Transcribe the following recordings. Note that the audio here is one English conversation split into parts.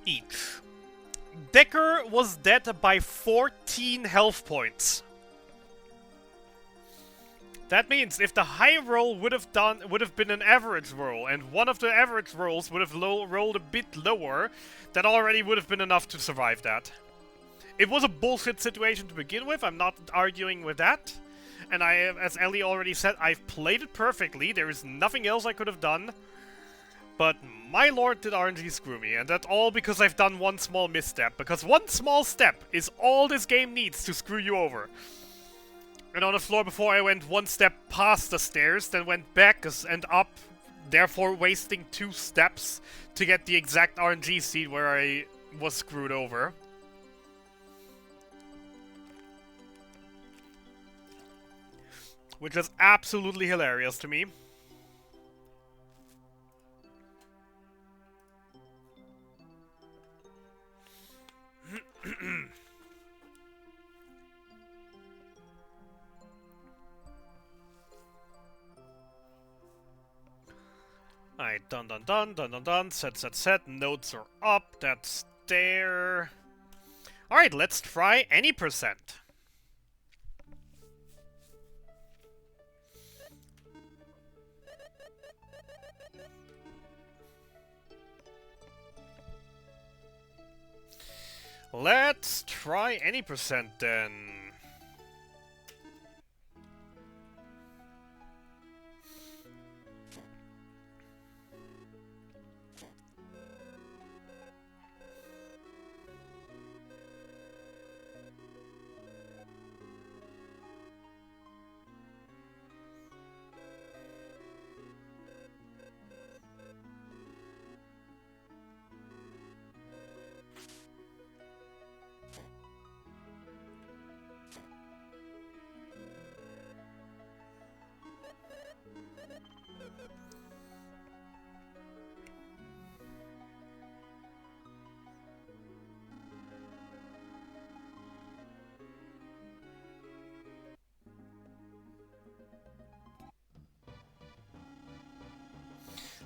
each. Decker was dead by 14 health points. That means if the high roll would have been an average roll, and one of the average rolls would have rolled a bit lower, that already would have been enough to survive that. It was a bullshit situation to begin with, I'm not arguing with that. And as Ellie already said, I've played it perfectly, there is nothing else I could have done. But my lord did RNG screw me, and that's all because I've done one small misstep. Because one small step is all this game needs to screw you over. And on the floor before I went one step past the stairs, then went back and up, therefore wasting 2 steps to get the exact RNG seed where I was screwed over. Which was absolutely hilarious to me. Alright, done, set, notes are up, that's there. Alright, let's try any percent. Let's try any percent then.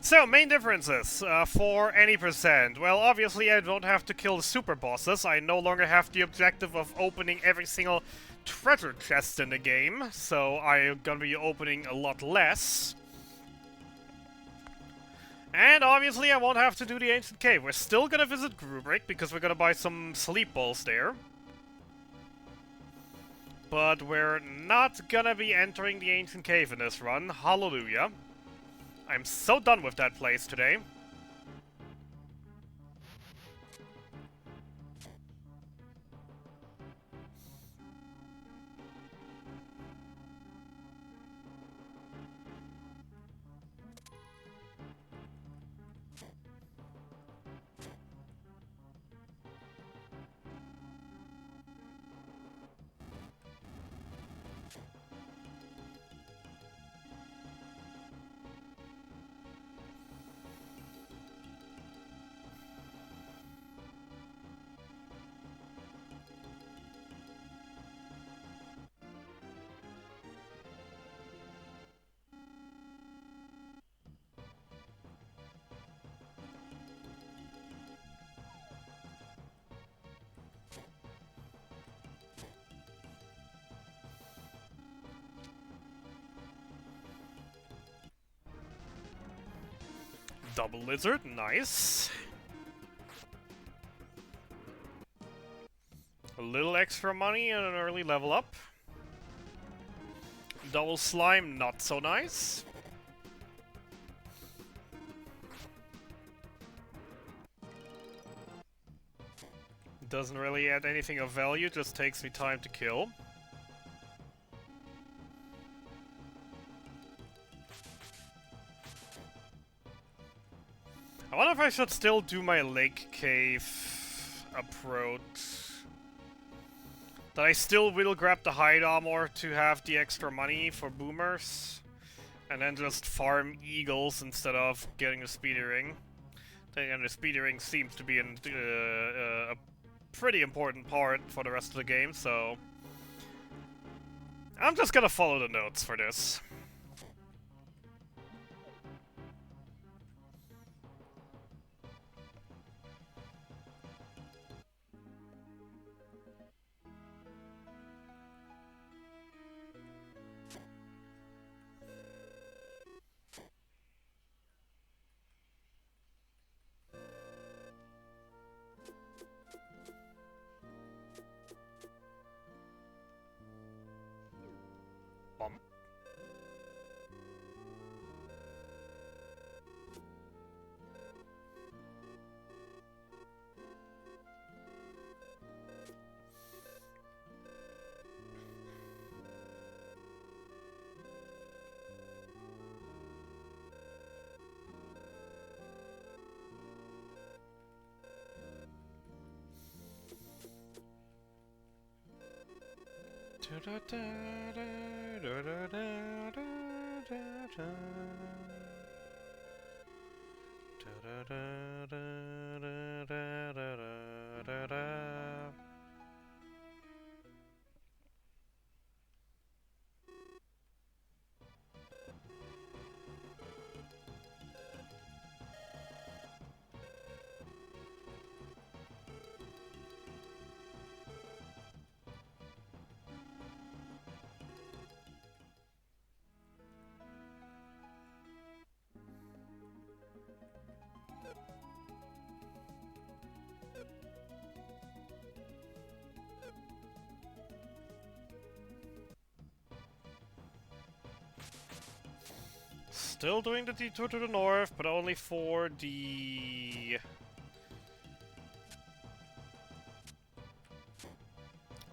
So, main differences for any percent. Well, obviously I don't have to kill the super bosses. I no longer have the objective of opening every single treasure chest in the game. So I'm gonna be opening a lot less. And obviously I won't have to do the Ancient Cave. We're still gonna visit Grubrick because we're gonna buy some sleep balls there. But we're not gonna be entering the Ancient Cave in this run. Hallelujah. I'm so done with that place today. Double lizard, nice. A little extra money and an early level up. Double slime, not so nice. Doesn't really add anything of value, just takes me time to kill. I wonder if I should still do my lake cave approach. That I still will grab the hide armor to have the extra money for boomers. And then just farm eagles instead of getting the speedy ring. And the speedy ring seems to be a pretty important part for the rest of the game, so... I'm just gonna follow the notes for this. Still doing the detour to the north, but only for the...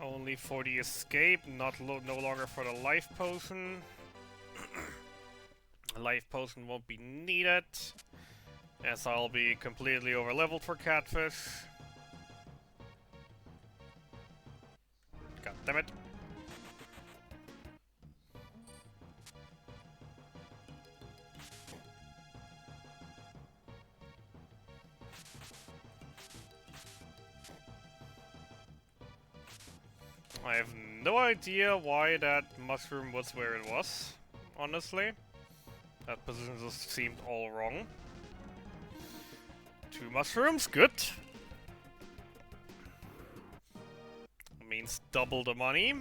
Only for the escape, no longer for the life potion. Life potion won't be needed, as I'll be completely over-leveled for Catfish. God damn it. I have no idea why that mushroom was where it was, honestly. That position just seemed all wrong. 2 mushrooms, good. Means double the money.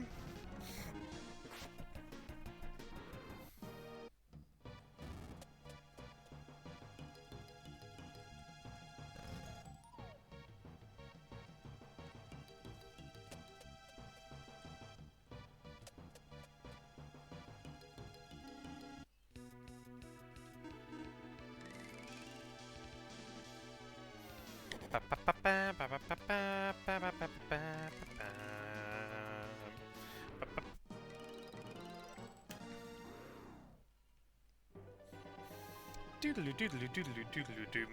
Doodly doodly doodly doodly doom.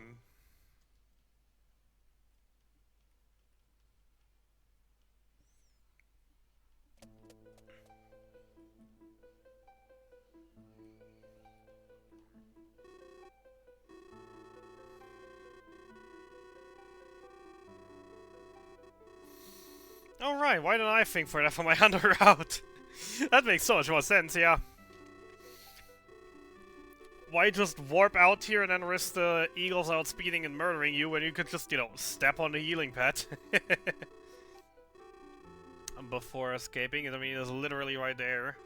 Alright, why didn't I think for that for my hunter route? That makes so much more sense, yeah. Why just warp out here and then risk the eagles outspeeding and murdering you when you could just, you know, step on the healing pad? Before escaping, I mean, it's literally right there.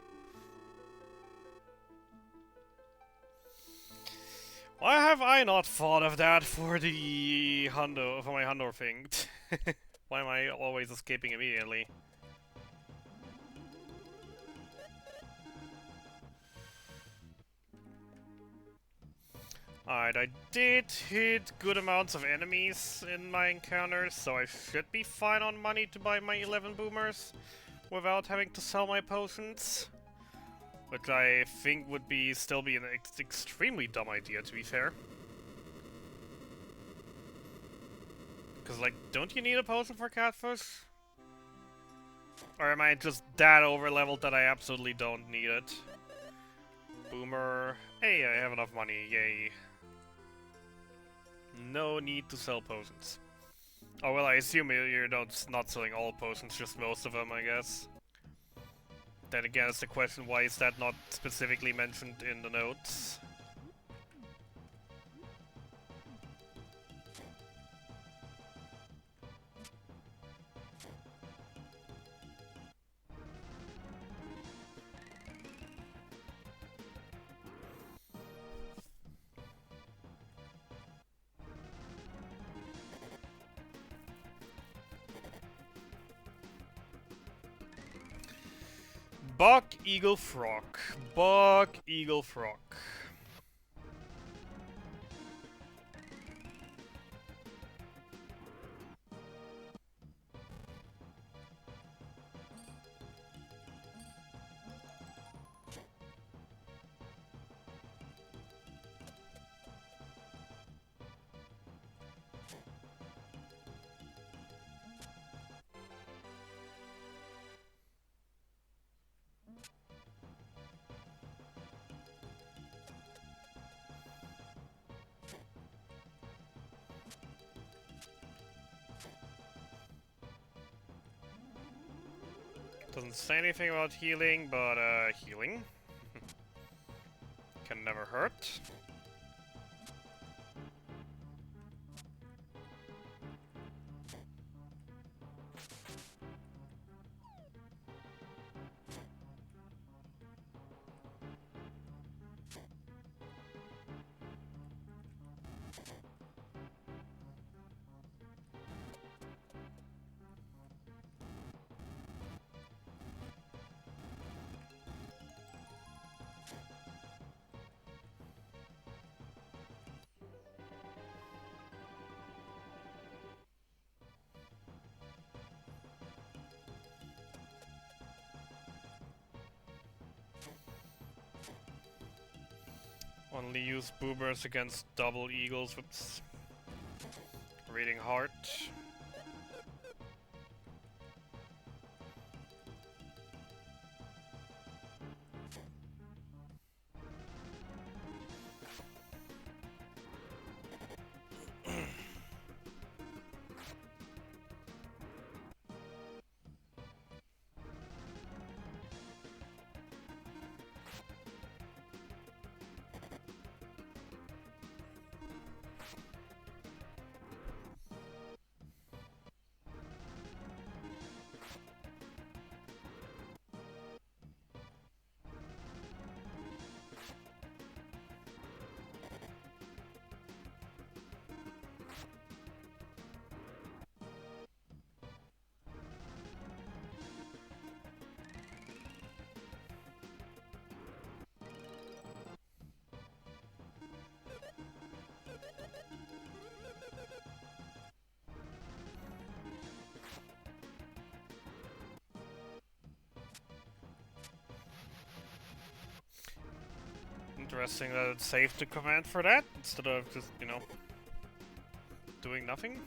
Why have I not thought of that for the hundo, for my hundo thing? Why am I always escaping immediately? Alright, I did hit good amounts of enemies in my encounters, so I should be fine on money to buy my 11 boomers without having to sell my potions. Which I think would be still be an extremely dumb idea, to be fair. Because, like, don't you need a potion for Catfish? Or am I just that over-leveled that I absolutely don't need it? Boomer. Hey, I have enough money, yay. No need to sell potions. Oh, well, I assume you're not selling all potions, just most of them, I guess. Then again, it's the question, why is that not specifically mentioned in the notes? Buck, Eagle, Frog. Buck, Eagle, Frog. Doesn't say anything about healing, but healing can never hurt. Only use boomers against double eagles. Whoops. Reading heart. Interesting that it's safe to command for that, instead of just, you know, doing nothing.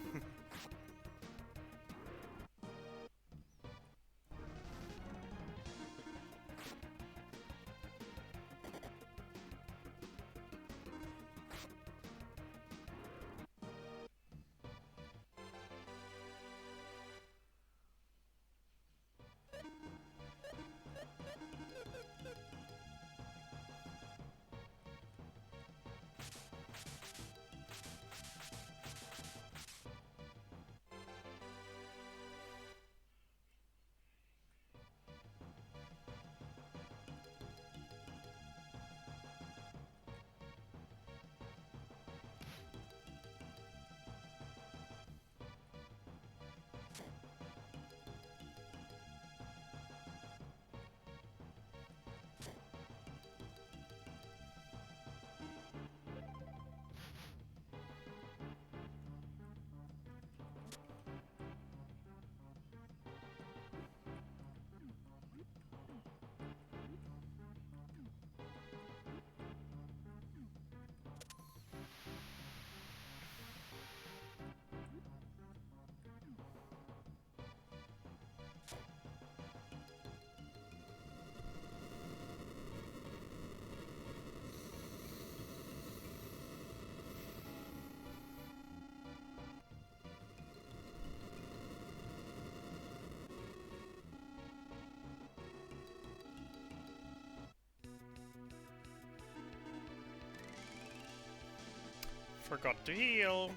Forgot to heal.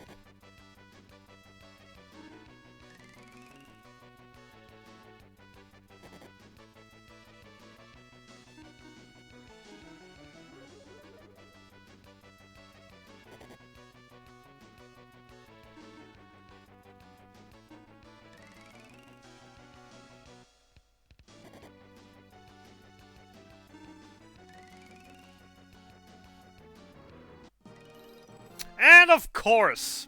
And of course,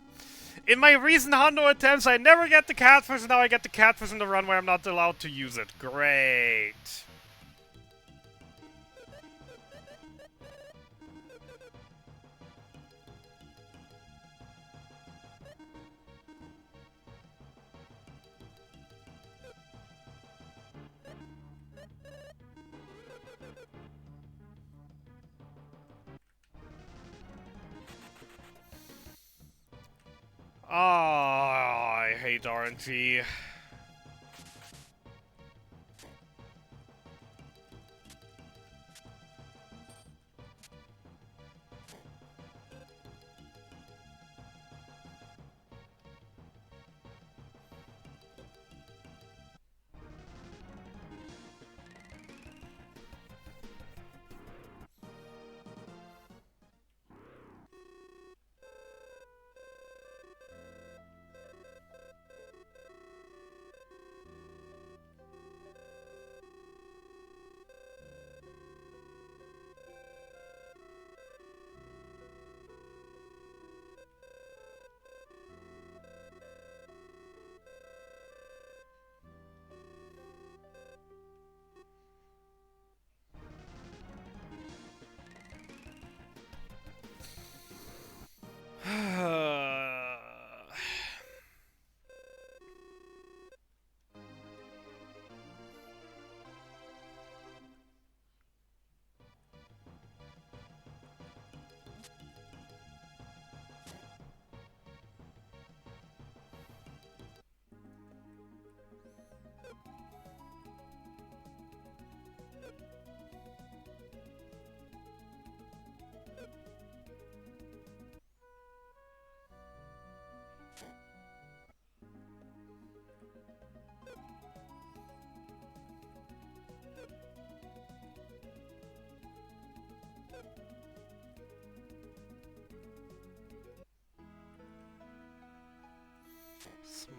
in my recent Hundo attempts, I never get the catfish, and now I get the catfish in the run where I'm not allowed to use it. Great. Oh, I hate RNG.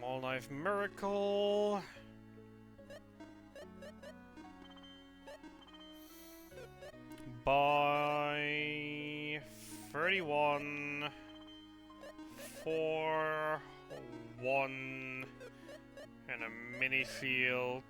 Small knife miracle. By 31, 4, 1, and a mini field.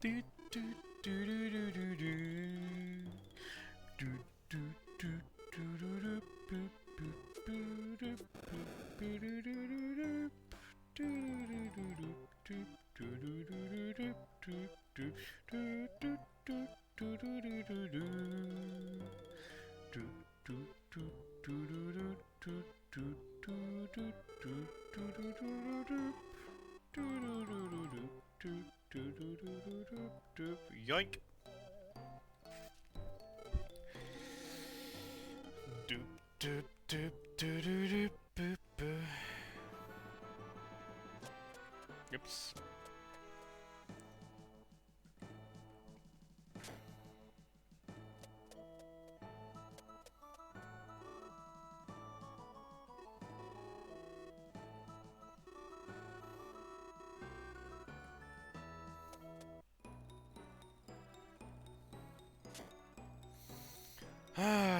Do do do do do do do do do do do yoink. Doop doop doop doop doop doop doop. Oops.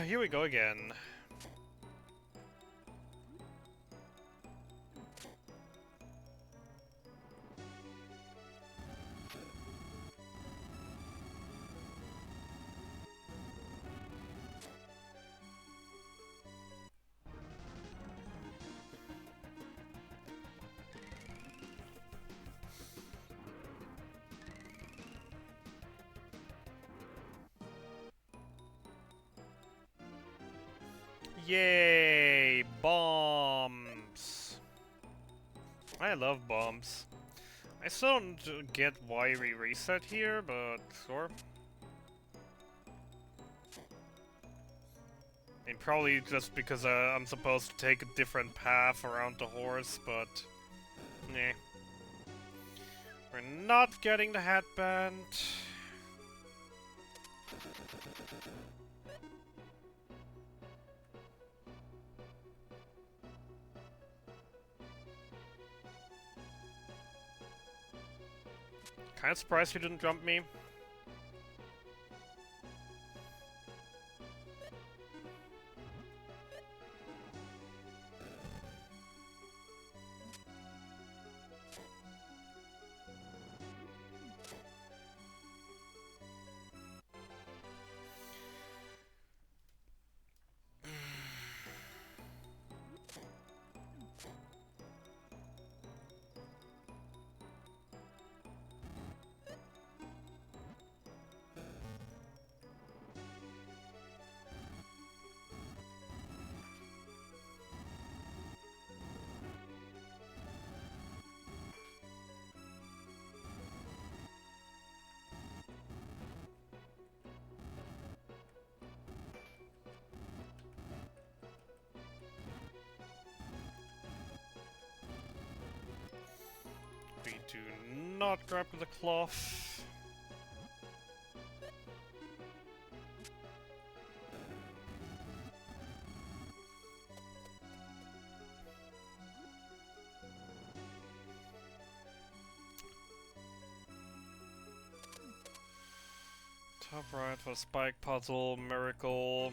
Here we go again. Yay! Bombs! I love bombs. I still don't get why we reset here, but sure. I mean, probably just because I'm supposed to take a different path around the horse, but... nah. We're not getting the headband. Kinda surprised you didn't jump me. We do not grab the cloth. Top right for spike puzzle, miracle.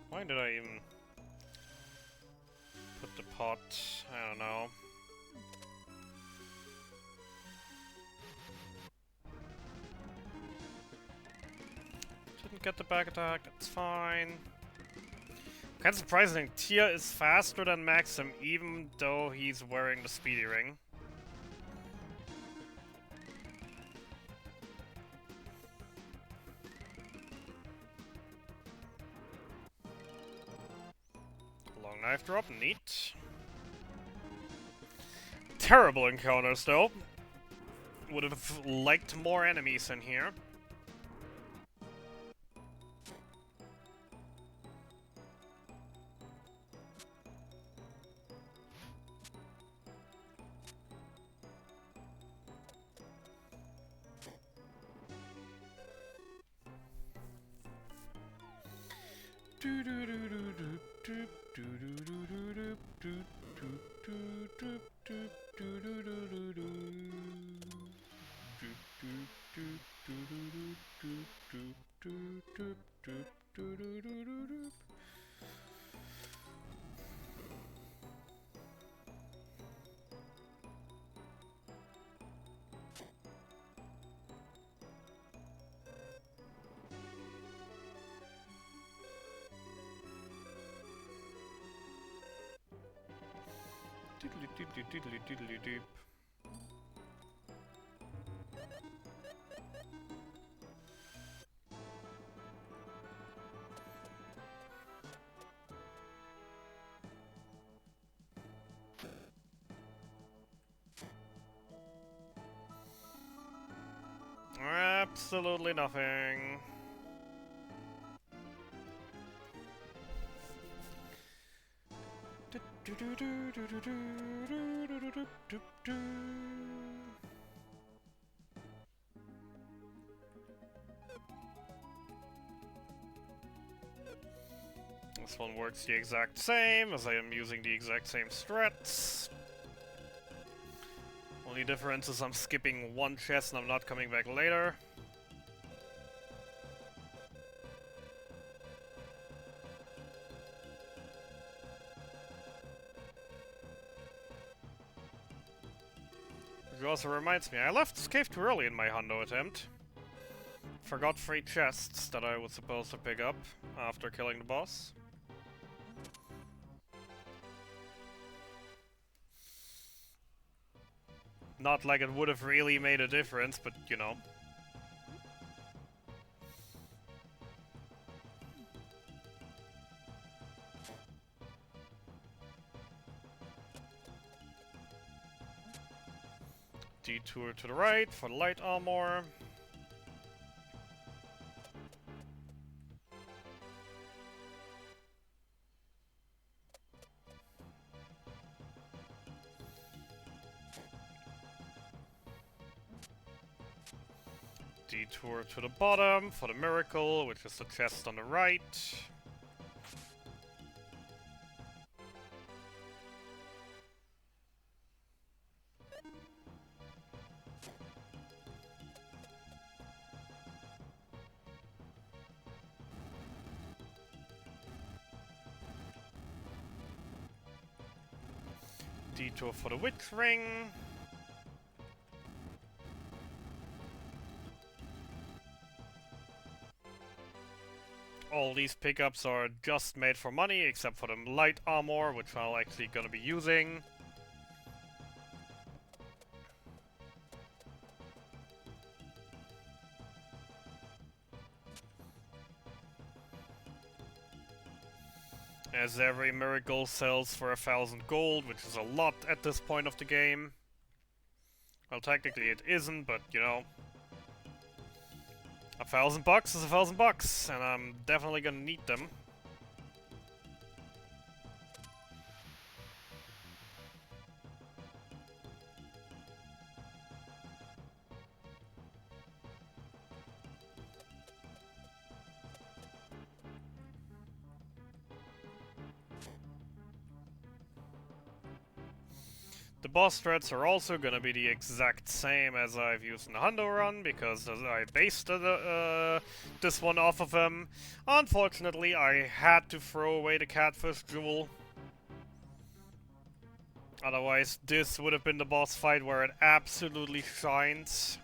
Why did I even put the pot? I don't know. didn't get the back attack, that's fine. Kind of surprising, Tia is faster than Maxim even though he's wearing the speedy ring. Long knife drop, neat. Terrible encounters though. Would have liked more enemies in here. Doop. Absolutely nothing. This one works the exact same, as I am using the exact same strats. Only difference is I'm skipping one chest and I'm not coming back later. Which also reminds me, I left this cave too early in my hundo attempt. Forgot 3 chests that I was supposed to pick up after killing the boss. Not like it would have really made a difference, but you know. Detour to the right for the light armor. Detour to the bottom for the miracle, which is the chest on the right. Detour for the witch ring. All these pickups are just made for money, except for the light armor, which I'm actually gonna be using. As every miracle sells for 1,000 gold, which is a lot at this point of the game. Well, technically it isn't, but you know. $1,000 is $1,000, and I'm definitely gonna need them. The boss strats are also gonna be the exact same as I've used in the Hundo run, because I based this one off of them. Unfortunately, I had to throw away the catfish jewel. Otherwise, this would have been the boss fight where it absolutely shines.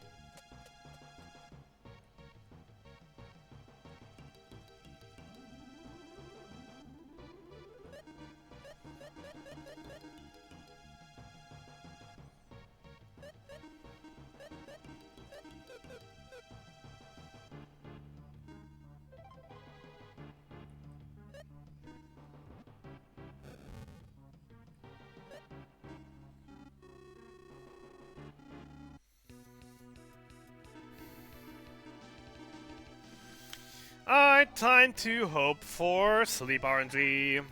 Alright, time to hope for sleep RNG.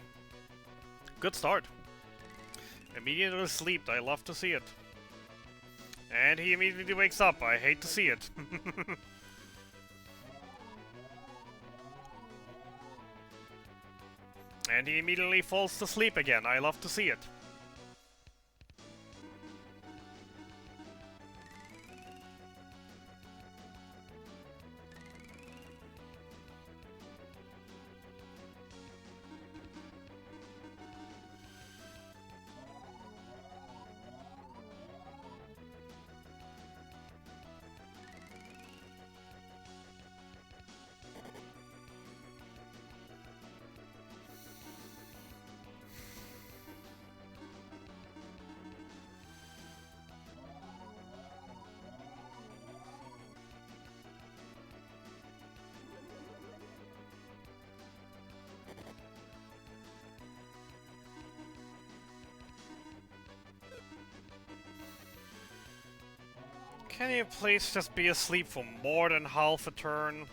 Good start. Immediately sleeped, I love to see it. And he immediately wakes up, I hate to see it. And he immediately falls to sleep again, I love to see it. Can you please just be asleep for more than half a turn?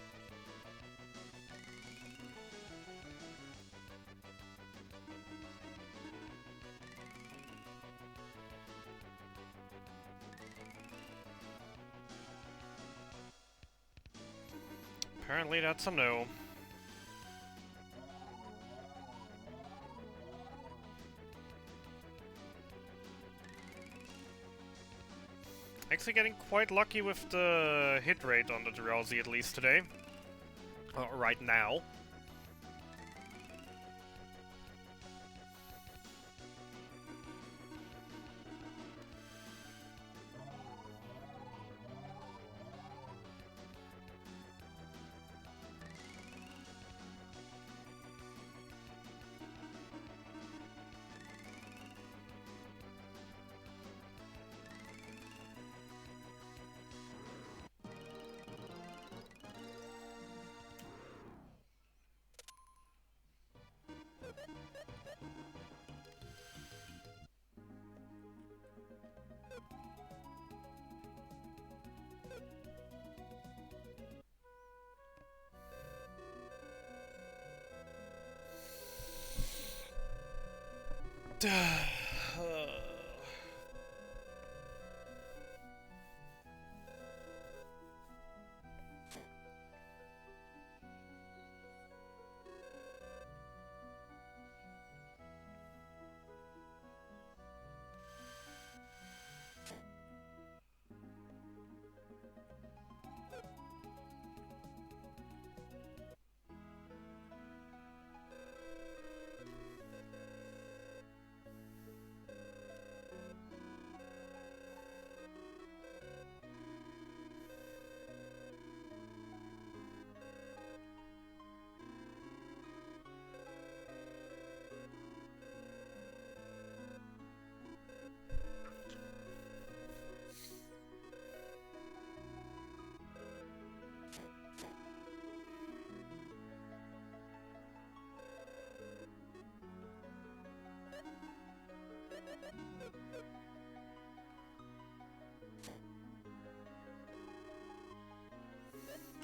Apparently that's a no. Actually getting quite lucky with the hit rate on the Drowsy at least today. Right now.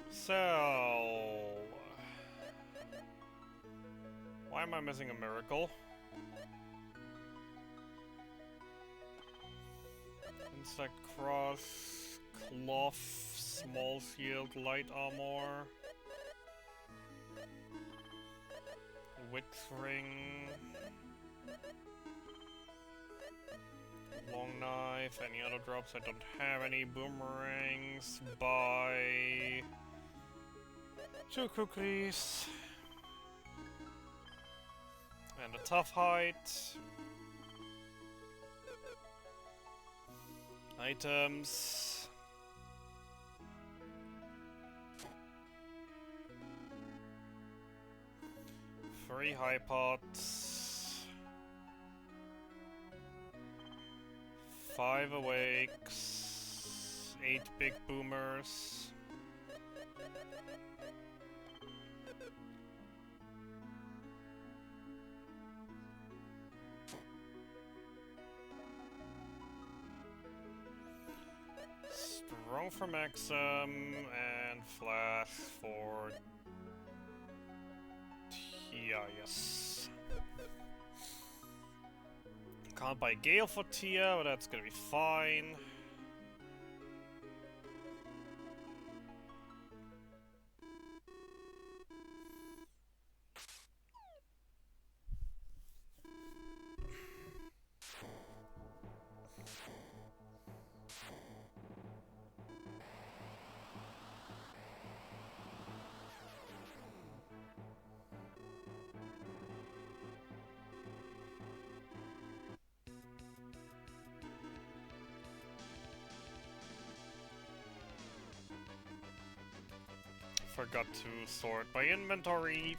So... why am I missing a miracle? Insect cross, cloth, small shield, light armor, witch ring, long knife, any other drops? I don't have any. Boomerangs, buy 2 cookies, and a tough height. Items. Three high pots. 5 awakes. 8 big boomers. Strong for Maxim and Flash for Tia, yes. Can't buy Gale for Tia, but that's gonna be fine. Forgot to sort my inventory.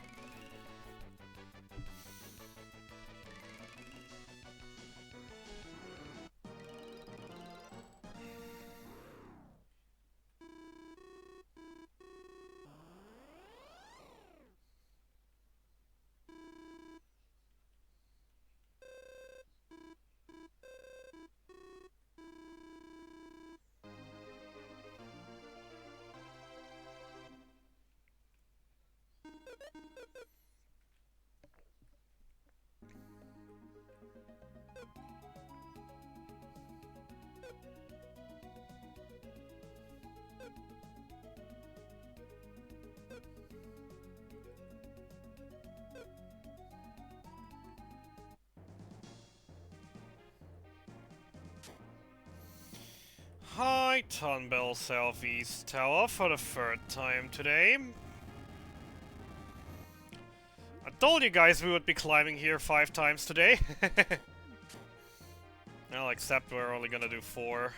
Hi, Tunbell Southeast Tower for the third time today. I told you guys we would be climbing here 5 times today. Well, except we're only gonna do 4.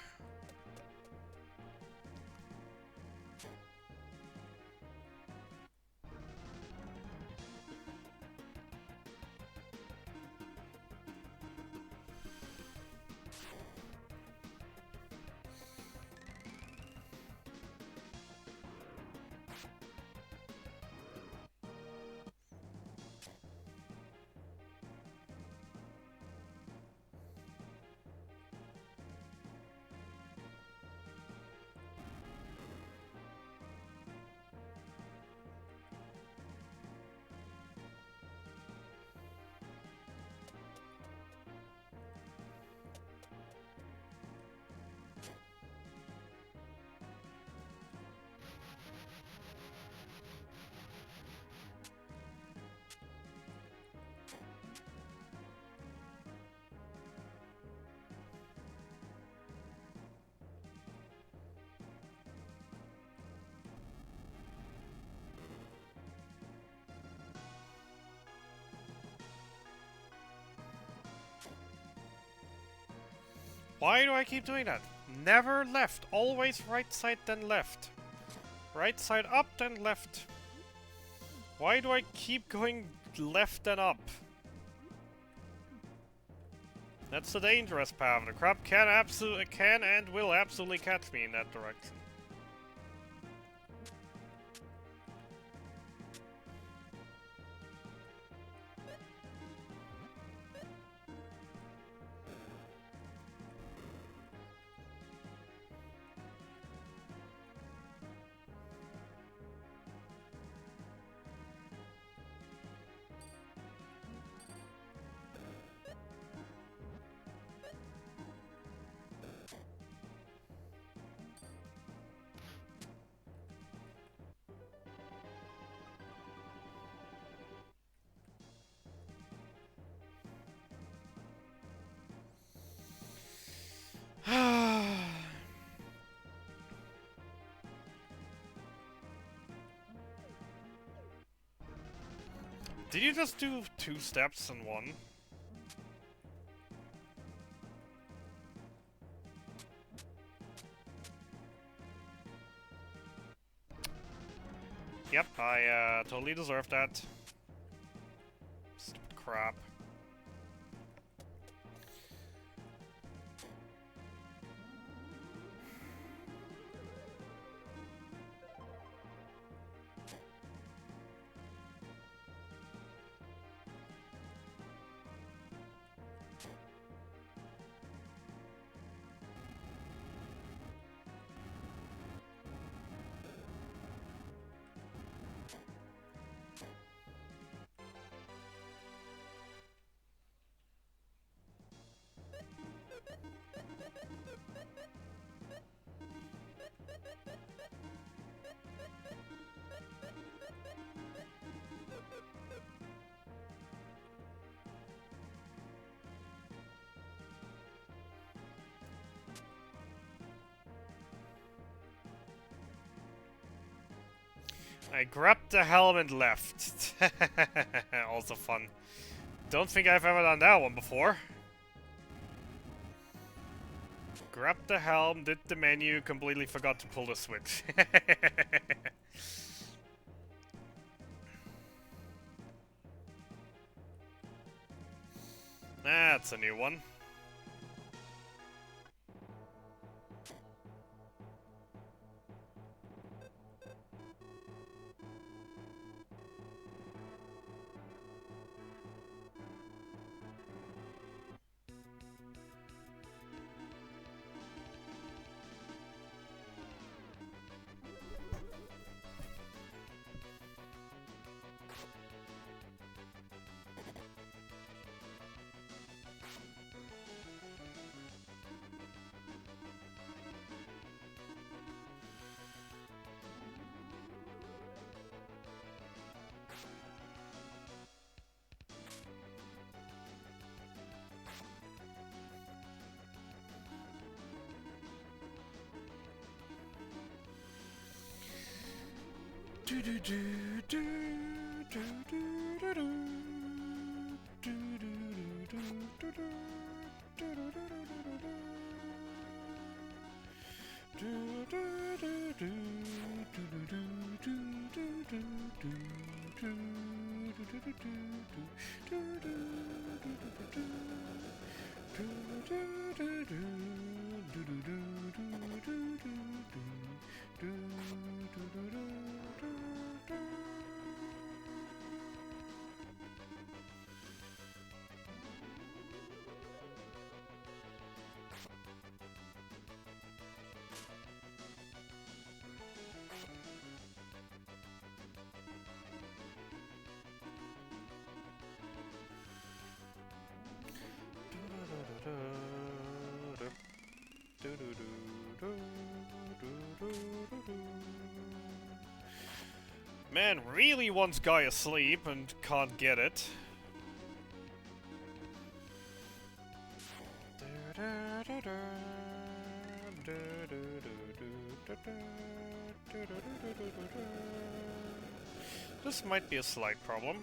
Why do I keep doing that? Never left. Always right side then left. Right side up then left. Why do I keep going left and up? That's the dangerous path. The crab can and will absolutely catch me in that direction. Did you just do 2 steps in one? Yep, I totally deserve that. Stupid crap. I grabbed the helm and left. Also fun. Don't think I've ever done that one before. Grabbed the helm, did the menu, completely forgot to pull the switch. That's a new one. Man really wants Guy asleep and can't get it. This might be a slight problem.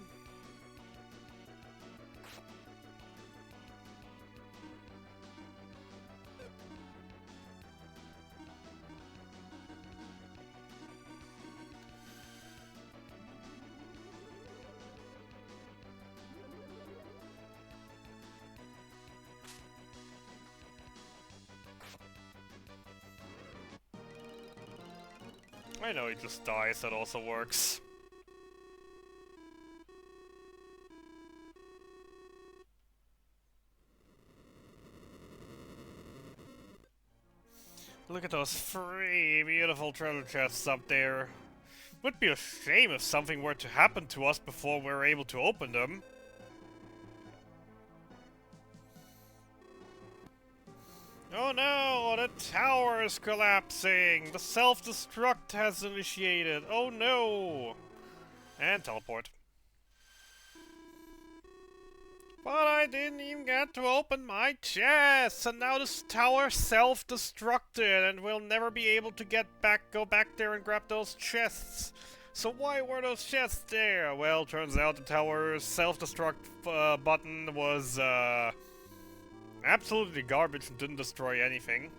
I know he just dies, that also works. Look at those three beautiful treasure chests up there. Would be a shame if something were to happen to us before we're able to open them. Oh no, the tower is collapsing! The self-destruct has initiated! Oh no! And teleport. But I didn't even get to open my chest, and now this tower self-destructed, and we'll never be able to go back there and grab those chests. So why were those chests there? Well, turns out the tower's self-destruct button was absolutely garbage and didn't destroy anything.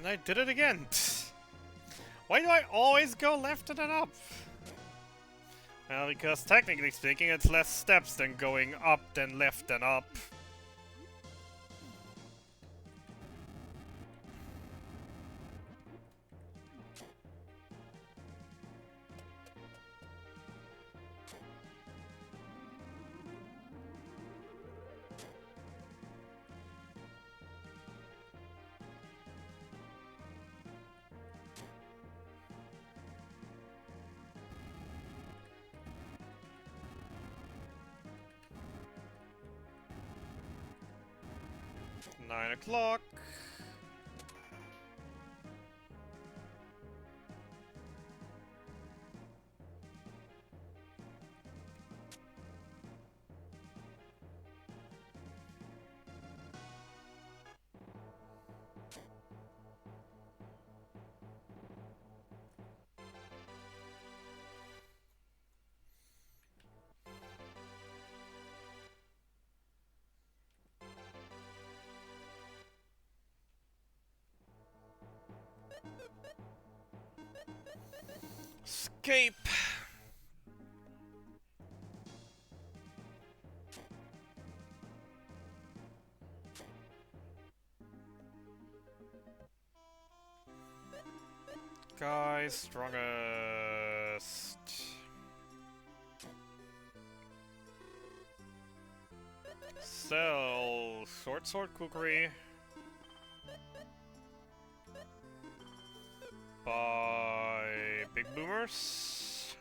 And I did it again. Why do I always go left and then up? Well, because technically speaking, it's less steps than going up than left than up. Nine o'clock. Escape. Guys, strongest. Sell short sword kukri. Buy big boomers.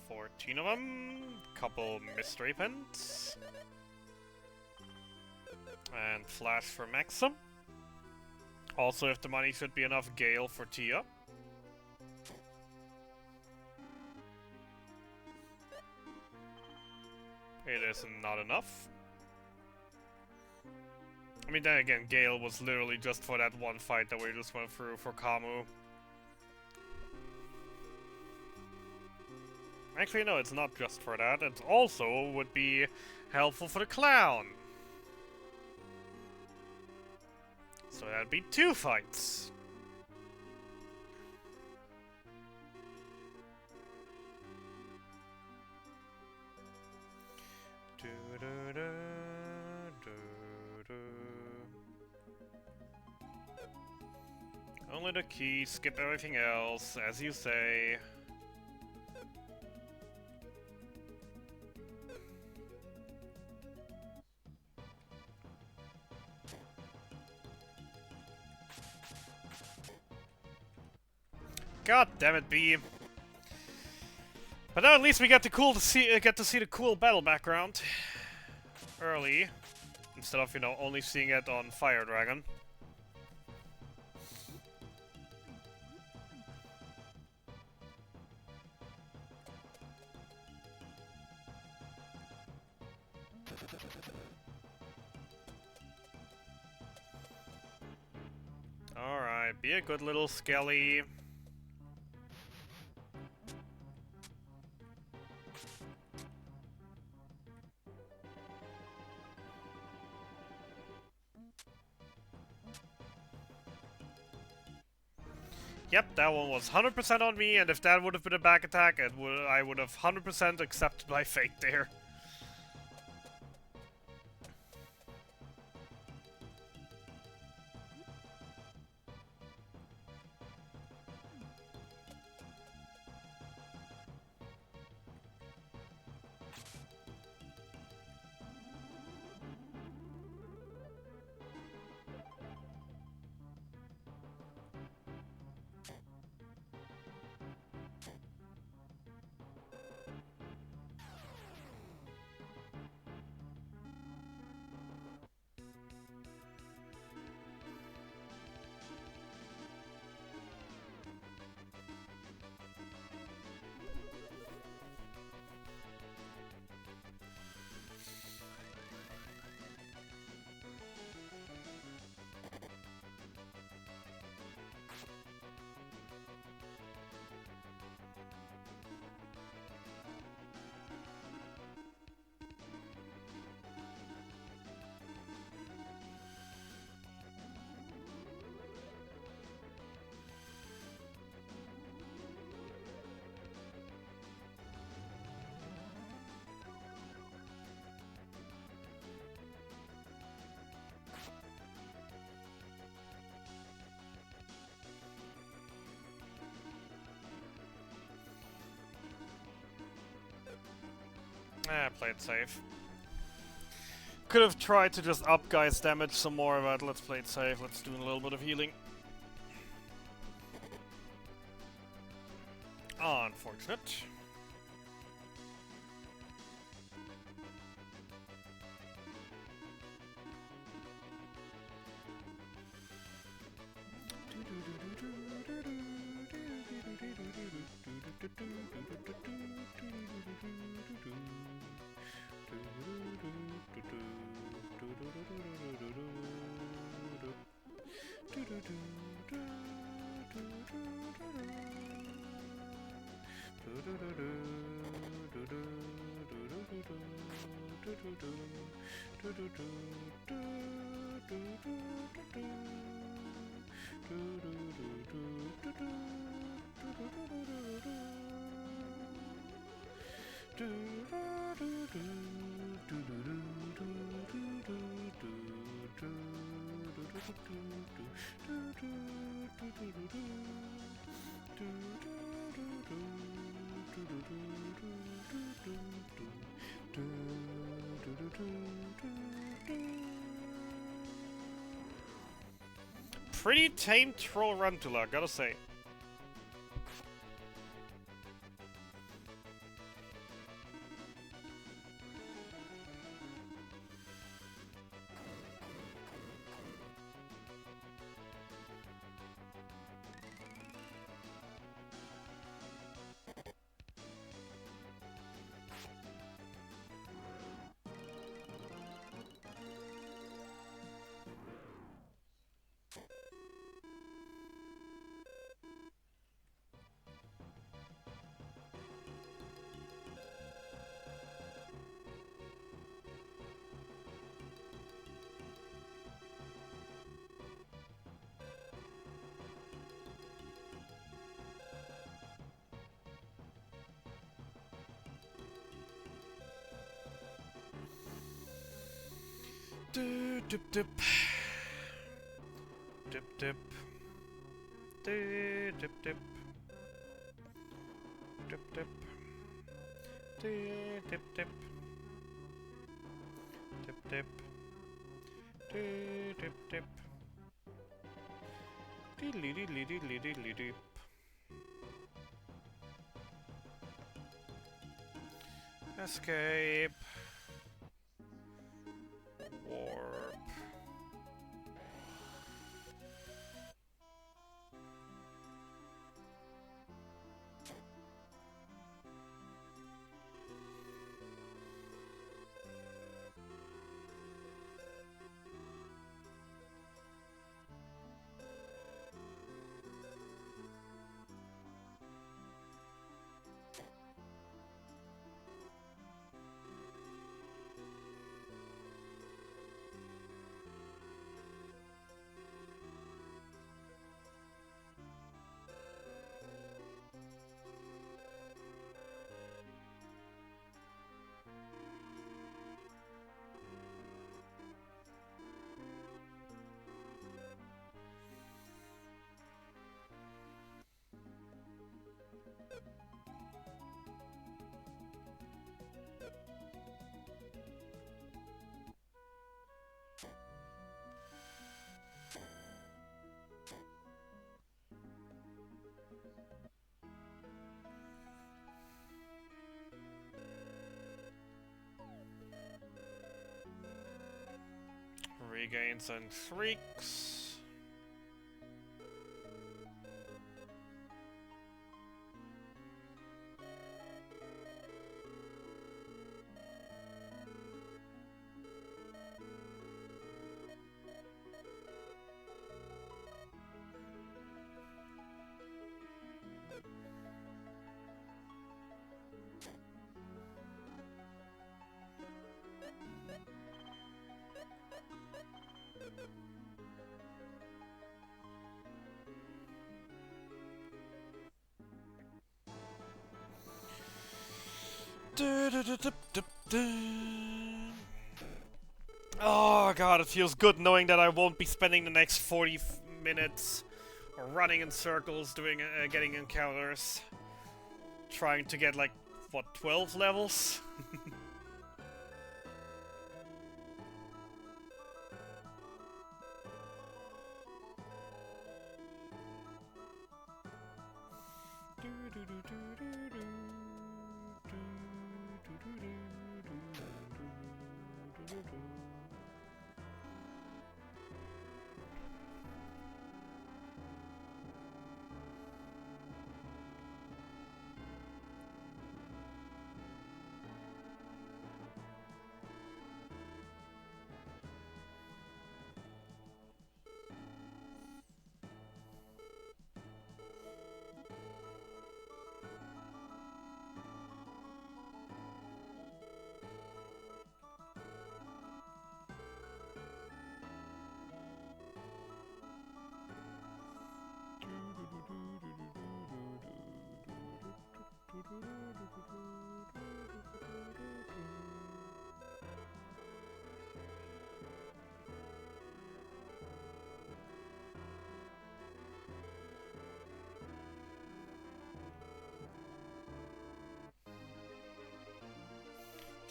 14 of them. Couple mystery pens. And flash for Maxim. Also, if the money should be enough, Gale for Tia. It is not enough. I mean, then again, Gale was literally just for that one fight that we just went through for Kamu. Actually, no, it's not just for that. It also would be helpful for the clown. So that'd be 2 fights. Only the key, skip everything else, as you say. God damn it, B. But now at least we get to see the cool battle background early, instead of, you know, only seeing it on Fire Dragon. Alright, be a good little Skelly. Yep, that one was 100% on me, and if that would have been a back attack, I would have 100% accepted my fate there. Play it safe. Could have tried to just up guys' damage some more, but let's play it safe. Let's do a little bit of healing. Unfortunate. Pretty tame troll Rantula, gotta say. Dip dip. Dip dip. Dip dip. Dip dip. Dip dip. Dip dip. Dip dip. Diddly diddly diddly diddly dip. Escape. Warp. Regains and shrieks. Oh god, it feels good knowing that I won't be spending the next 40 minutes running in circles, doing getting encounters, trying to get like what 12 levels.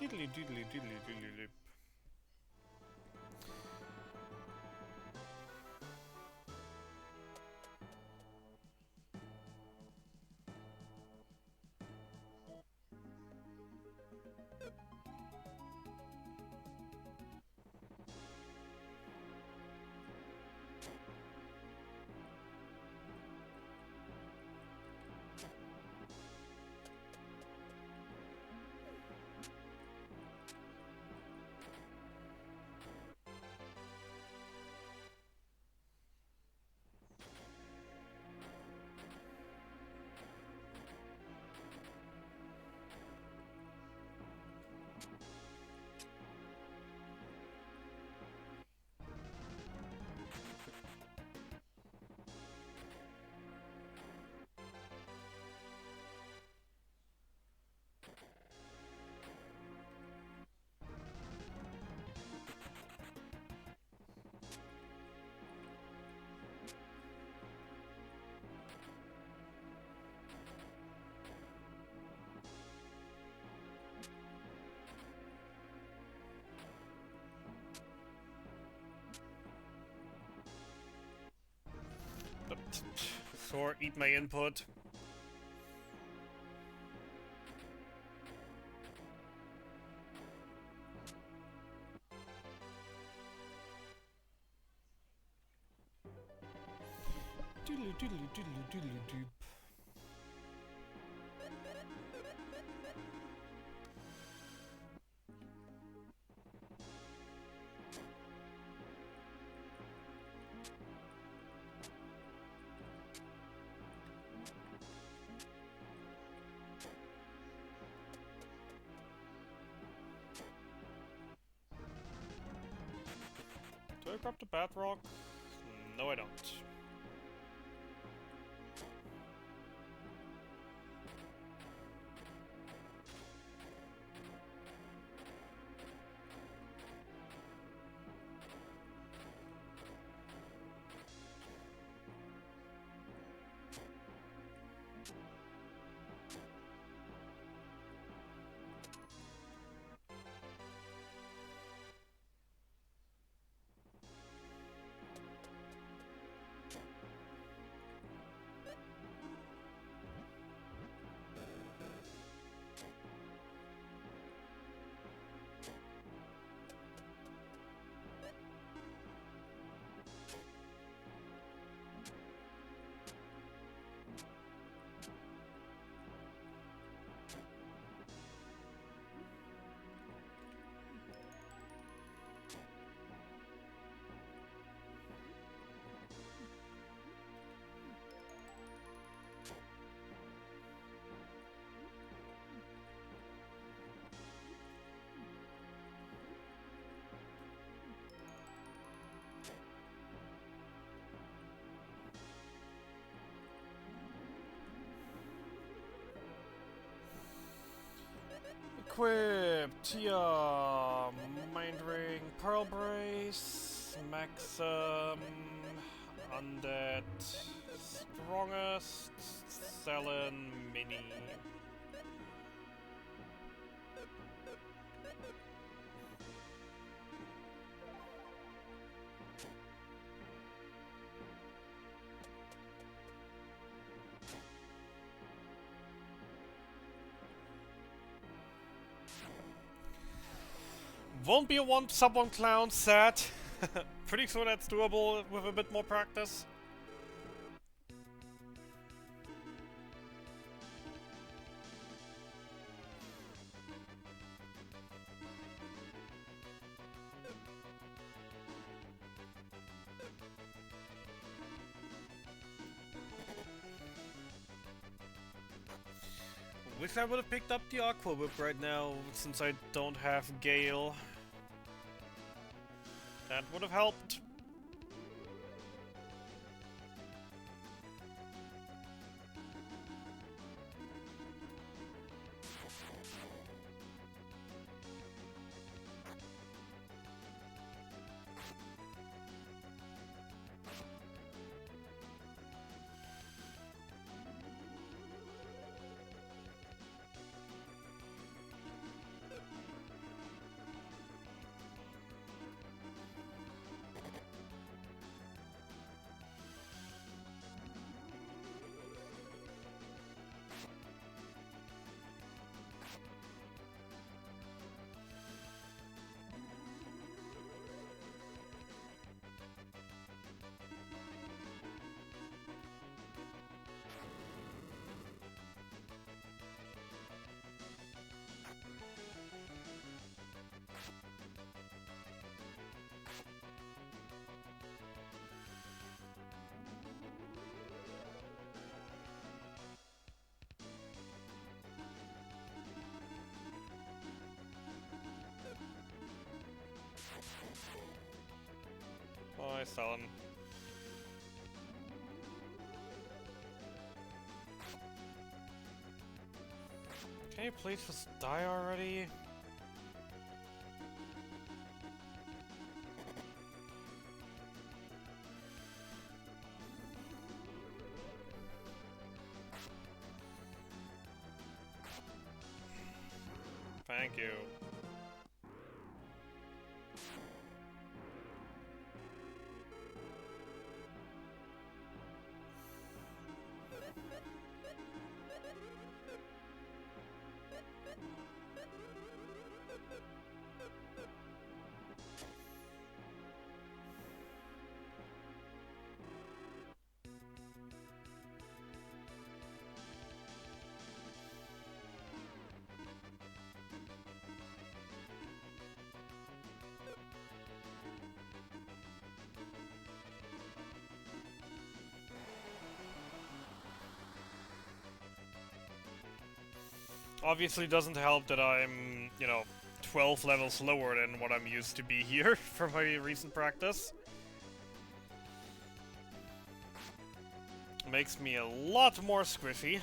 Diddly diddly diddly diddly dip. Sure, eat my input. Doodly doodly doodly doodly doop. Do I grab the bedrock? No, I don't. Equipped! Yeah, Mind Ring, Pearl Brace, Maxim, Undead, Strongest, Selen, Mini. Won't be a one clown set. Pretty sure that's doable with a bit more practice. Wish I would have picked up the Aqua Whip right now, since I don't have Gale. That would have helped. Nice, Talon. Can you please just die already? Thank you. Obviously doesn't help that I'm, you know, 12 levels lower than what I'm used to be here from my recent practice. Makes me a lot more squiffy.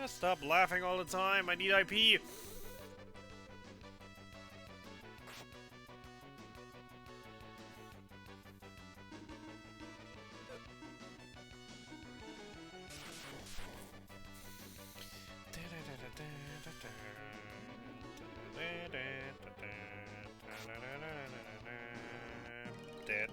Stop laughing all the time, I need IP! Dead.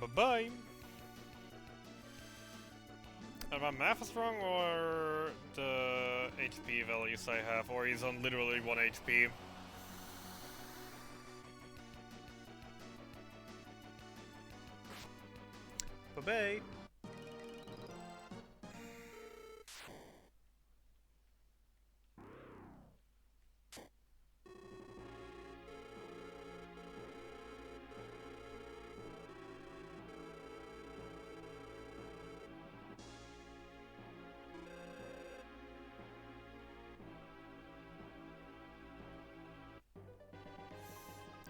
Bye-bye. And my math is wrong, or the HP values I have, or he's on literally 1 HP. Bye-bye.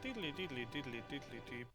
Diddly diddly diddly diddly deep.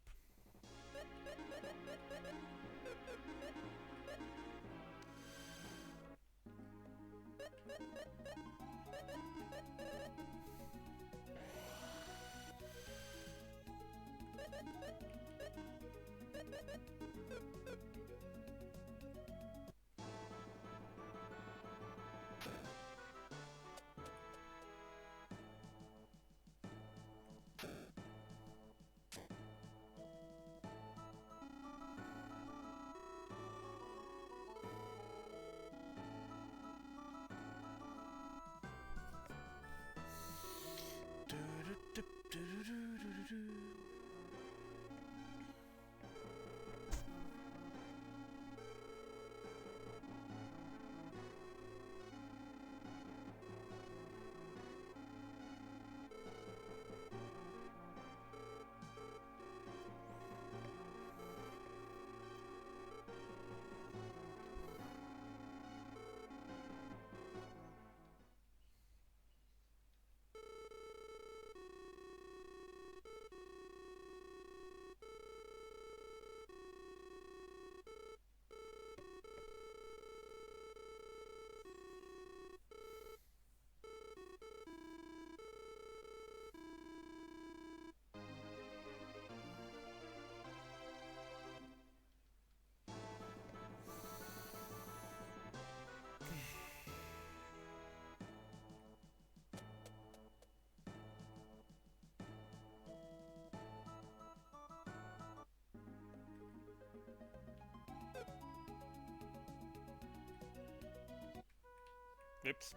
Oops.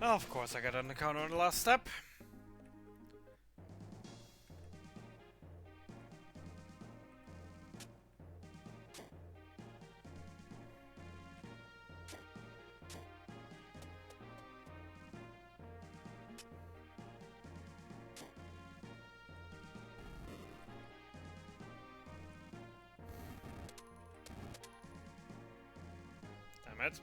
Of course I got an encounter on the last step. Damn it.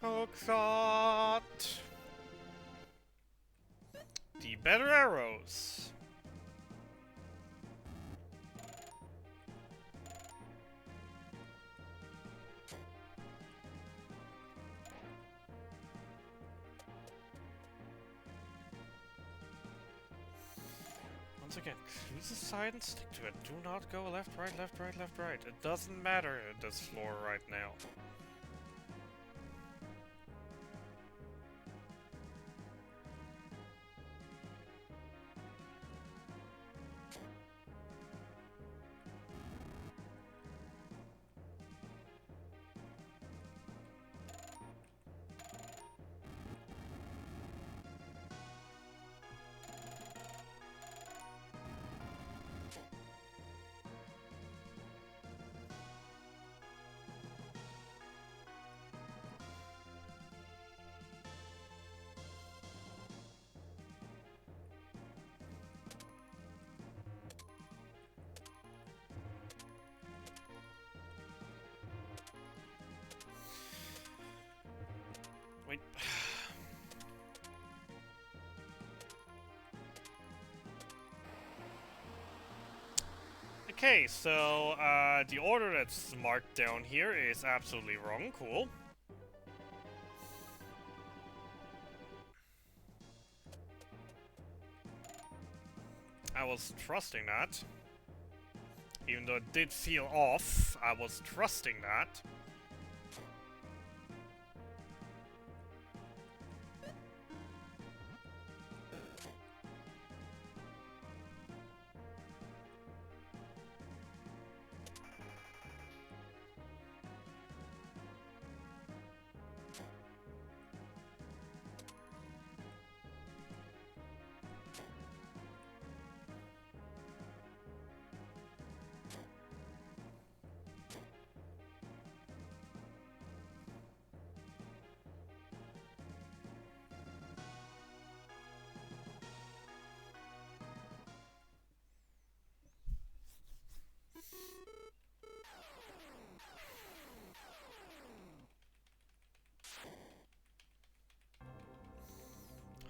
Hookshot! The better arrows. Once again, choose a side and stick to it. Do not go left, right, left, right, left, right. It doesn't matter in this floor right now. Okay, so the order that's marked down here is absolutely wrong. Cool. I was trusting that. Even though it did feel off, I was trusting that.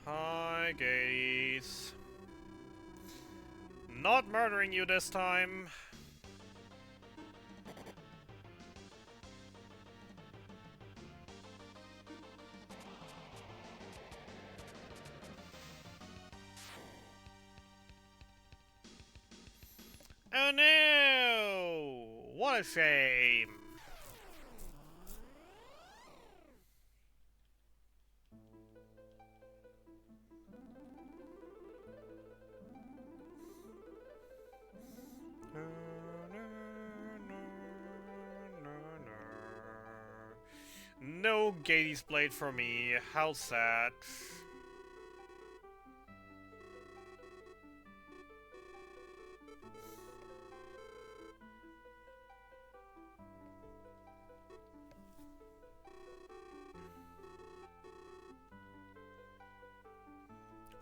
Hi, gays. Not murdering you this time. Oh no! What a shame! No Gatie's Blade for me. How sad.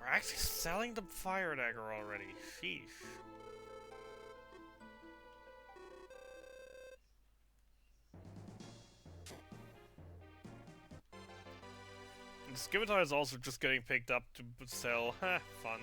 We're actually selling the fire dagger already. Sheesh. And Scimitar is also just getting picked up to sell. Heh, fun.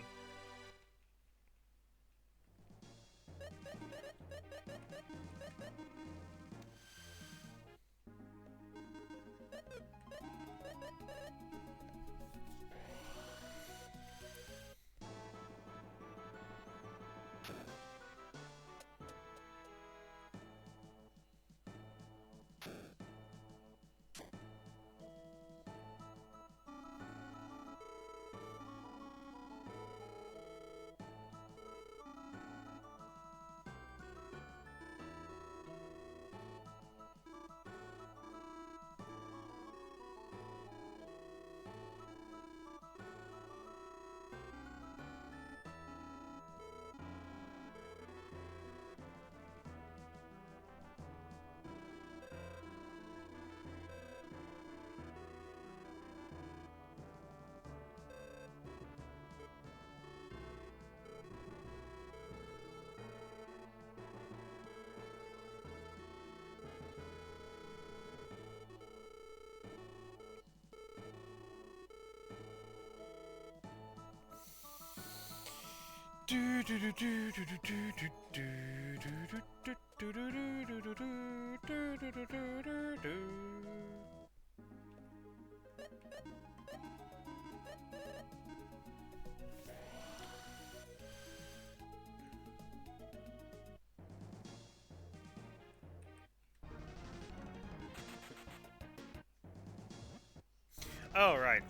Oh, right.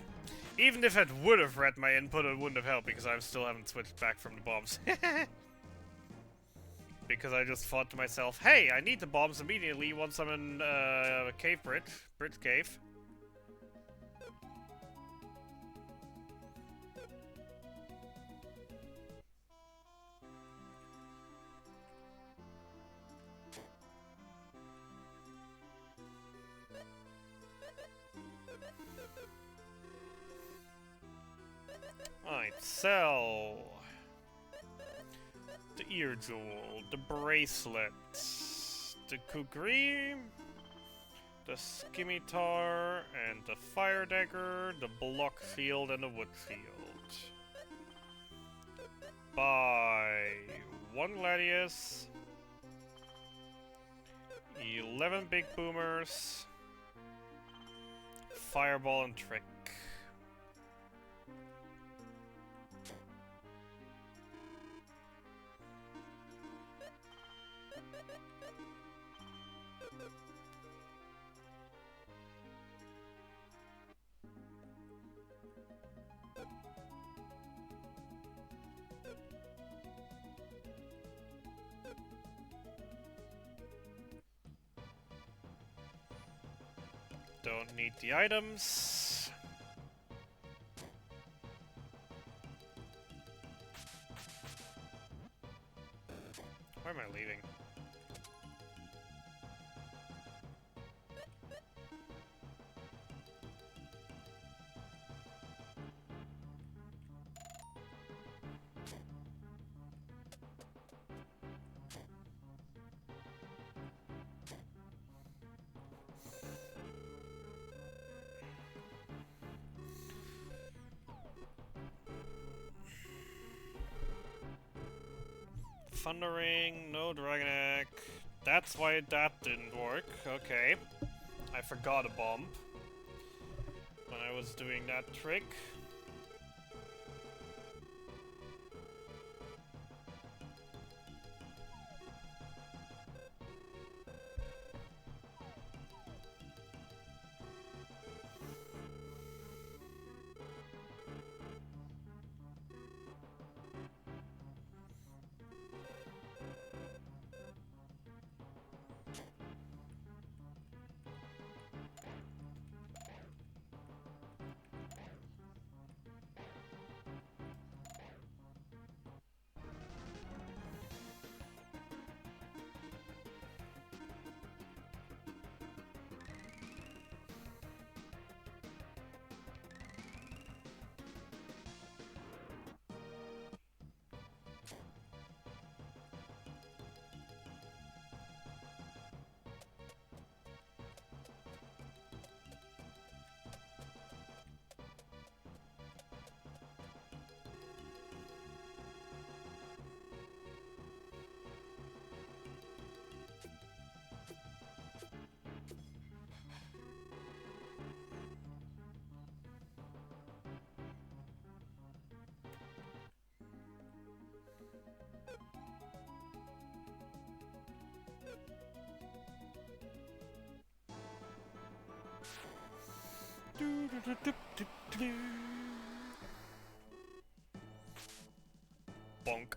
Even if it would have read my input, it wouldn't have helped because I still haven't switched back from the bombs. Because I just thought to myself, hey, I need the bombs immediately once I'm in Cave Bridge Cave. Alright, so... the ear jewel, the bracelet, the kukri, the scimitar, and the fire dagger, the block shield, and the wood shield. Buy one gladius, 11 big boomers. Fireball and trick. Don't need the items. Where am I leaving? Thundering, no Dragon Egg. That's why that didn't work. Okay. I forgot a bomb when I was doing that trick. Bonk.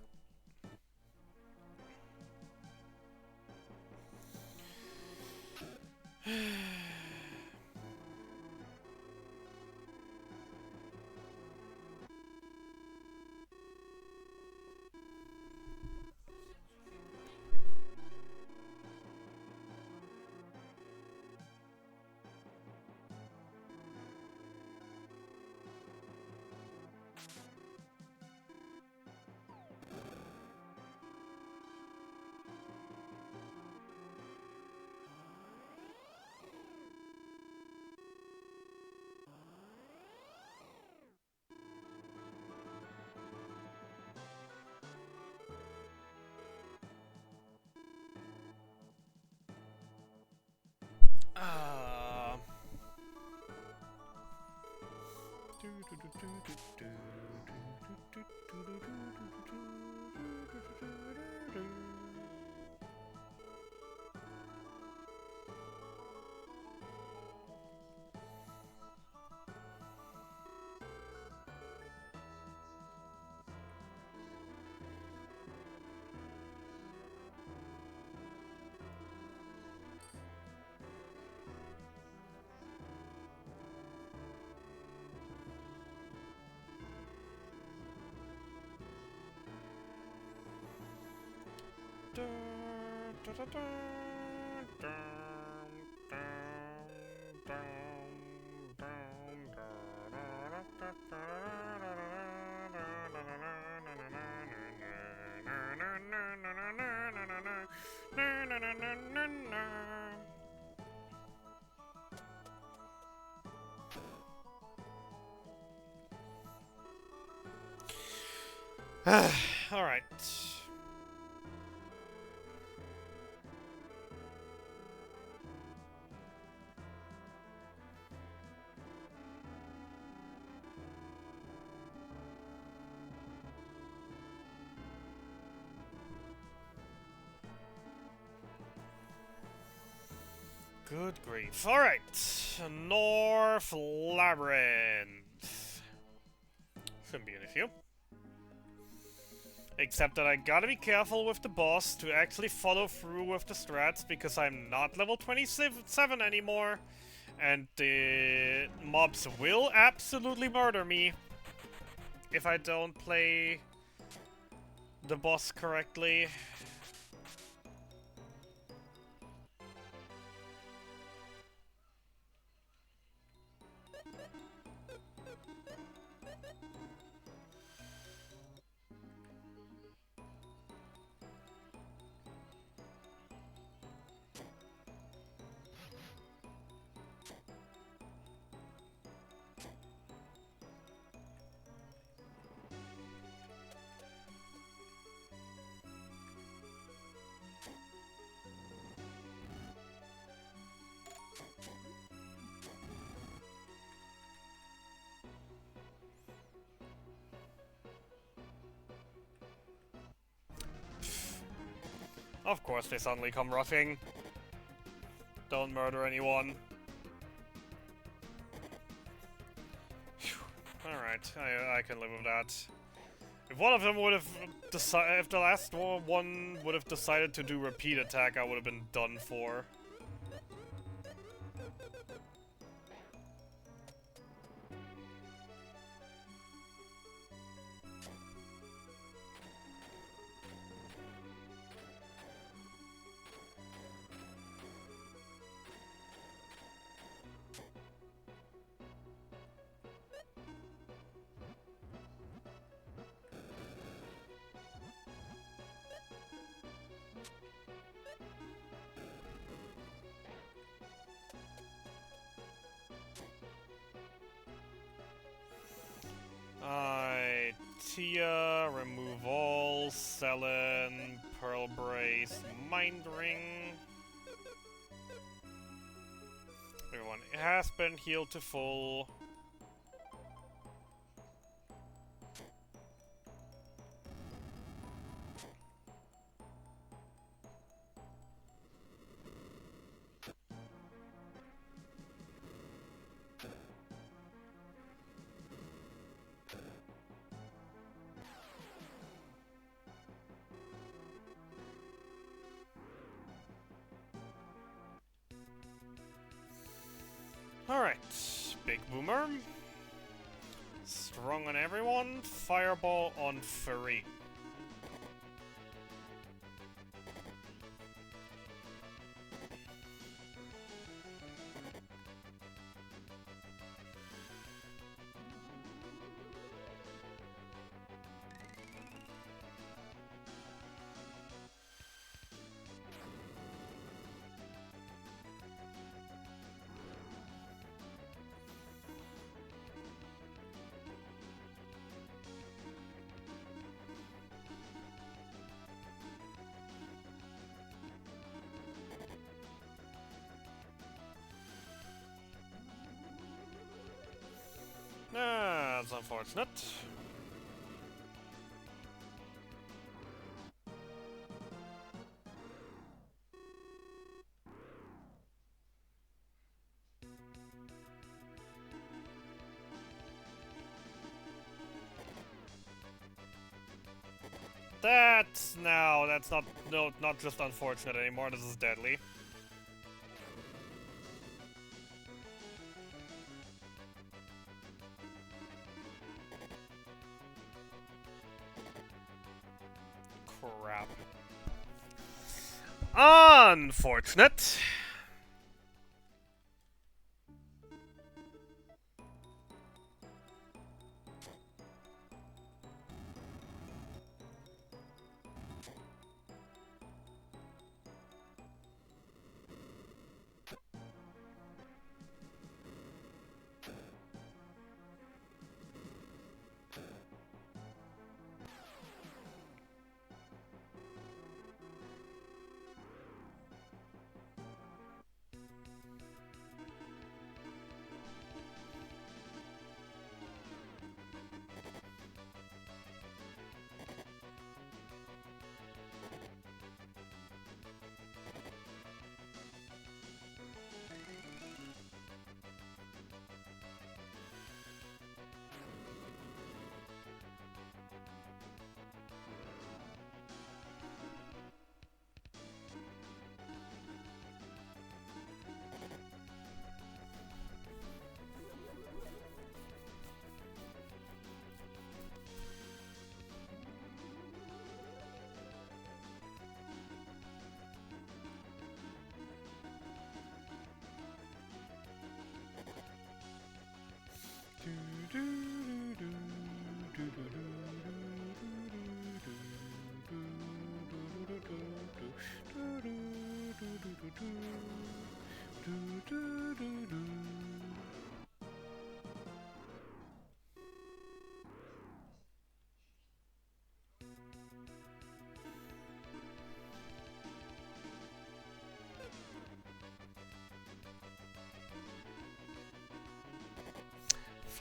Alright. Good grief. Alright. North Labyrinth. Shouldn't be an issue. Except that I gotta be careful with the boss to actually follow through with the strats because I'm not level 27 anymore. And the mobs will absolutely murder me if I don't play the boss correctly. Of course they suddenly come rushing. Don't murder anyone. Alright, I can live with that. If one of them would have decided, if the last one would have decided to do repeat attack, I would have been done for. Tia, remove all, Selen, Pearl Brace, Mind Ring. Everyone has been healed to full. Alright, Big Boomer. Strong on everyone, Fireball on Furry. That's unfortunate. That's not just unfortunate anymore, this is deadly. Crap. Unfortunate.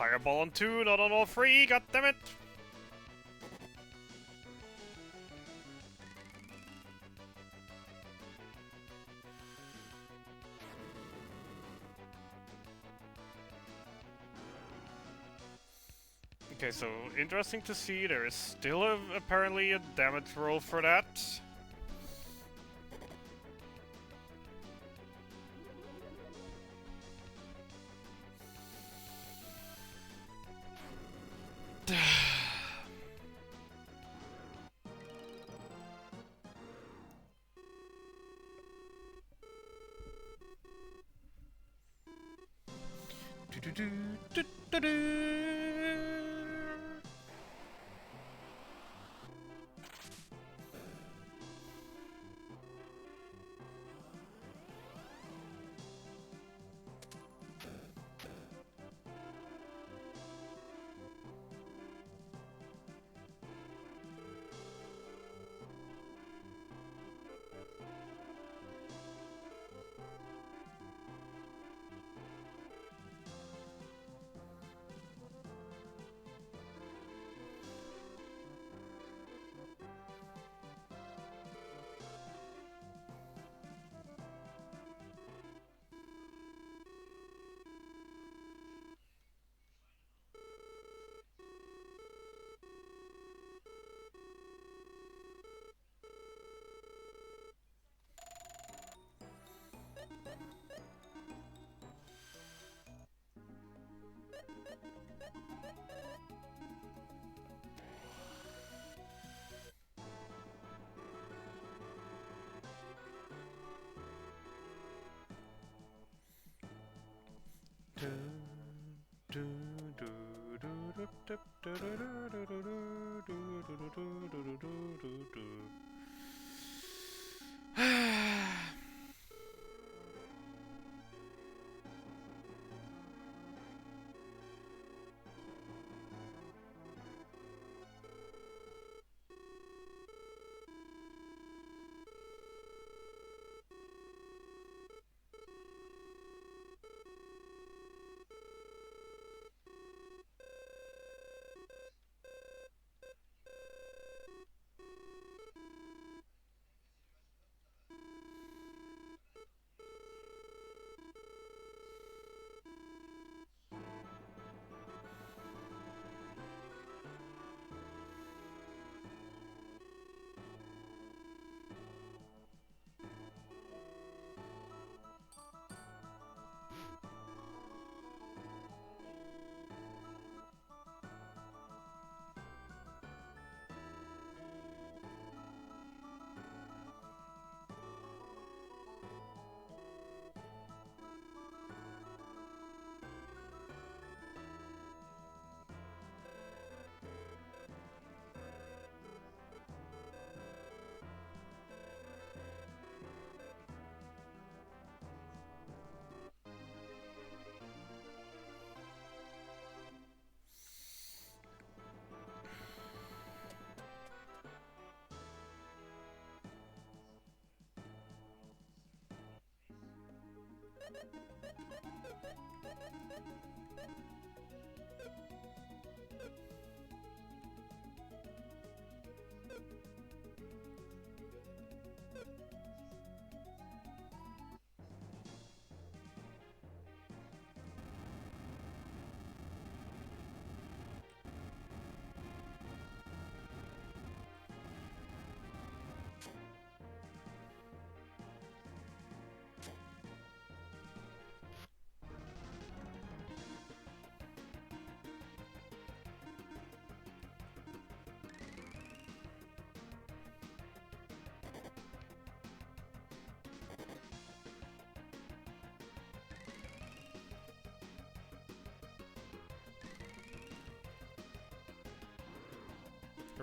Fireball on 2, not on all 3, god damn it! Okay, so interesting to see, there is still apparently a damage roll for that.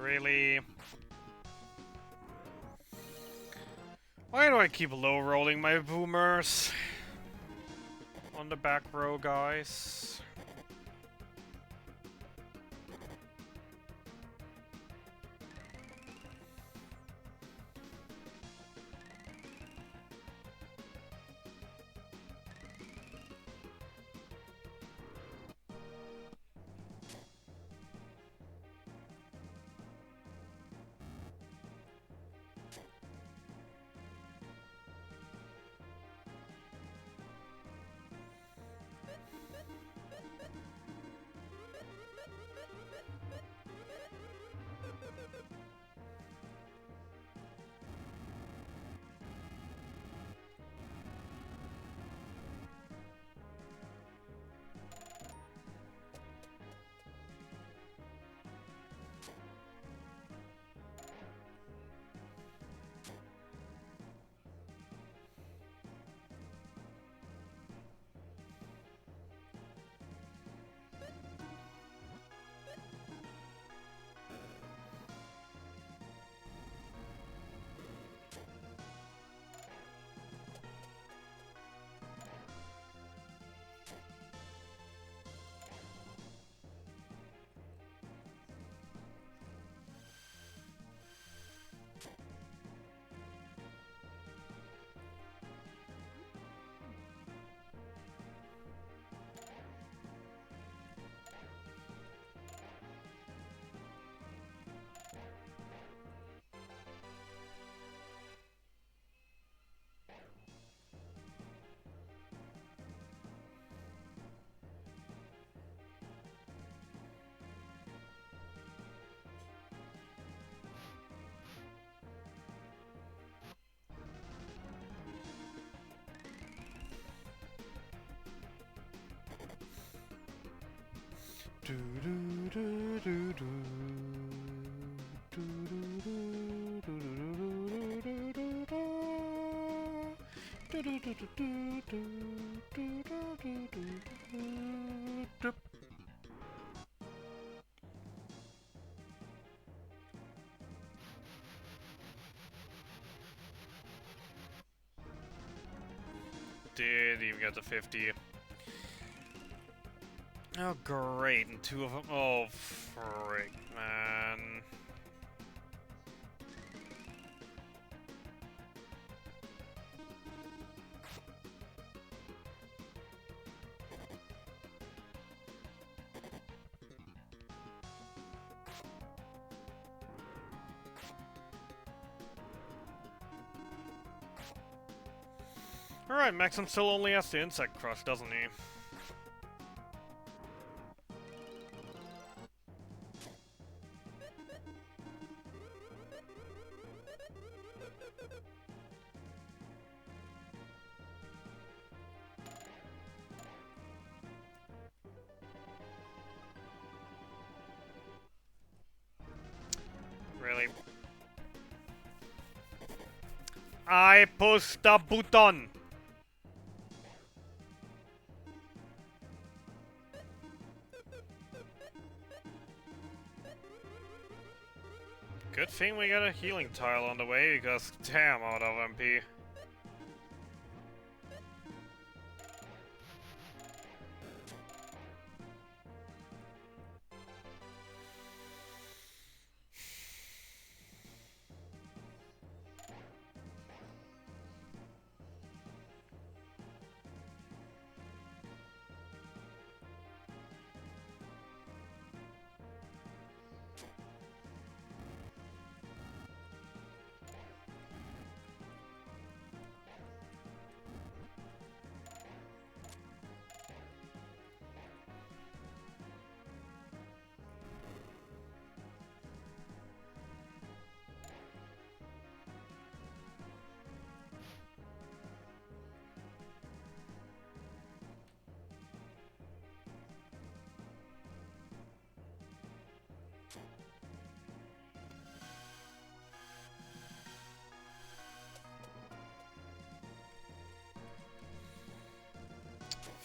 Really? Why do I keep low rolling my boomers? On the back row, guys. Did even get to 50. Oh, great. And two of them. Oh, frick, man. Alright, Maxim still only has the Insect Crush, doesn't he? Really? I pushed the button! Good thing we got a healing tile on the way, because damn, out of MP.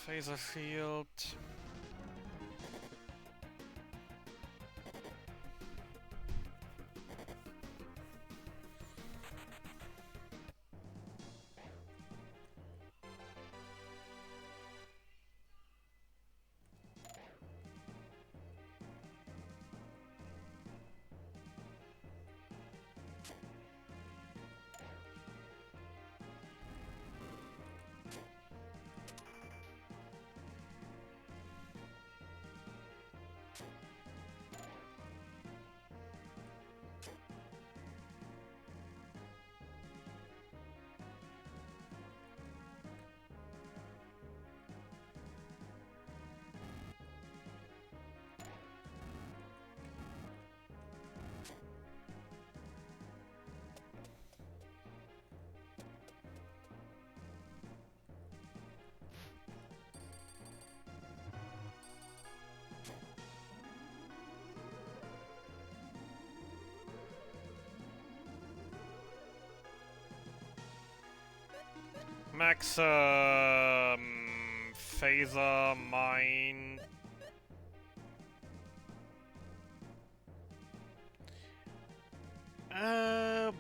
Phaser field. Max, Phaser, Mine.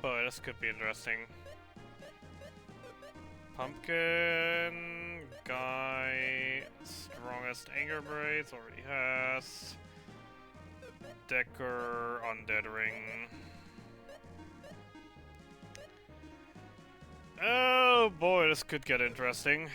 Boy, this could be interesting. Pumpkin, Guy, strongest Anger Braids, already has. Decker, Undead Ring. Oh boy, this could get interesting.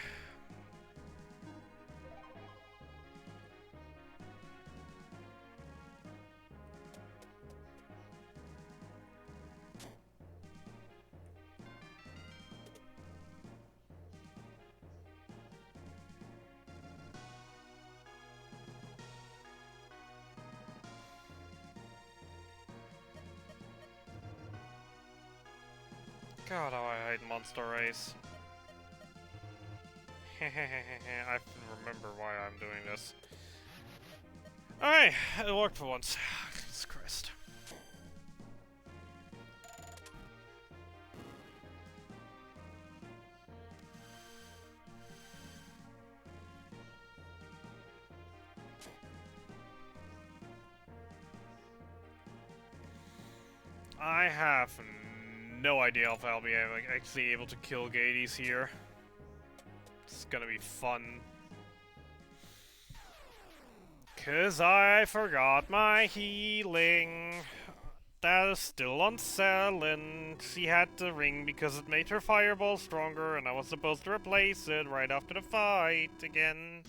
God, how I hate Monster Race. I remember why I'm doing this. Alright, it worked for once. Jesus Christ. I have no idea if I'll be actually able to kill Gades here. It's gonna be fun. 'Cause I forgot my healing. That is still on Selin. She had the ring because it made her fireball stronger, and I was supposed to replace it right after the fight again.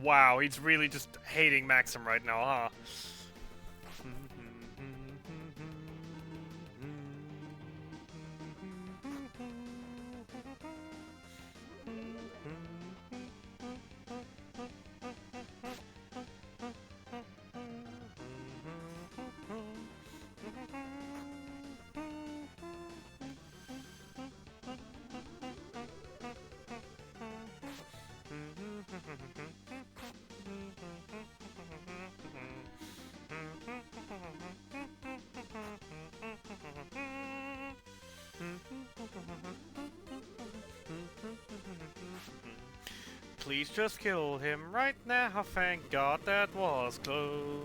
Wow, he's really just hating Maxim right now, huh? Please just kill him right now, thank God that was close.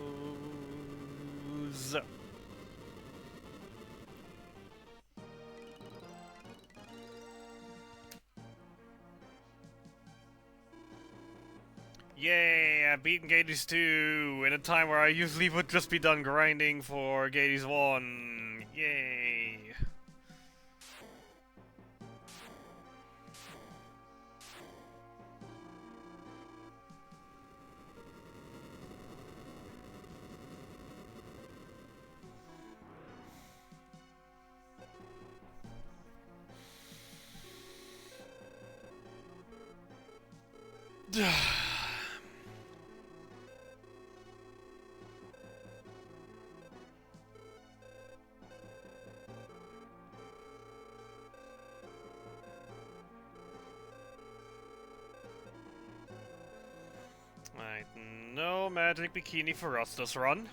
Yay, I've beaten Gades 2 in a time where I usually would just be done grinding for Gades 1. Yay. Right, no magic bikini for us this run.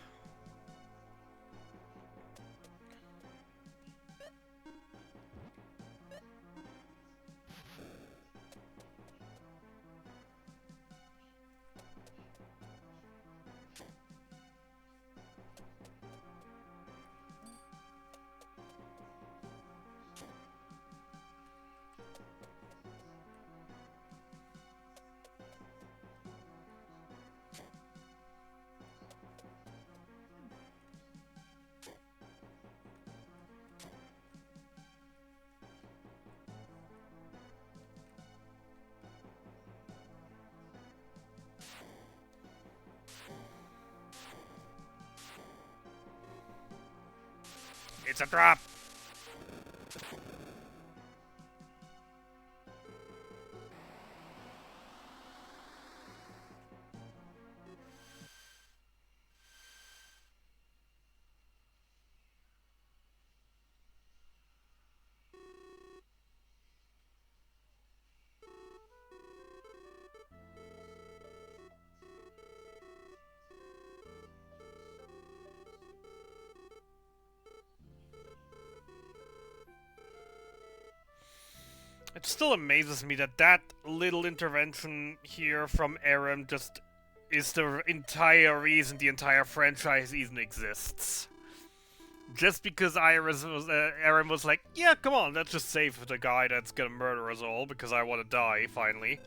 It's a drop! It still amazes me that that little intervention here from Aram just is the entire reason the entire franchise even exists. Just because Aram was like, yeah, come on, let's just save the guy that's gonna murder us all because I want to die, finally.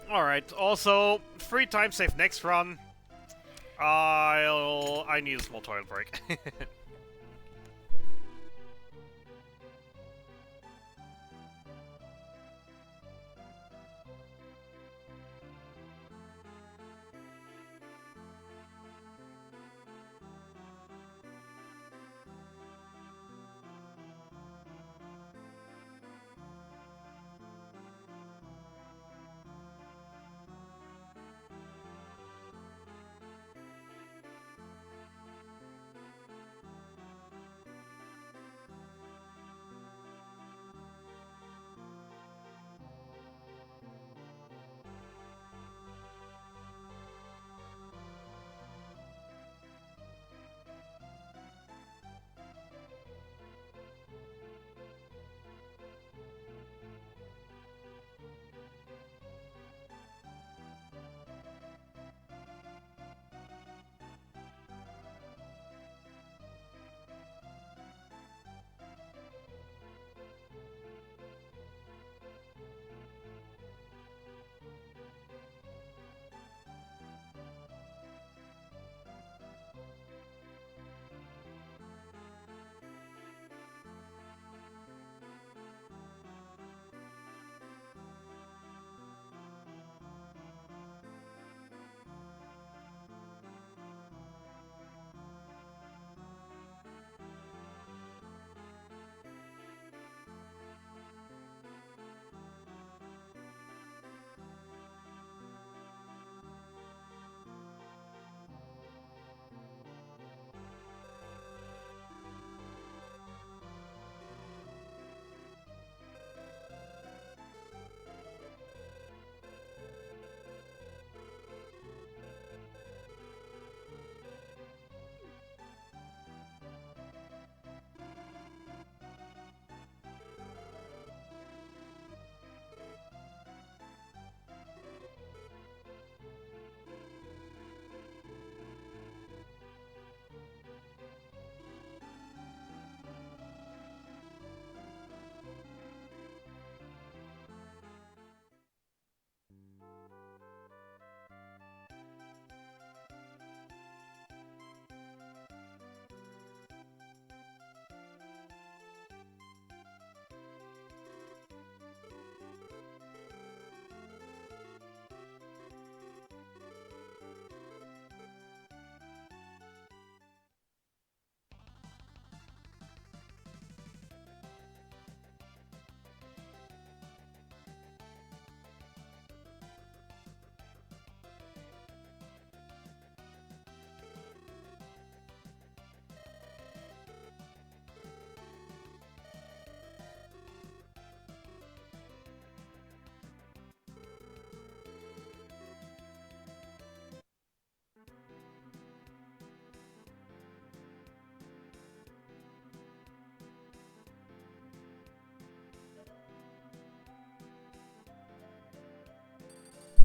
Alright, also, free time save next run. I need a small toilet break.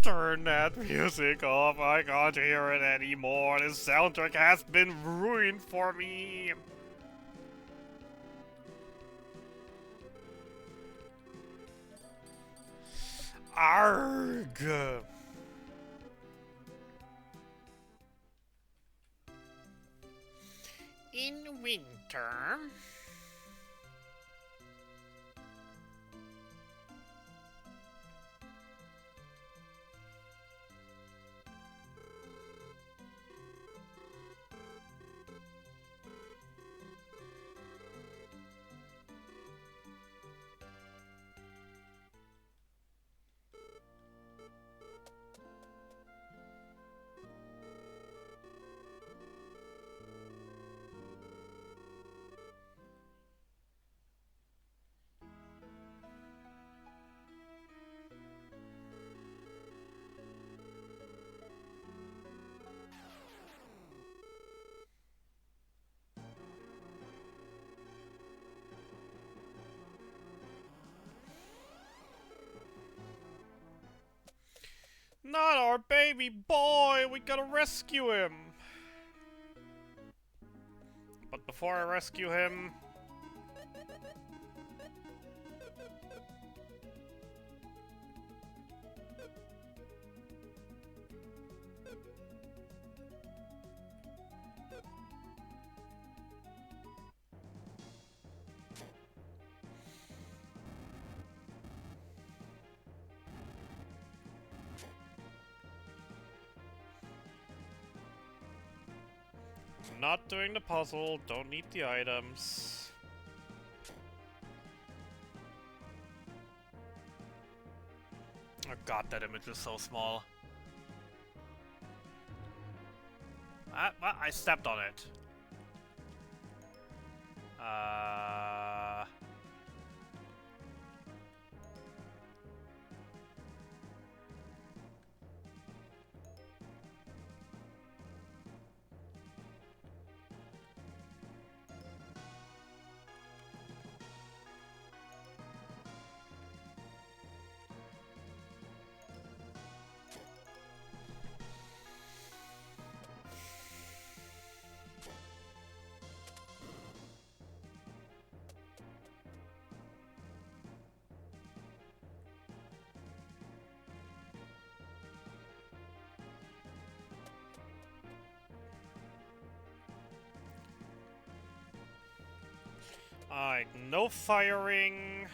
Turn that music off, I can't hear it anymore. This soundtrack has been ruined for me. Arg! In winter... Not our baby boy! We gotta rescue him! But before I rescue him... Not doing the puzzle, don't need the items. Oh god, that image is so small. I stepped on it. Alright, no firing.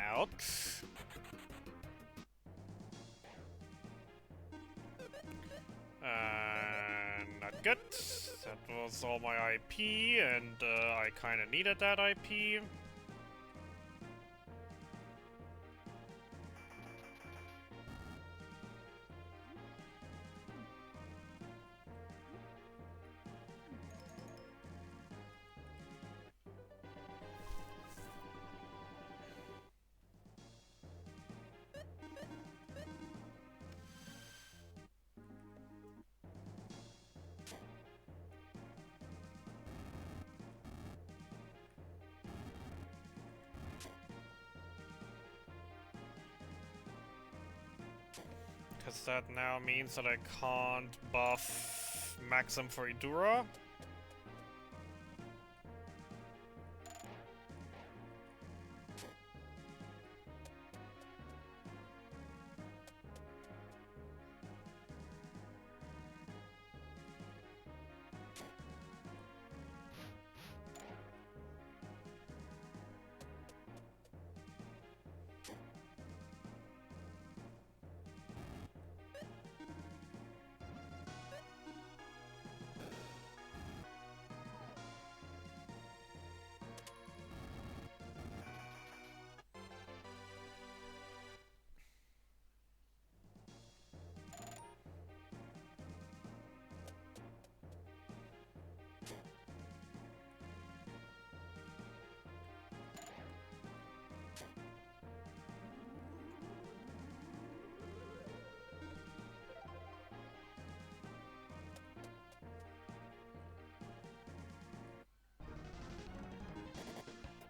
Ouch. Not good. That was all my IP, and I kinda needed that IP. Because that now means that I can't buff Maxim for Idura.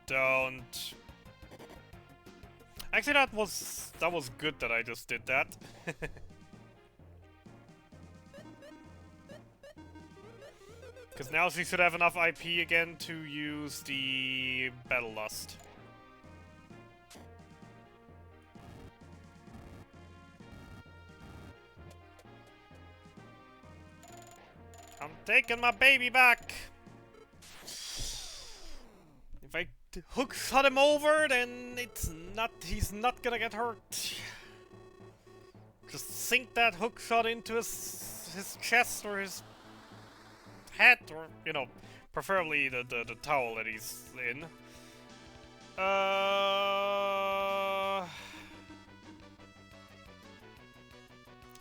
Don't. Actually, that was good that I just did that. Because now she should have enough IP again to use the Battle Lust. I'm taking my baby back! If I hook shot him over, then he's not gonna get hurt. Just sink that hook shot into his chest or his head, or, you know, preferably the towel that he's in.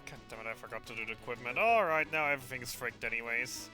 God damn it, I forgot to do the equipment. Alright, now everything's fricked anyways.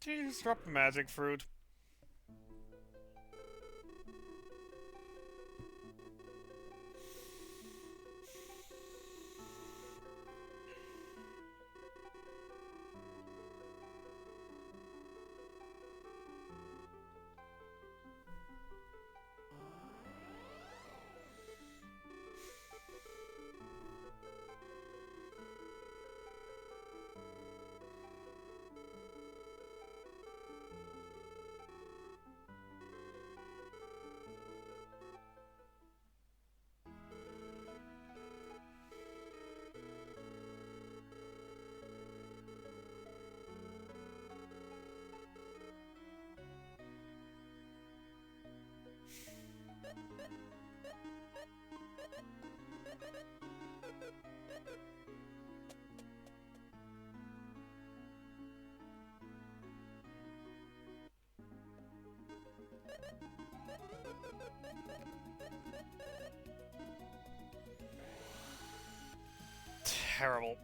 Jeez, drop a magic fruit. Terrible.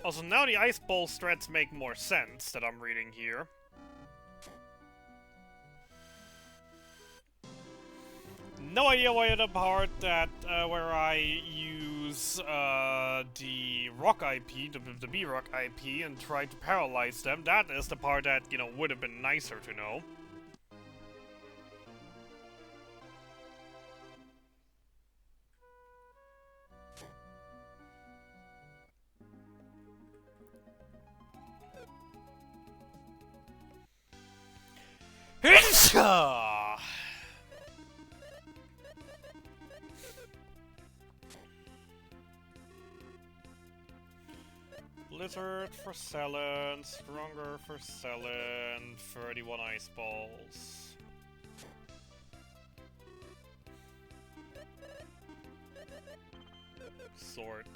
Also, now the Ice Ball strats make more sense that I'm reading here. No idea why the part that where I use the Rock IP, the B-Rock IP, and try to paralyze them, that is the part that, you know, would have been nicer to know. Blizzard for selling, stronger for selling, 31 ice balls. Sort.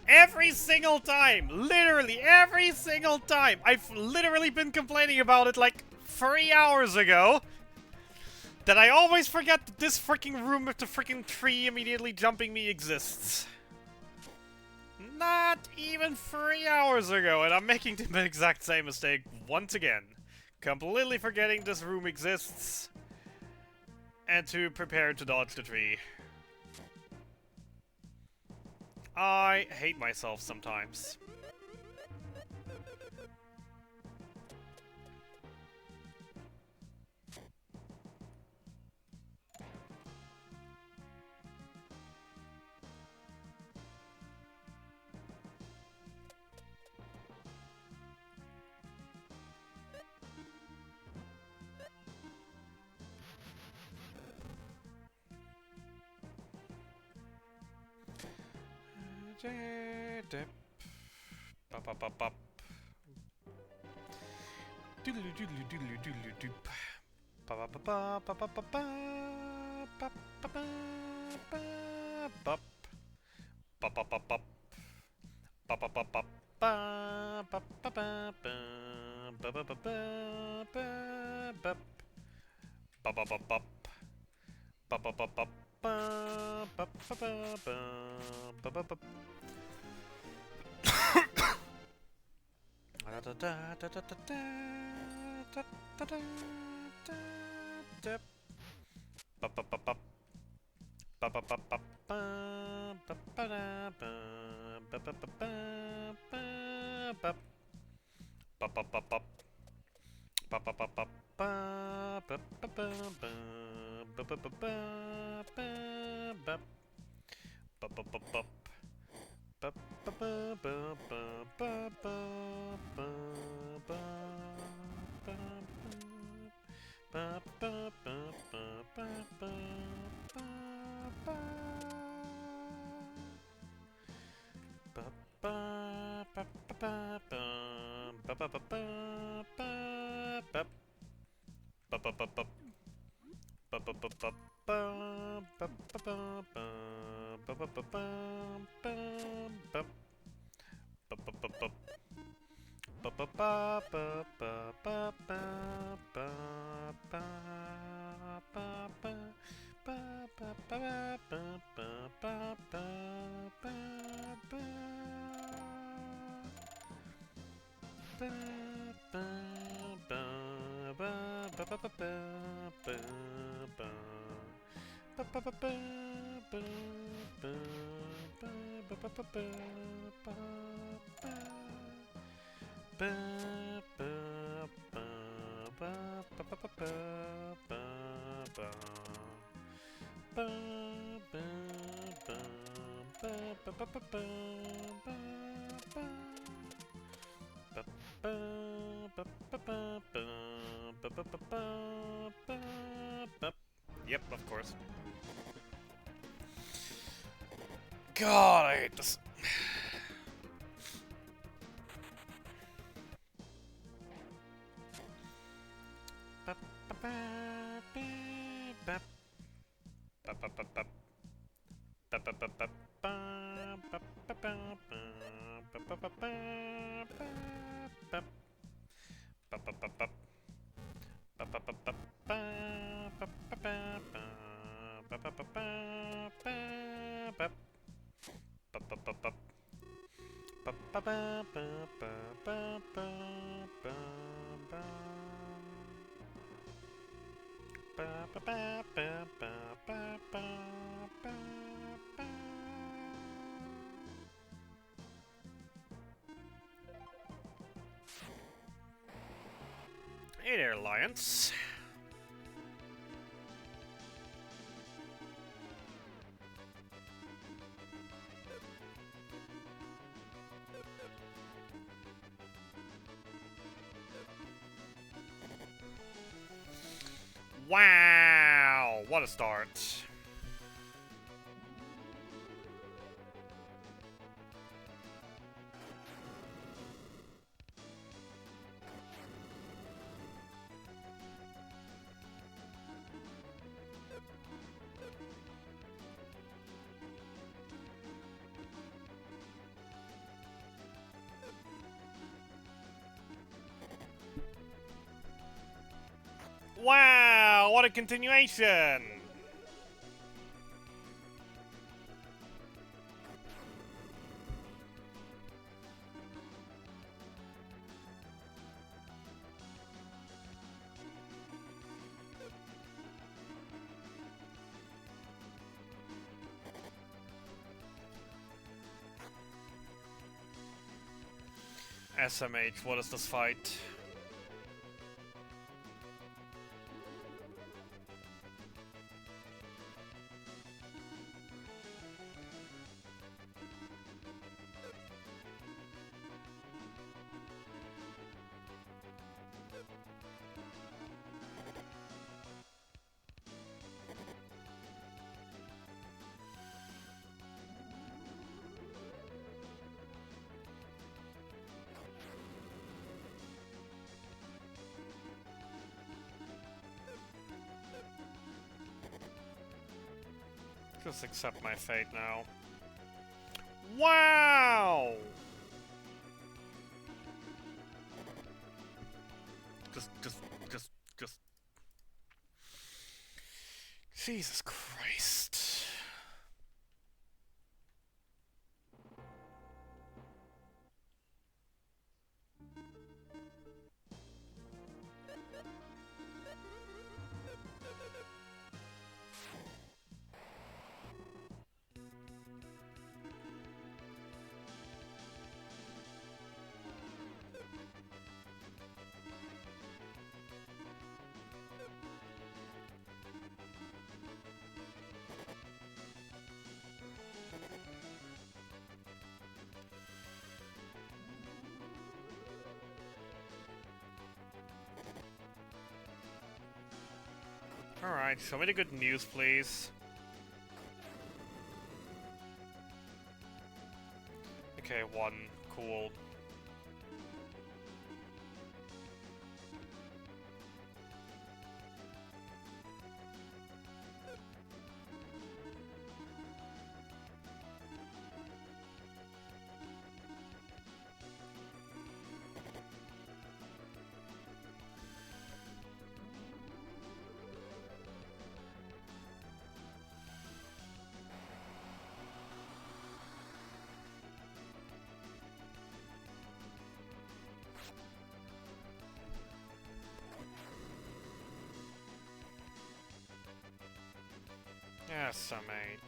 Every single time! Literally every single time! I've literally been complaining about it like 3 hours ago! That I always forget that this freaking room with the freaking tree immediately jumping me exists. Not even 3 hours ago, and I'm making the exact same mistake once again. Completely forgetting this room exists. And to prepare to dodge the tree. I hate myself sometimes. Yep, of course. God, I hate this. Hey there, Alliance. Wow, what a start. Wow, what a continuation! SMH, what is this fight? Just accept my fate now. Wow! Just... Jesus Christ. Alright, show me the good news, please. Okay, 1. Cool. Yes, mate.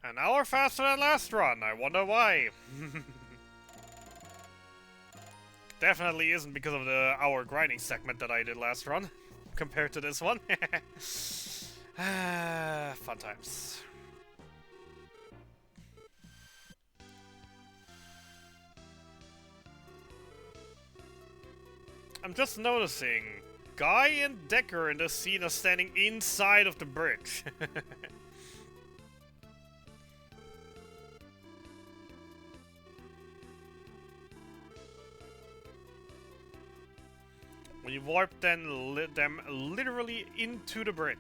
An hour faster than last run, I wonder why. Definitely isn't because of the hour grinding segment that I did last run, compared to this one. Fun times. I'm just noticing, Guy and Decker in this scene are standing inside of the bridge. We warped them literally into the bridge.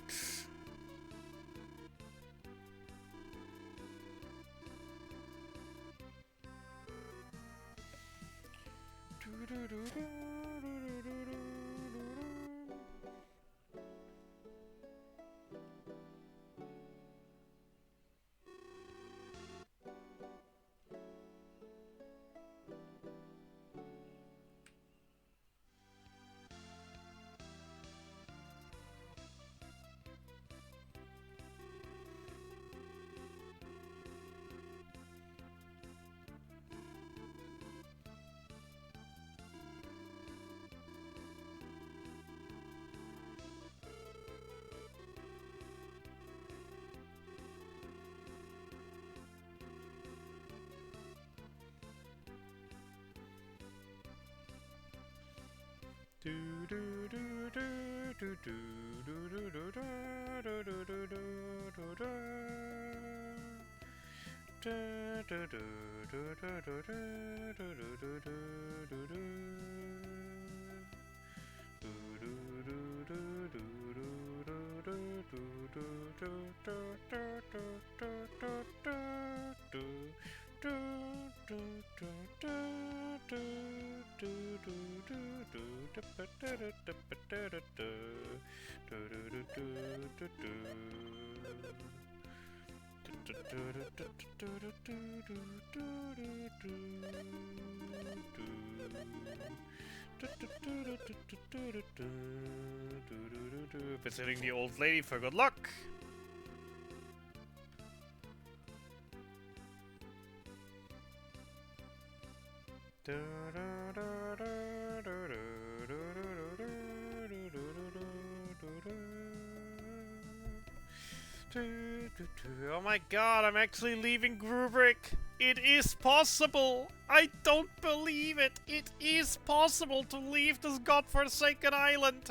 Visiting the old lady for good luck. Oh my god, I'm actually leaving Grubrick. It is possible. I don't believe it. It is possible to leave this godforsaken island.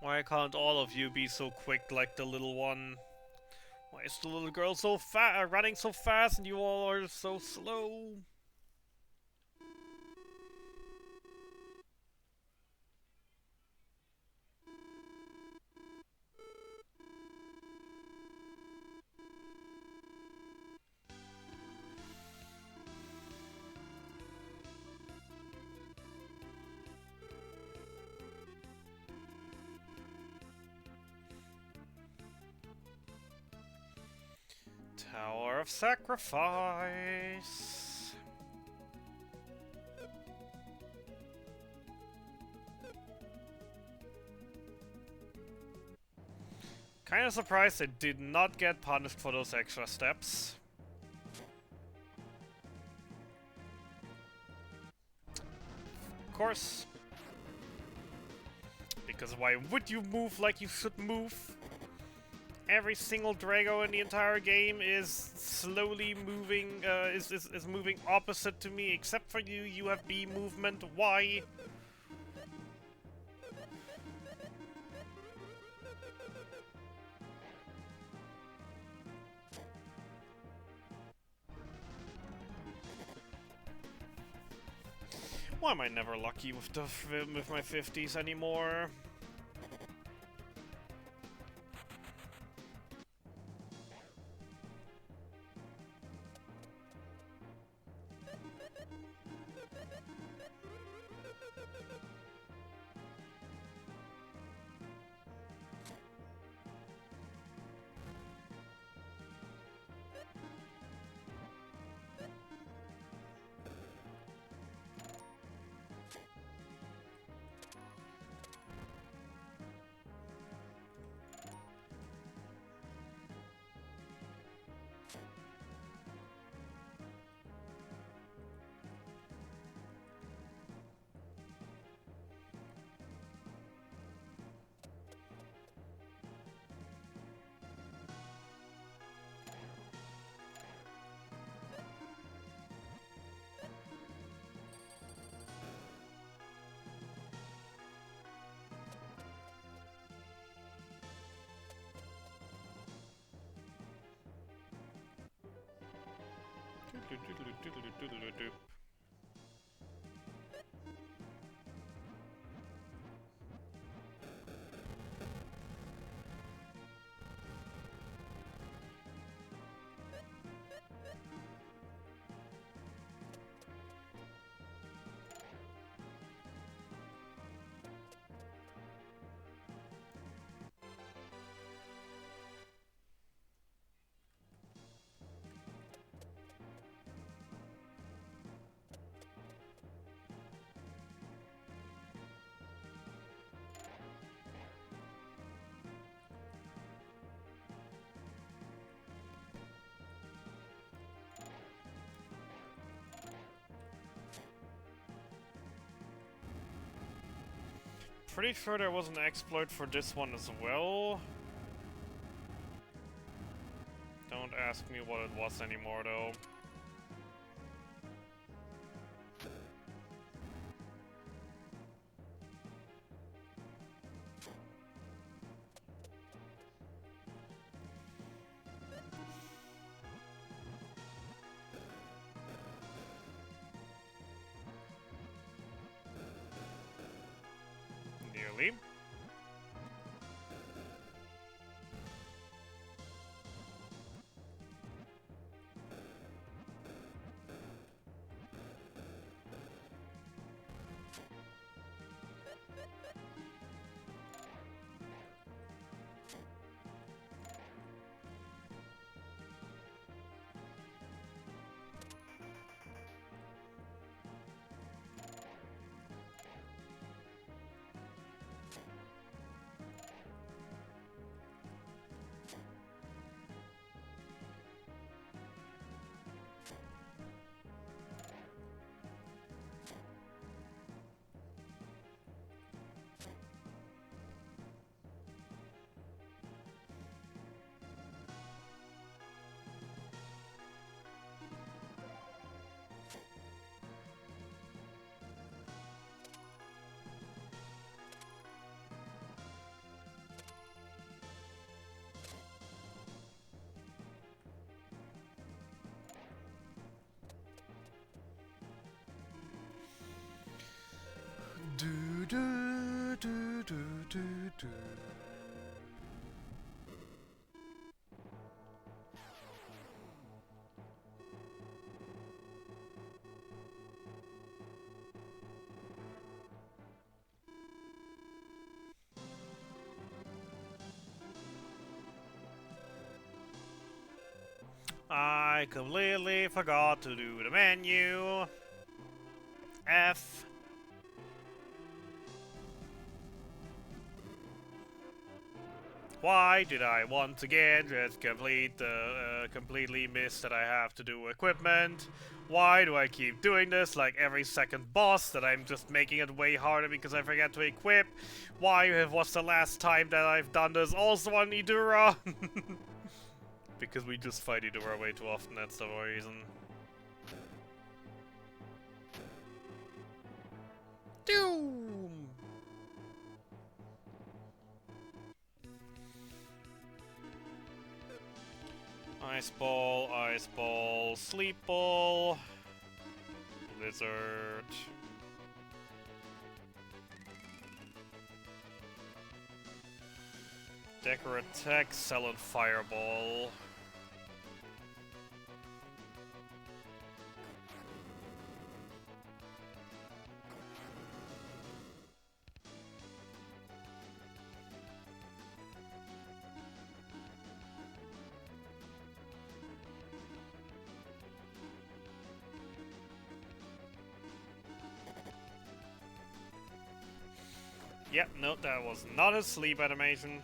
Why can't all of you be so quick like the little one? Why is the little girl so running so fast and you all are so slow? Tower of Sacrifice. Kinda surprised I did not get punished for those extra steps. Of course. Because why would you move like you should move? Every single Drago in the entire game is slowly moving, is moving opposite to me, except for you. You have B movement. Why? Why am I never lucky with my 50s anymore? pretty sure there was an exploit for this one as well. Don't ask me what it was anymore, though. Nearly. Do do do do do do. I completely forgot to do the menu. F. Why did I once again just completely miss that I have to do equipment? Why do I keep doing this like every second boss that I'm just making it way harder because I forget to equip? Why was the last time that I've done this also on Idura? Because we just fight Idura way too often, that's the reason. Doom! Ice ball, sleep ball, blizzard. Decker attack, Salad fireball. Yep, no, that was not a sleep animation.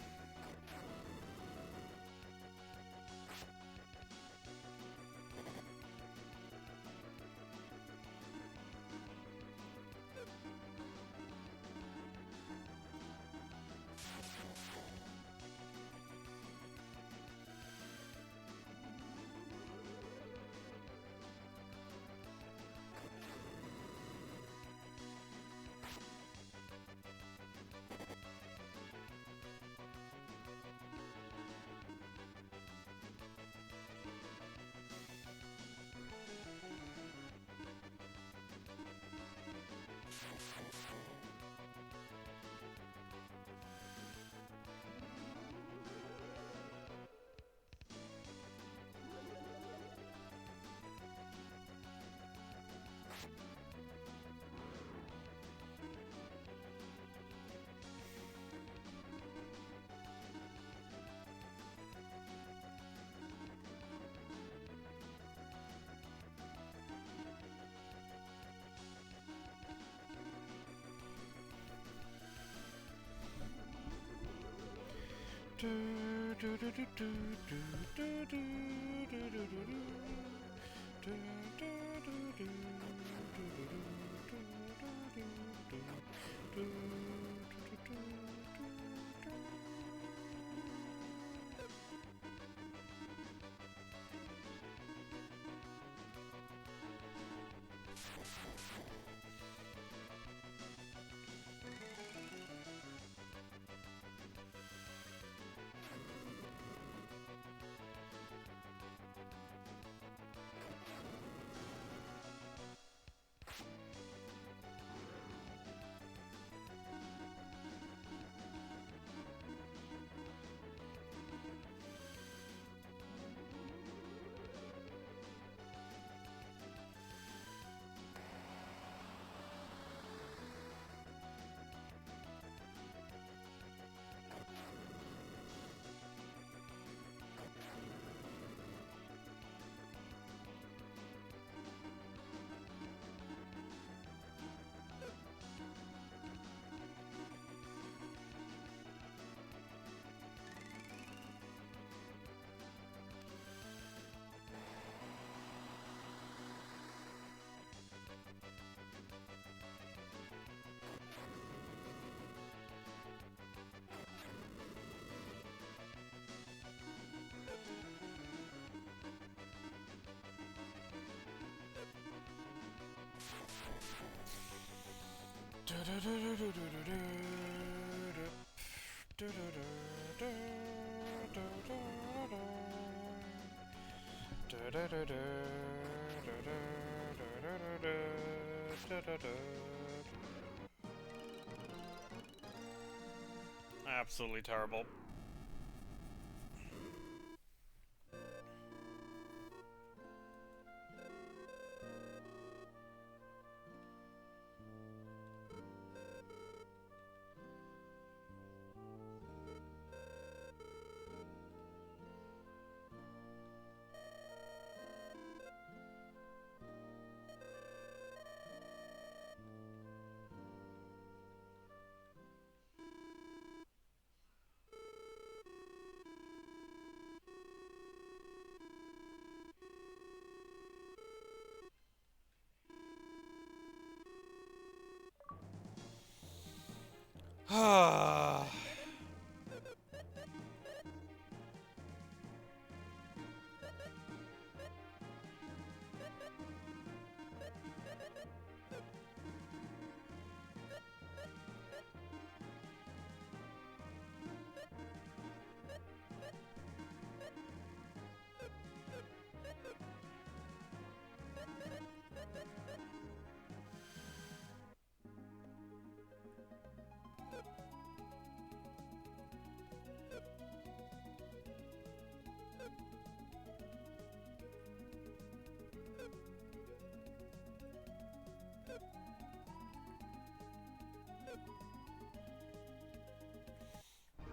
Absolutely terrible.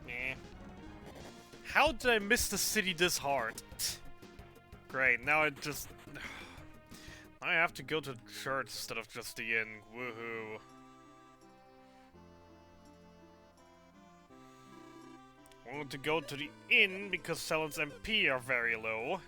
Eh. How did I miss the city this hard? Great, now I just... I have to go to the church instead of just the inn. Woohoo. I want to go to the inn because Salon's MP are very low.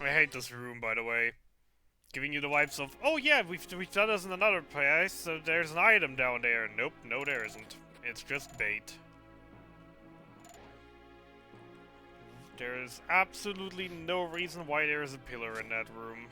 I hate this room, by the way. Giving you the vibes of, oh yeah, we've done this in another place, so there's an item down there. Nope, no there isn't. It's just bait. There is absolutely no reason why there is a pillar in that room.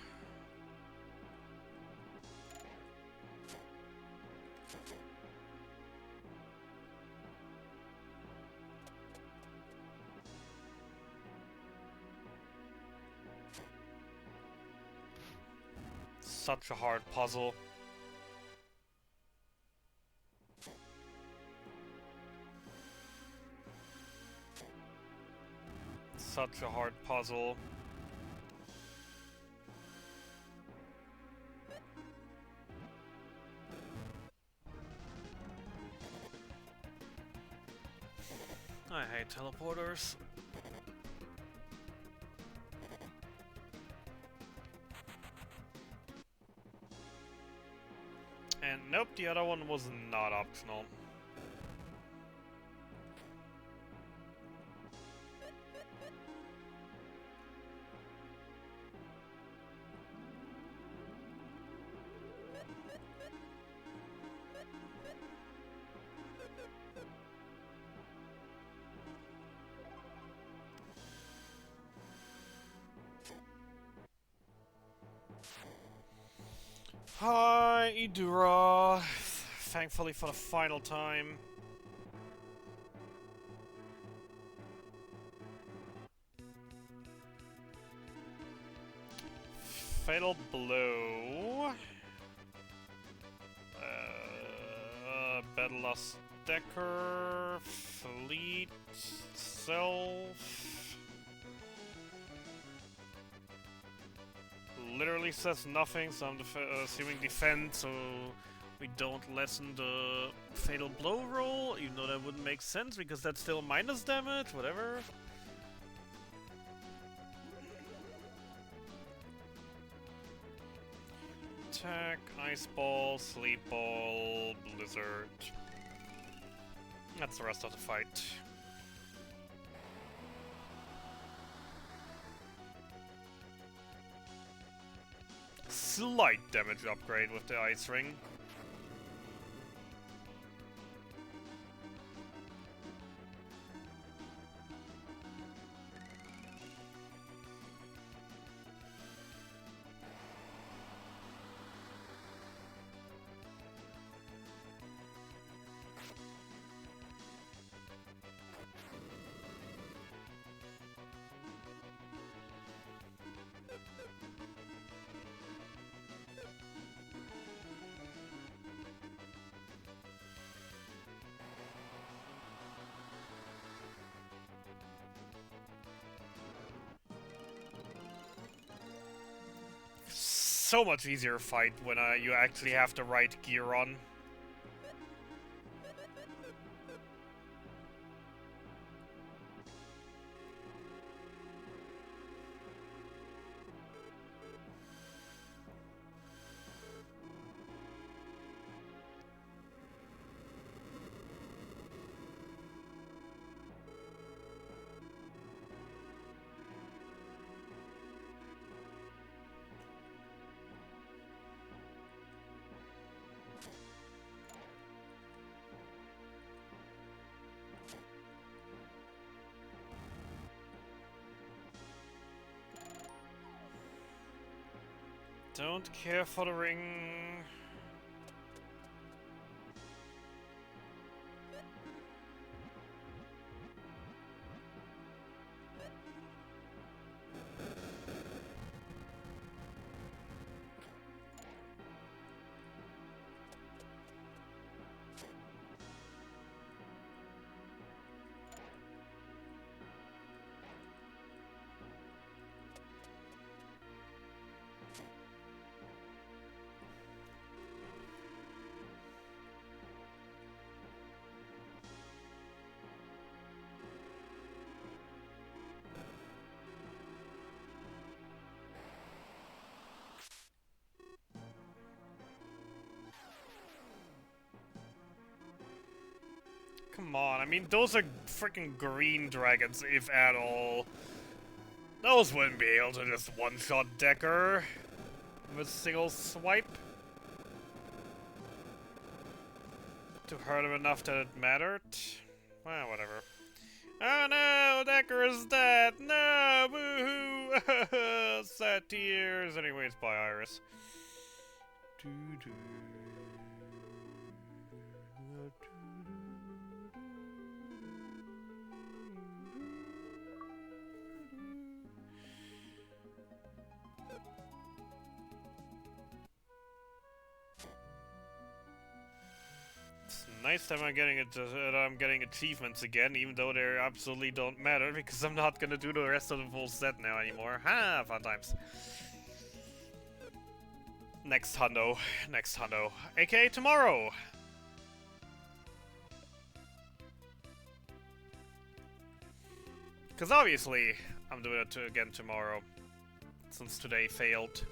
Such a hard puzzle. Such a hard puzzle. I hate teleporters. And nope, the other one was not optional. Hi, Idura. Thankfully for the final time. Fatal Blow. Battle Lost Decker. Fleet. Self. Literally says nothing, so I'm assuming defend, so we don't lessen the Fatal Blow roll, even though that wouldn't make sense because that's still minus damage, whatever. Attack, Ice Ball, Sleep Ball, Blizzard. That's the rest of the fight. Slight damage upgrade with the Ice Ring. So much easier fight when you actually have the right gear on. Don't care for the ring. Come on, I mean, those are freaking green dragons, if at all. Those wouldn't be able to just one-shot Decker with a single swipe. To hurt him enough that it mattered. Well, whatever. Oh no, Decker is dead! No, boo-hoo! Sad tears. Anyways, bye, Iris. It's nice that I'm getting achievements again, even though they absolutely don't matter, because I'm not gonna do the rest of the full set now anymore. Ha! Fun times. Next hundo. Next hundo. AKA tomorrow! Because obviously, I'm doing it again tomorrow, since today failed.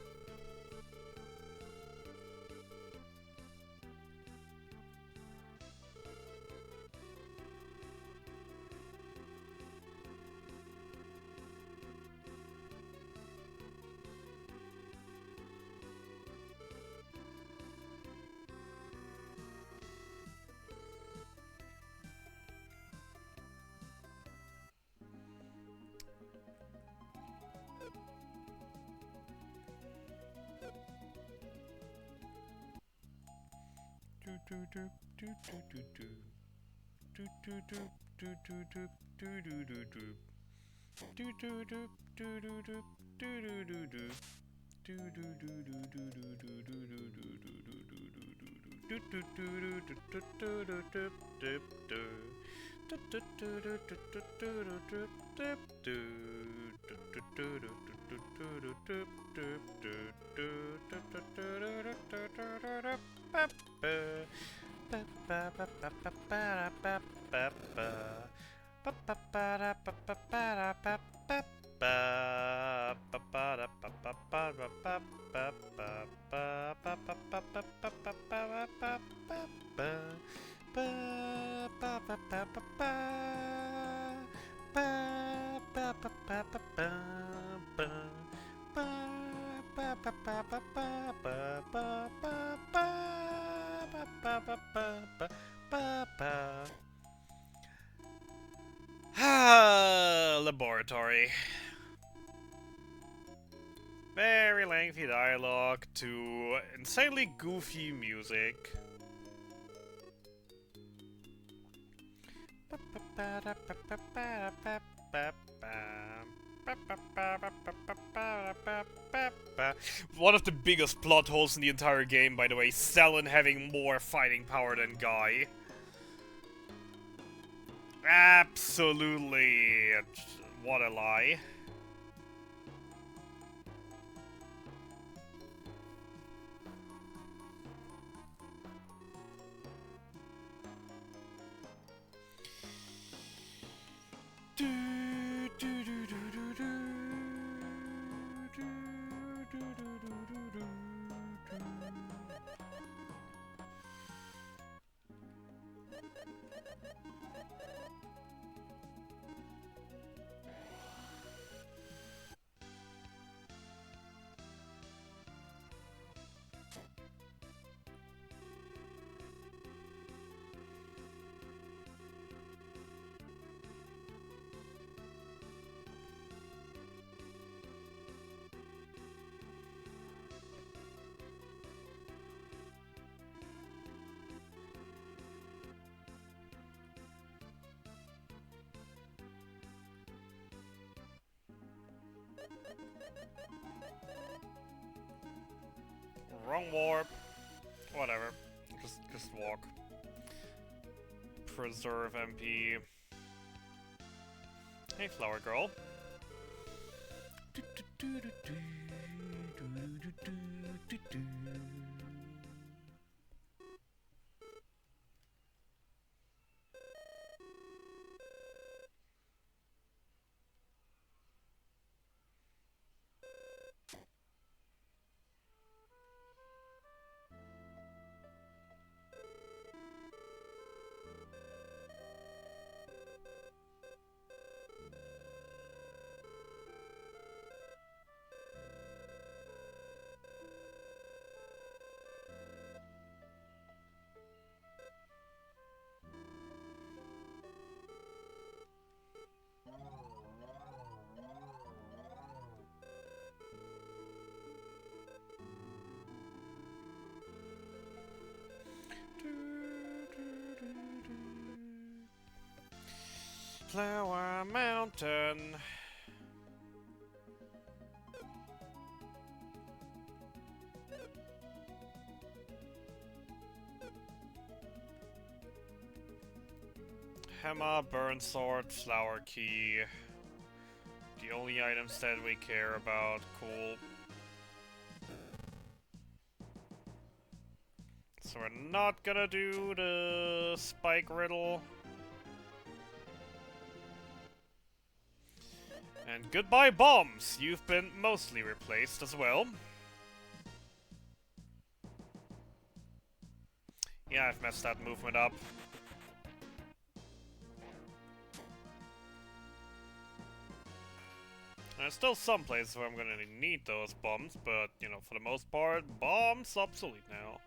Laboratory. Very lengthy dialogue to insanely goofy music. One of the biggest plot holes in the entire game, by the way, Selen having more fighting power than Guy. Absolutely. What a lie. Wrong warp. Whatever. Just walk. Preserve MP. Hey, flower girl. Flower Mountain. Hammer, burn sword, flower key. The only items that we care about. Cool. So we're not gonna do the spike riddle. And goodbye bombs! You've been mostly replaced as well. Yeah, I've messed that movement up. There's still some places where I'm gonna need those bombs, but, you know, for the most part, bombs obsolete now.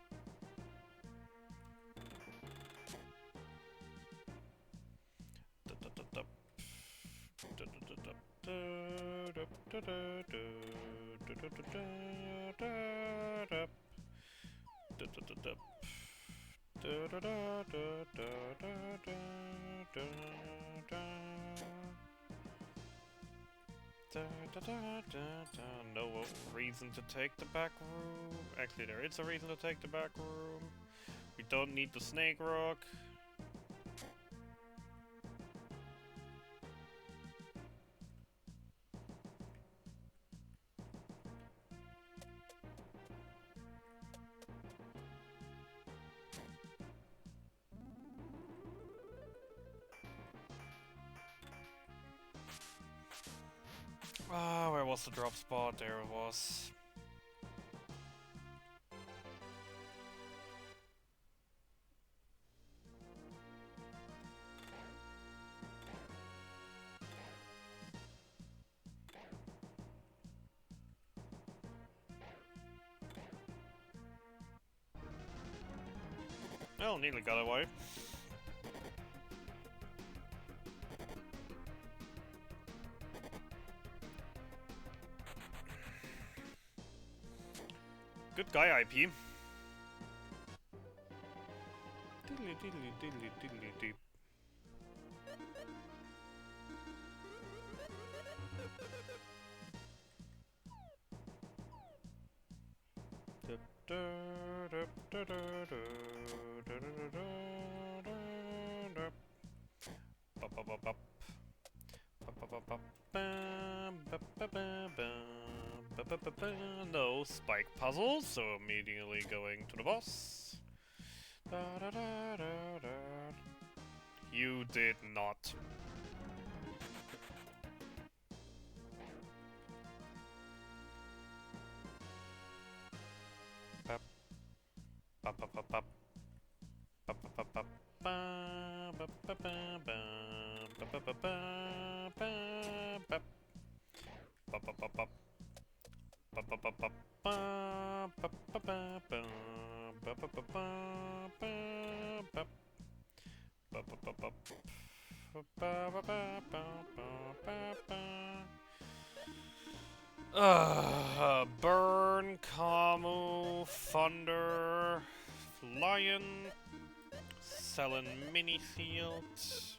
No reason to take the back room. Actually, there is a reason to take the back room. We don't need the snake rock. Ah, where was the drop spot? There it was. Oh, nearly got away. Good guy, IP. Diddly diddly diddly diddly deep. No spike puzzles, so immediately going to the boss. You did not. Burn, Camu, Thunder, Lion, selling mini fields.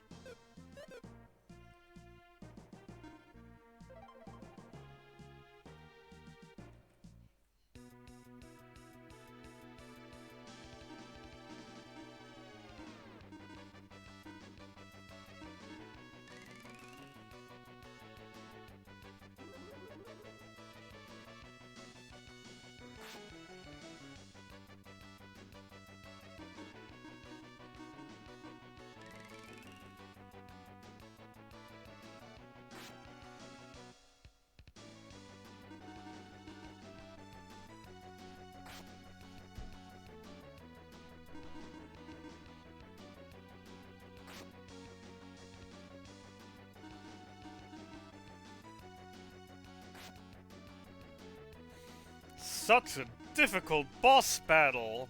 Such a difficult boss battle!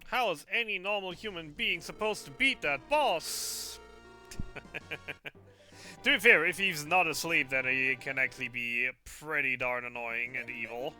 How is any normal human being supposed to beat that boss? To be fair, if he's not asleep, then he can actually be pretty darn annoying and evil.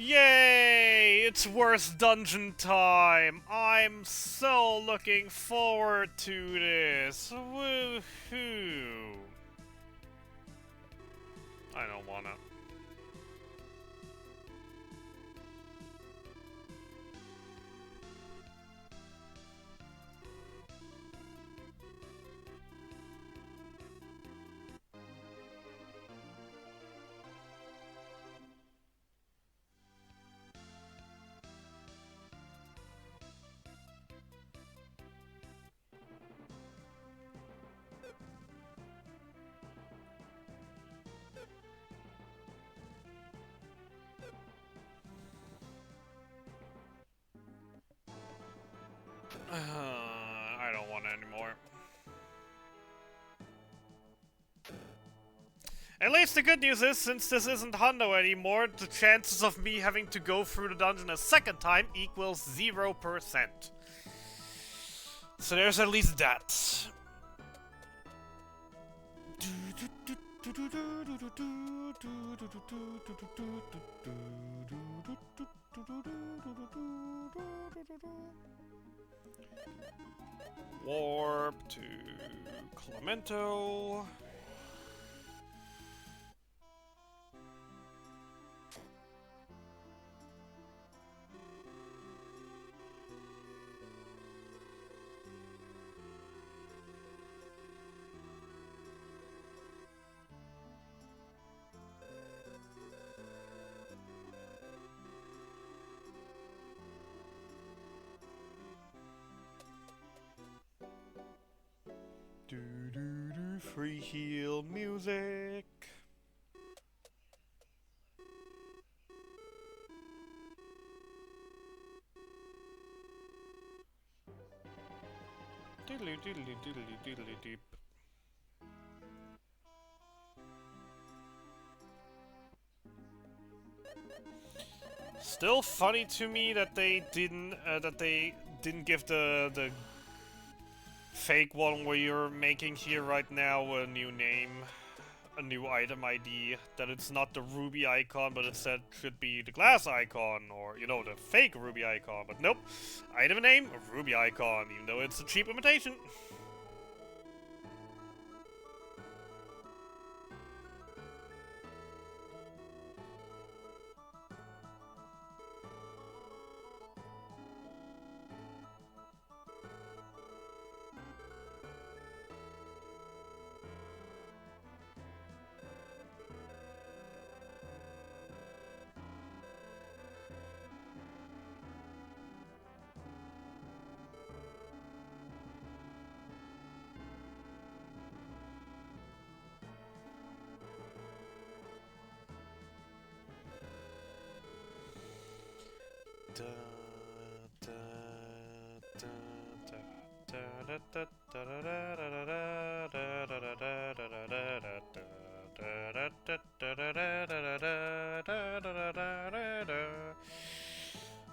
Yay! It's worst dungeon time! I'm so looking forward to this! Woohoo! I don't wanna. I don't want it anymore. At least the good news is, since this isn't Hundo anymore, the chances of me having to go through the dungeon a second time equals 0%. So there's at least that. Warp to Clemento. Free heal music. Diddly diddly diddly diddly deep. Still funny to me that they didn't give the fake one where you're making here right now a new name, a new item ID, that it's not the ruby icon, but instead should be the glass icon, or, you know, the fake ruby icon. But nope, item name, a ruby icon, even though it's a cheap imitation.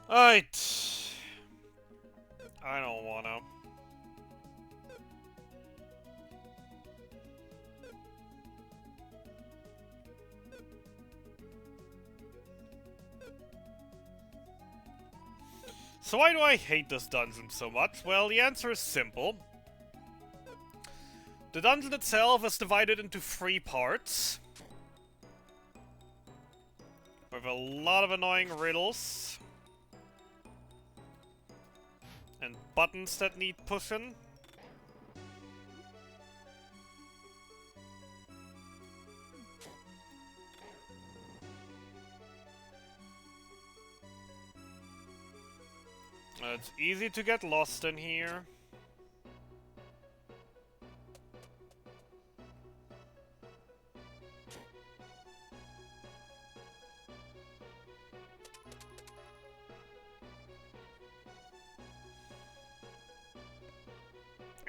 Alright. I don't wanna. So why do I hate this dungeon so much? Well, the answer is simple. The dungeon itself is divided into 3 parts, with a lot of annoying riddles and buttons that need pushing. It's easy to get lost in here.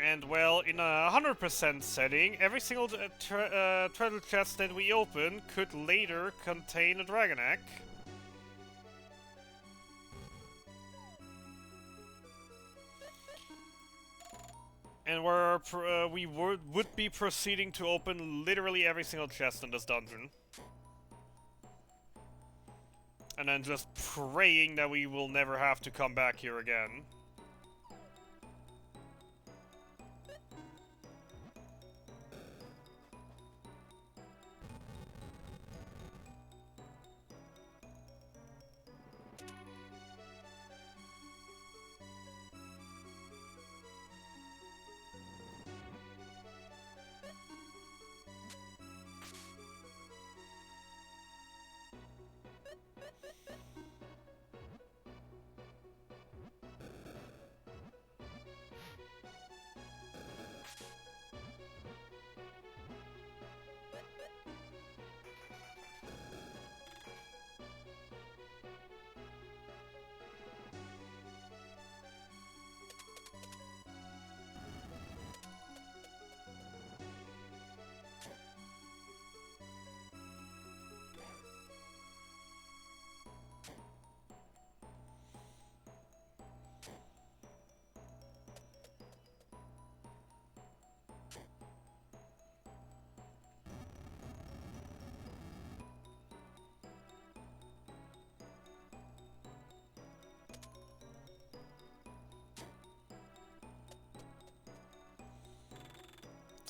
And well, in a 100% setting, every single treasure chest that we open could later contain a dragon egg. And we would be proceeding to open literally every single chest in this dungeon. And then just praying that we will never have to come back here again.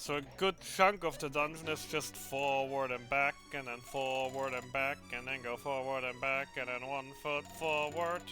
So a good chunk of the dungeon is just forward and back, and then forward and back, and then go forward and back, and then 1 foot forward.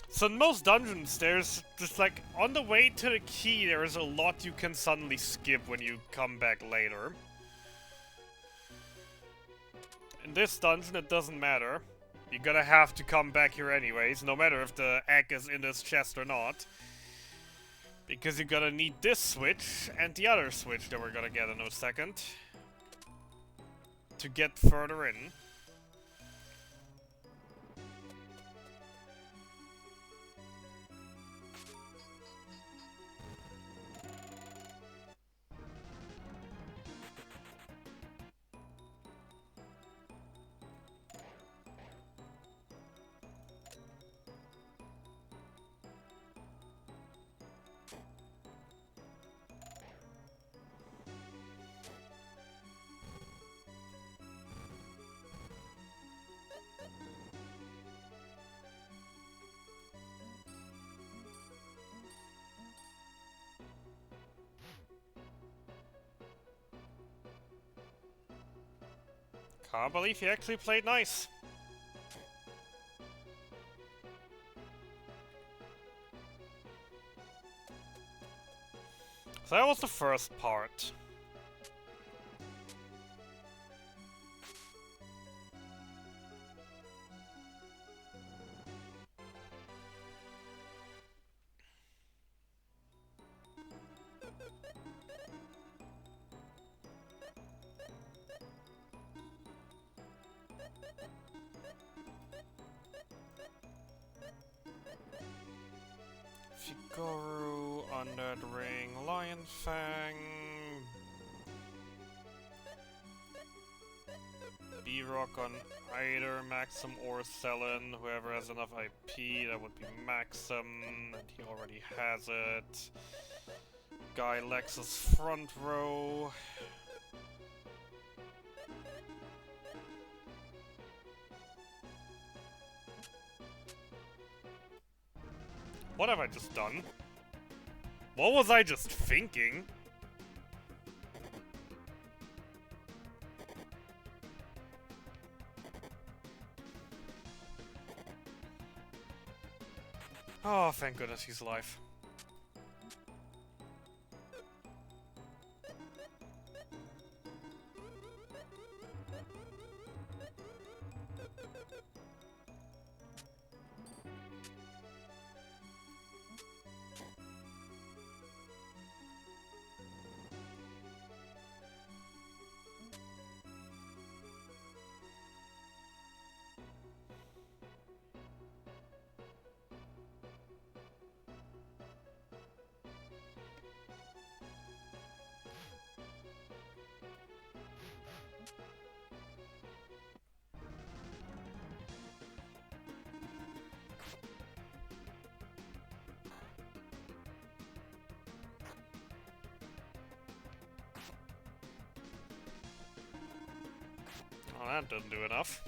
So in most dungeons, there's just like, on the way to the key, there is a lot you can suddenly skip when you come back later. In this dungeon, it doesn't matter. You're gonna have to come back here anyways, no matter if the egg is in this chest or not. Because you're gonna need this switch, and the other switch that we're gonna get in a second. To get further in. Can't believe he actually played nice. So that was the first part. Figoru, Undead Ring, Lion Fang, B-Rock on either Maxim or Selen. Whoever has enough IP, that would be Maxim, and he already has it. Guy Lexus front row. What have I just done? What was I just thinking? Oh, thank goodness he's alive. Oh, that doesn't do enough.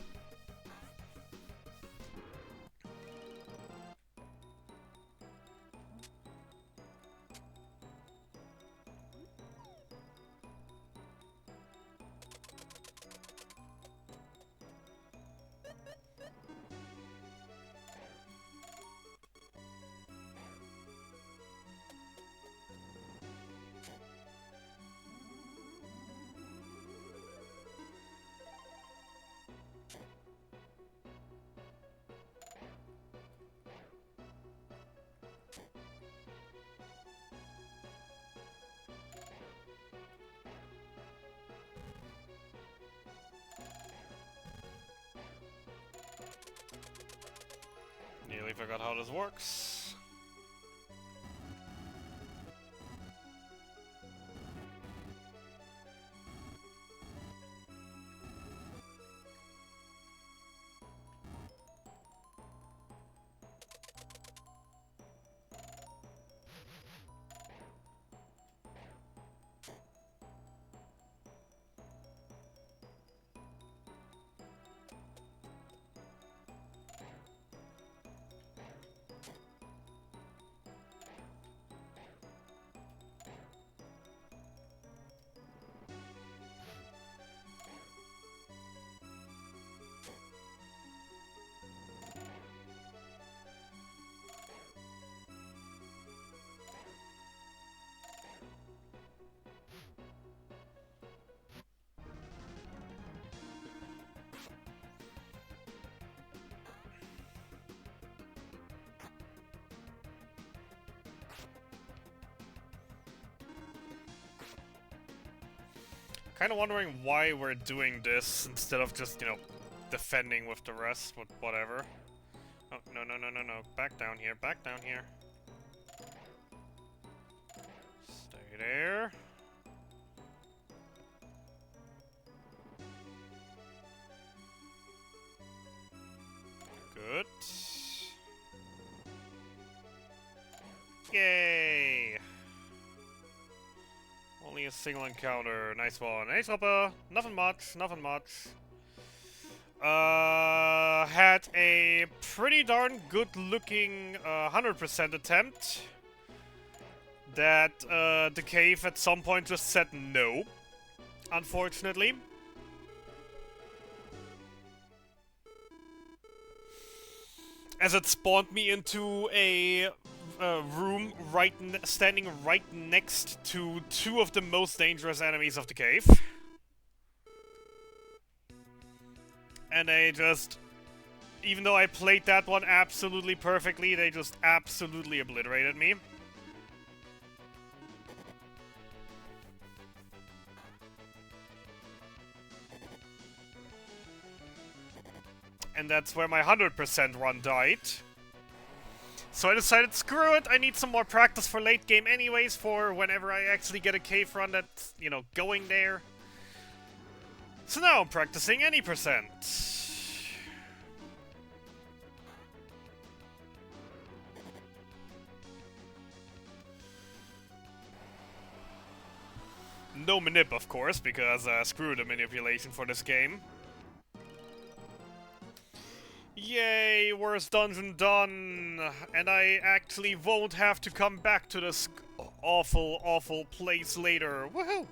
Completely forgot how this works. Kind of wondering why we're doing this instead of just, you know, defending with the rest, with whatever. Oh, no, no, no, no, no. Back down here, back down here. Stay there. Good. Yay! Only a single encounter. Nice one. Hey, Hopper. Nothing much. Nothing much. Had a pretty darn good-looking 100% attempt. That the cave at some point just said no. Unfortunately. As it spawned me into a room standing right next to two of the most dangerous enemies of the cave. And they just, even though I played that one absolutely perfectly, they just absolutely obliterated me. And that's where my 100% run died. So I decided, screw it, I need some more practice for late game anyways, for whenever I actually get a cave run that's, you know, going there. So now I'm practicing any percent. No manip, of course, because screw the manipulation for this game. Yay, worst dungeon done! And I actually won't have to come back to this awful, awful place later. Woohoo!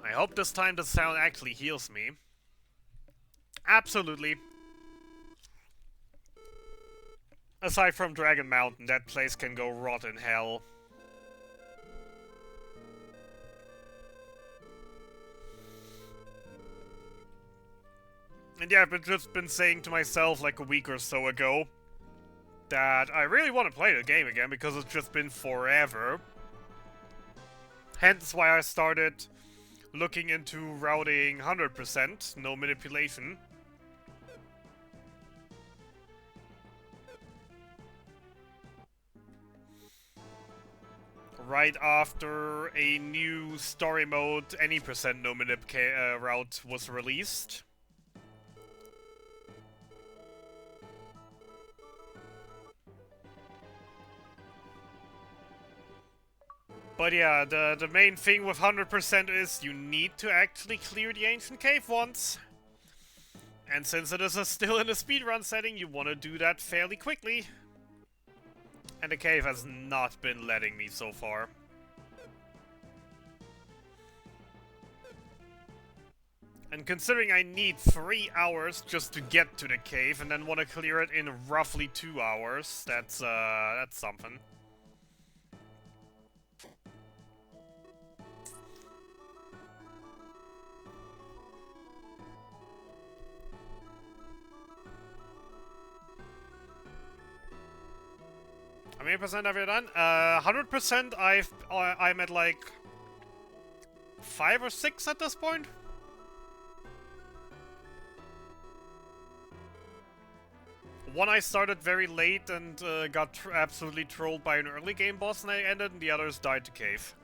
I hope this time the sound actually heals me. Absolutely. Aside from Dragon Mountain, that place can go rot in hell. And yeah, I've just been saying to myself like a week or so ago that I really want to play the game again because it's just been forever. Hence why I started looking into routing 100%, no manipulation. Right after a new story mode, any percent no manip route was released. But yeah, the main thing with 100% is you need to actually clear the ancient cave once. And since it is still in a speedrun setting, you want to do that fairly quickly. And the cave has not been letting me so far. And considering I need 3 hours just to get to the cave and then want to clear it in roughly 2 hours, that's something. How many percent have you done? 100%. I'm at like 5 or 6 at this point. One I started very late and got absolutely trolled by an early game boss and I ended, and the others died to cave.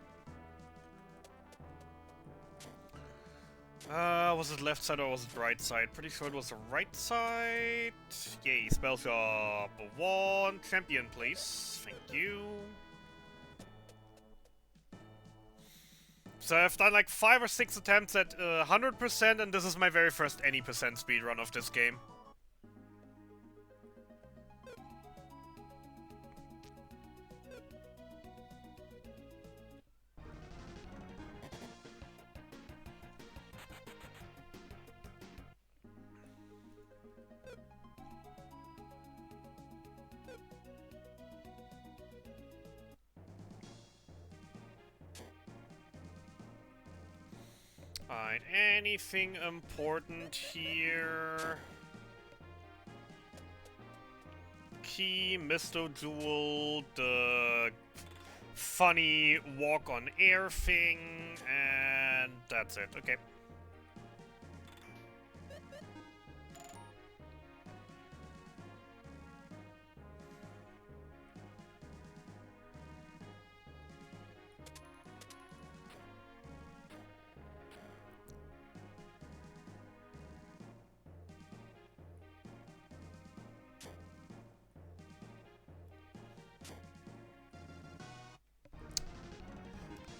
Was it left side or was it right side? Pretty sure it was the right side. Yay, spell shop 1. Champion, please. Thank you. So I've done like 5 or 6 attempts at 100%, and this is my very first any percent speedrun of this game. Alright, anything important here? Key, Misto Jewel, the funny walk on air thing, and that's it. Okay.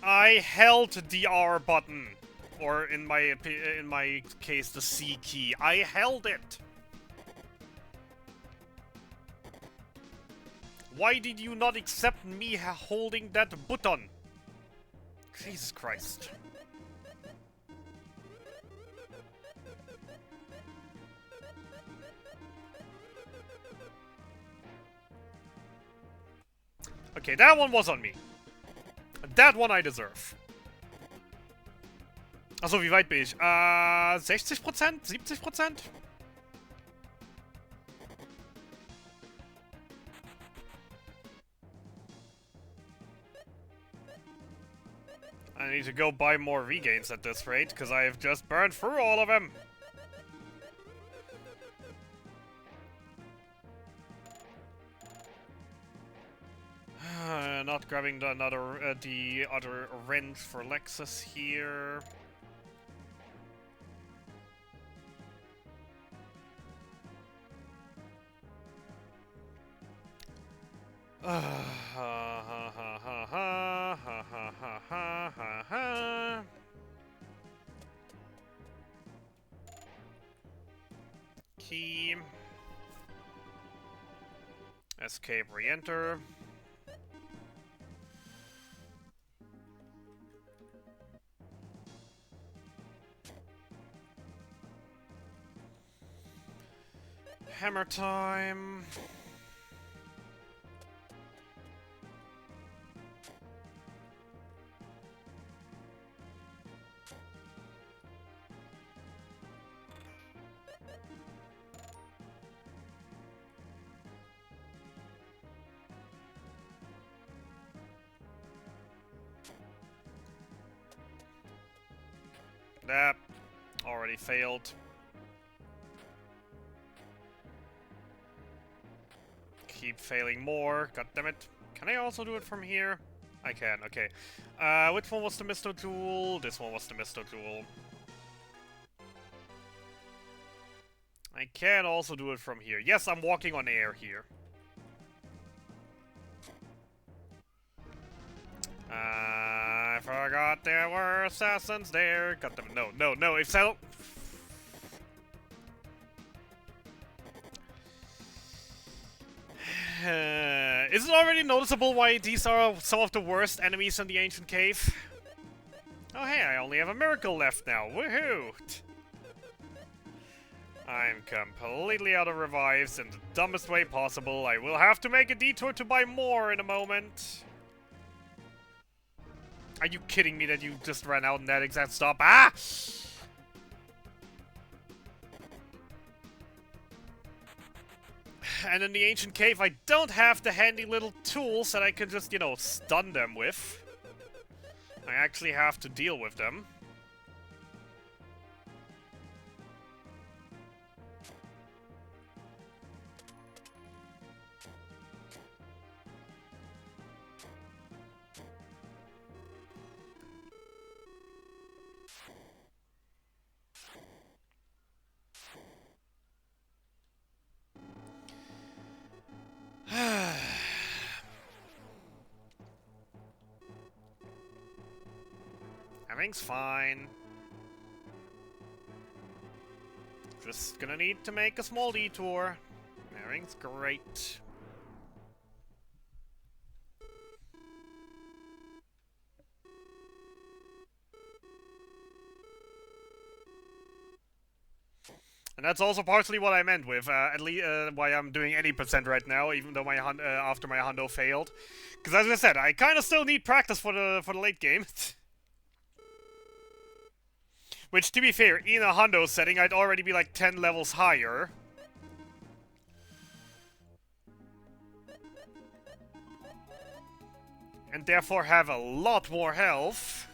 I held the R button, or in my case, the C key. I held it. Why did you not accept me holding that button? Jesus Christ. Okay, that one was on me. That one I deserve. Achso, wie weit bin ich? 60%? 70%? I need to go buy more regains at this rate, because I have just burned through all of them. Not grabbing the other wrench for Lexus here. Key. Escape, re-enter. Hammer time. That already failed. Keep failing more. God damn it. Can I also do it from here? I can, okay. Which one was the Misto Jewel? This one was the Misto Jewel. I can also do it from here. Yes, I'm walking on air here. I forgot there were assassins there. Got them. No, no, no. If so. Is it already noticeable why these are some of the worst enemies in the ancient cave? Oh hey, I only have a miracle left now. Woohoo! I'm completely out of revives in the dumbest way possible. I will have to make a detour to buy more in a moment. Are you kidding me that you just ran out in that exact stop? Ah! And in the ancient cave, I don't have the handy little tools that I can just, you know, stun them with. I actually have to deal with them. Everything's fine. Just gonna need to make a small detour. Everything's great. And that's also partially what I meant with, at least, why I'm doing any percent right now, even though my after my hundo failed. Because as I said, I kind of still need practice for the late game. Which, to be fair, in a hundo setting, I'd already be like 10 levels higher. And therefore have a lot more health.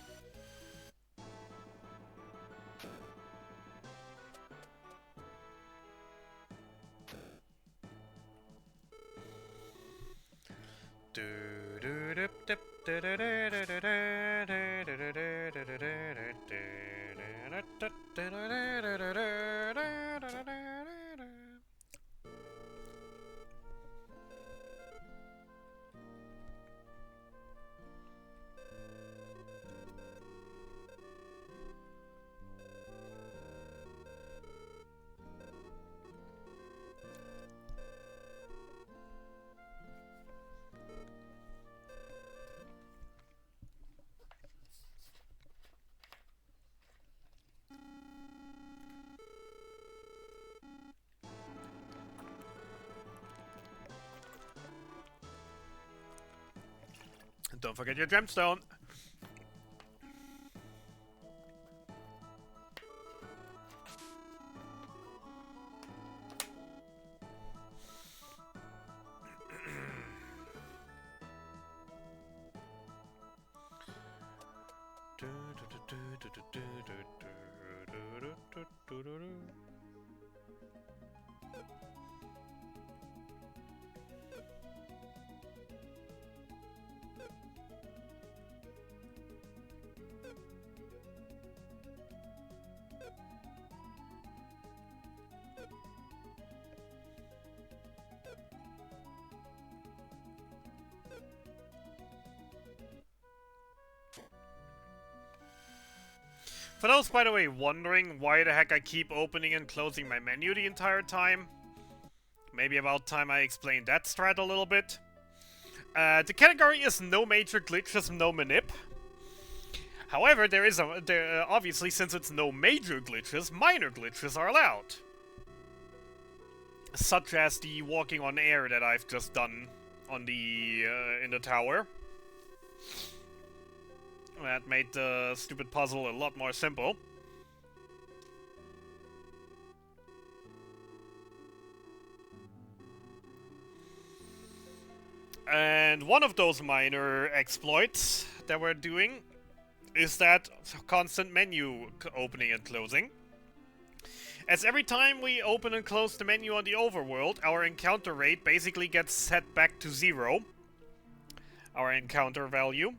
Don't forget your gemstone. For those, by the way, wondering why the heck I keep opening and closing my menu the entire time, maybe about time I explained that strat a little bit. The category is no major glitches, no manip. However, there is obviously, since it's no major glitches, minor glitches are allowed. Such as the walking on air that I've just done on the in the tower. That made the stupid puzzle a lot more simple. And one of those minor exploits that we're doing is that constant menu opening and closing. As every time we open and close the menu on the overworld, our encounter rate basically gets set back to 0. Our encounter value.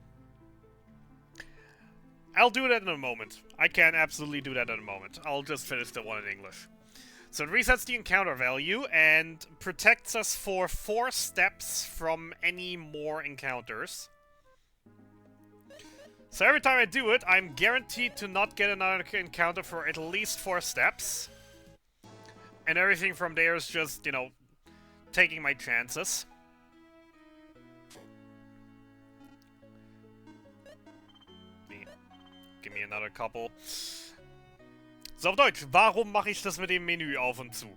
I'll do that in a moment. I can absolutely do that in a moment. I'll just finish the one in English. So it resets the encounter value and protects us for 4 steps from any more encounters. So every time I do it, I'm guaranteed to not get another encounter for at least 4 steps. And everything from there is just, you know, taking my chances. Give me another couple. So, auf Deutsch. Warum mache ich das mit dem Menü auf und zu?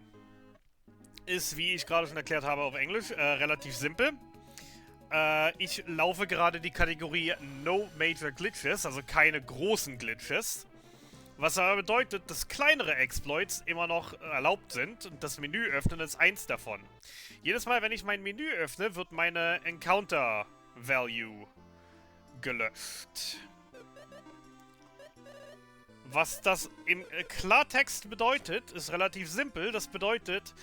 Ist, wie ich gerade schon erklärt habe, auf Englisch relativ simpel. Ich laufe gerade die Kategorie No Major Glitches, also keine großen Glitches. Was aber bedeutet, dass kleinere Exploits immer noch erlaubt sind und das Menü öffnen ist eins davon. Jedes Mal, wenn ich mein Menü öffne, wird meine Encounter Value gelöscht. Was das im Klartext bedeutet, ist relativ simpel. Das bedeutet,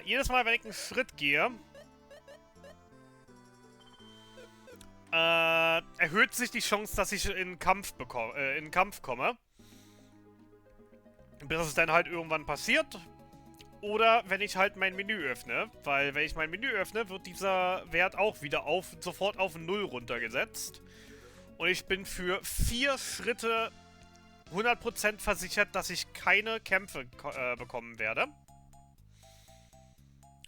jedes Mal, wenn ich einen Schritt gehe, erhöht sich die Chance, dass ich in Kampf komme. Bis es dann halt irgendwann passiert. Oder wenn ich halt mein Menü öffne. Weil wenn ich mein Menü öffne, wird dieser Wert auch wieder sofort auf 0 runtergesetzt. Und ich bin für 4 Schritte 100% versichert, dass ich keine Kämpfe bekommen werde.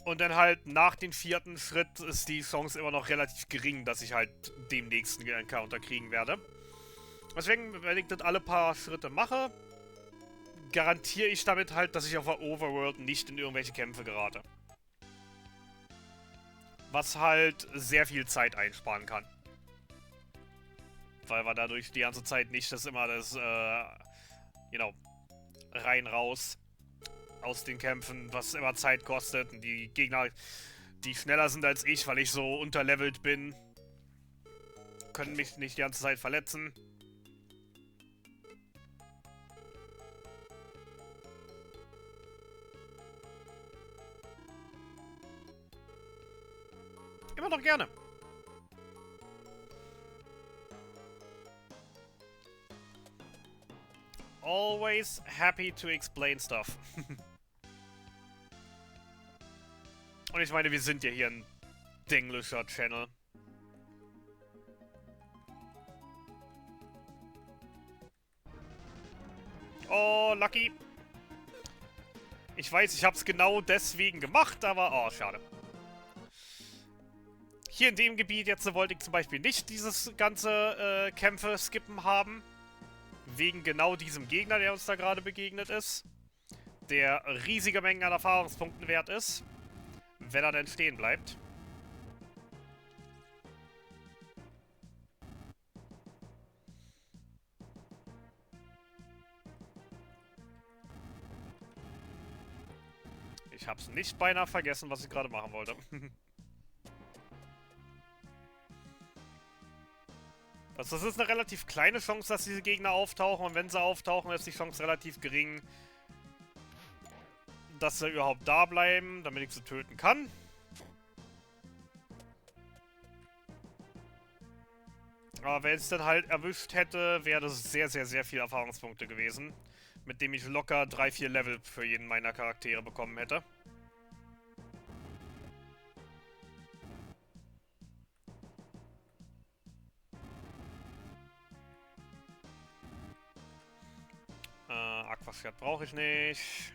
Und dann halt nach dem 4. Schritt ist die Chance immer noch relativ gering, dass ich halt den nächsten Encounter kriegen werde. Deswegen, wenn ich das alle paar Schritte mache, garantiere ich damit halt, dass ich auf der Overworld nicht in irgendwelche Kämpfe gerate. Was halt sehr viel Zeit einsparen kann. Weil wir dadurch die ganze Zeit nicht das immer das, rein, raus aus den Kämpfen, was immer Zeit kostet. Und die Gegner, die schneller sind als ich, weil ich so unterlevelt bin, können mich nicht die ganze Zeit verletzen. Immer noch gerne. Always happy to explain stuff. Und ich meine, wir sind ja hier ein englischer Channel. Oh, Lucky. Ich weiß, ich habe es genau deswegen gemacht, aber oh, schade. Hier in dem Gebiet jetzt wollte ich zum Beispiel nicht dieses ganze Kämpfe skippen haben. Wegen genau diesem Gegner, der uns da gerade begegnet ist. Der riesige Mengen an Erfahrungspunkten wert ist. Wenn er denn stehen bleibt. Ich hab's nicht beinahe vergessen, was ich gerade machen wollte. Also das ist eine relativ kleine Chance, dass diese Gegner auftauchen. Und wenn sie auftauchen, ist die Chance relativ gering, dass sie überhaupt da bleiben, damit ich sie töten kann. Aber wenn es dann halt erwischt hätte, wäre das sehr, sehr, sehr viel Erfahrungspunkte gewesen. Mit dem ich locker 3-4 Level für jeden meiner Charaktere bekommen hätte. Aquaschwert brauche ich nicht.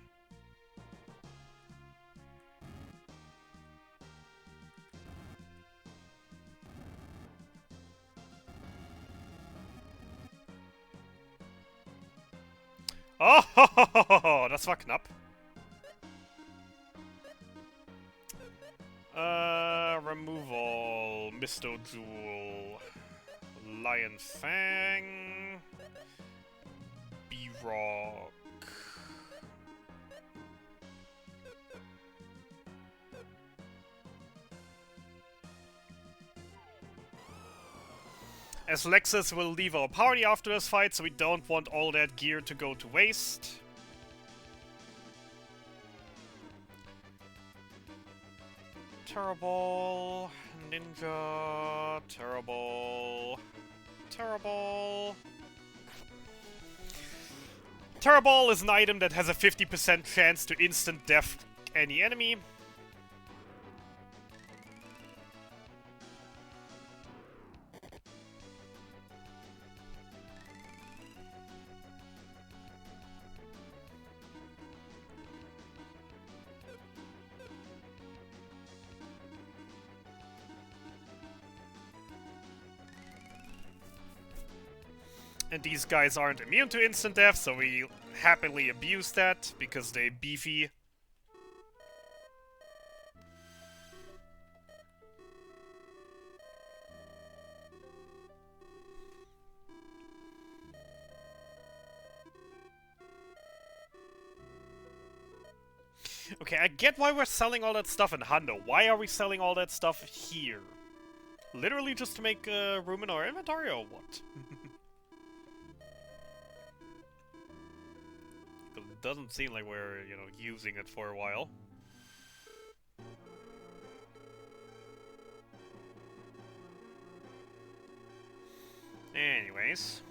Oh, das war knapp. Removal, Misto Jewel, Lion Fang, B-Rock. As Lexus will leave our party after this fight, so we don't want all that gear to go to waste. Terrible. Ninja. Terrible. Terrible. Terrible is an item that has a 50% chance to instant death any enemy. And these guys aren't immune to instant death, so we happily abuse that, because they're beefy. Okay, I get why we're selling all that stuff in Hundo. Why are we selling all that stuff here? Literally just to make room in our inventory, or what? Because it doesn't seem like we're, you know, using it for a while. Anyways.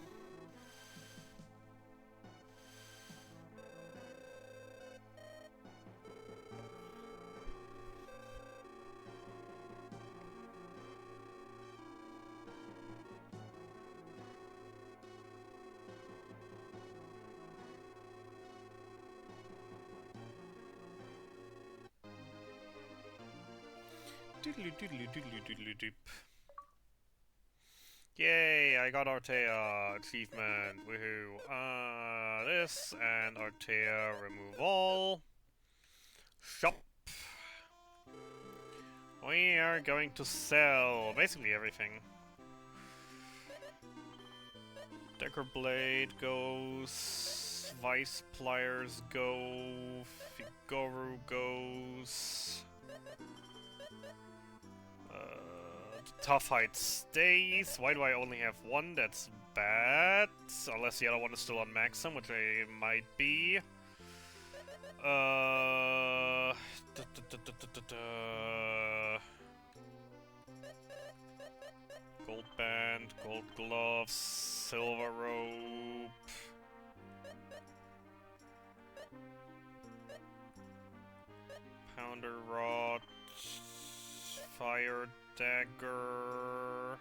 Doodly doodly doodly doodly doop. Yay, I got Artea achievement, woohoo. This and Artea remove all. Shop. We are going to sell basically everything. Decker Blade goes. Vice Pliers go. Figoru goes. Tough Height stays. Why do I only have one? That's bad. Unless the other one is still on Maxim, which I might be. Gold band, gold gloves, silver rope. Pounder rod, fire dagger.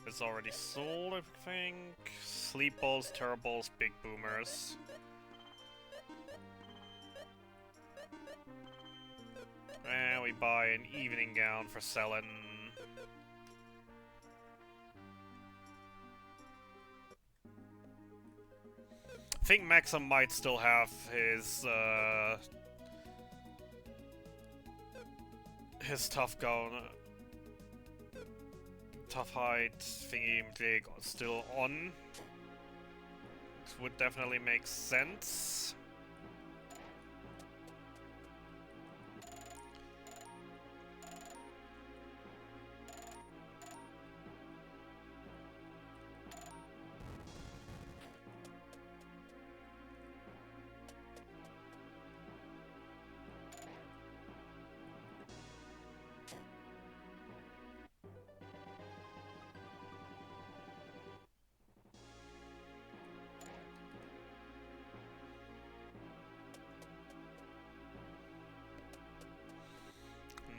It's already sold, I think. Sleep balls, terror balls, big boomers. And we buy an evening gown for selling. I think Maxim might still have his tough gown, tough height thingy jig still on. Which would definitely make sense.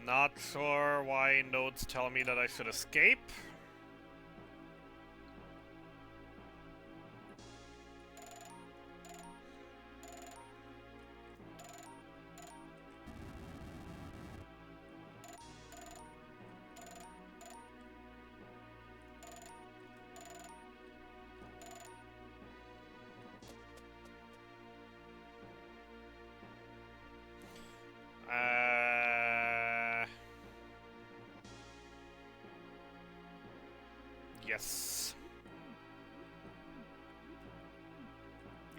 Not sure why notes tell me that I should escape. Yes.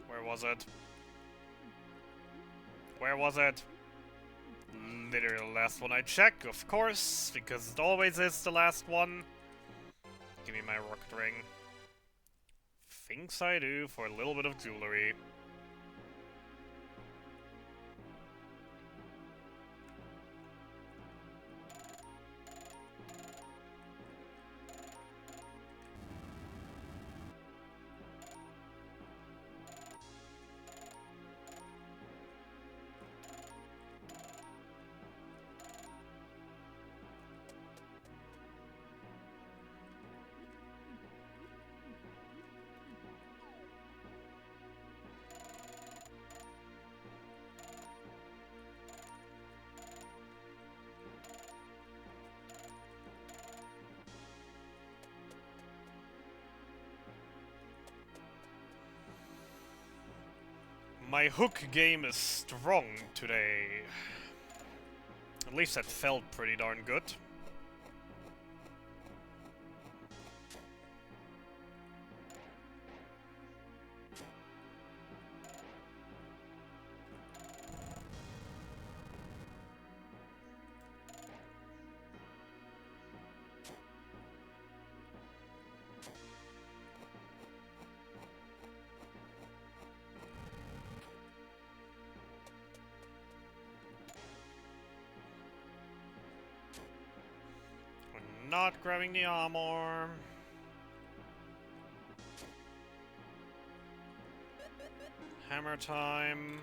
Where was it? Where was it? Literally the last one I check, of course, because it always is the last one. Give me my rocket ring. Thinks I do for a little bit of jewelry. My hook game is strong today. At least that felt pretty darn good. not grabbing the armor. Hammer time.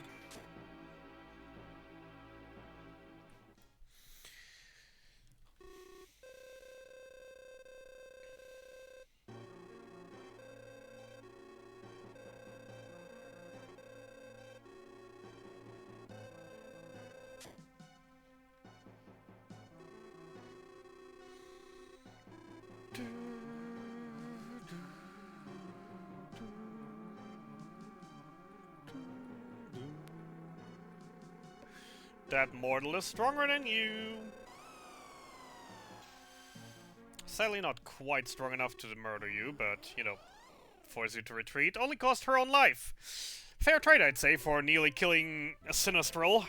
That mortal is stronger than you. Sadly not quite strong enough to murder you, but, you know, force you to retreat. Only cost her own life. Fair trade, I'd say, for nearly killing a Sinistral.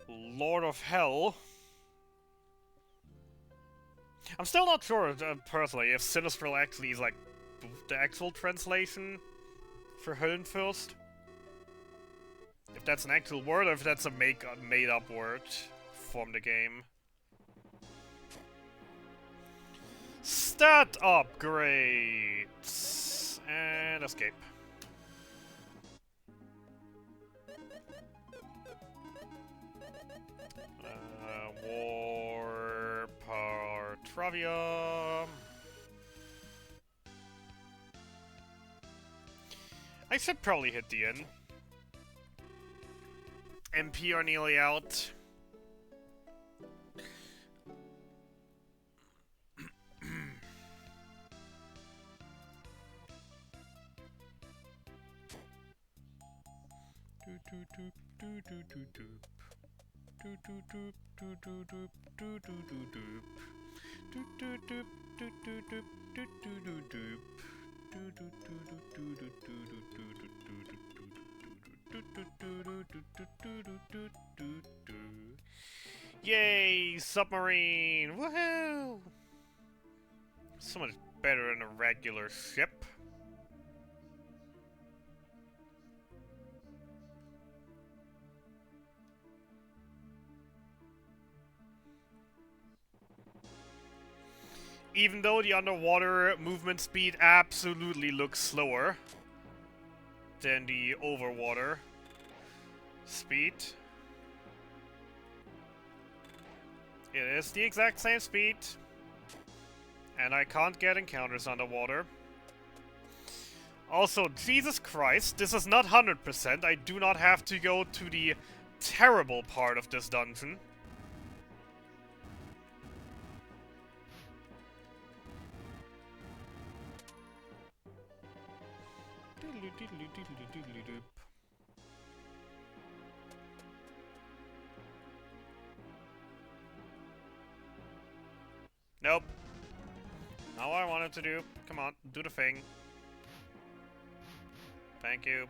Lord of Hell. I'm still not sure, personally, if Sinistral actually is, like, the actual translation for Höllenfürst. If that's an actual word, or if that's a made-up word from the game. Stat upgrades! And escape. War Partravia. I should probably hit the inn. MP are nearly out. Yay, submarine! Woohoo! So much better than a regular ship. Even though the underwater movement speed absolutely looks slower than the overwater speed. It is the exact same speed. And I can't get encounters underwater. Also, Jesus Christ, this is not 100%. I do not have to go to the terrible part of this dungeon. Nope. Not what I wanted to do. Come on, do the thing. Thank you.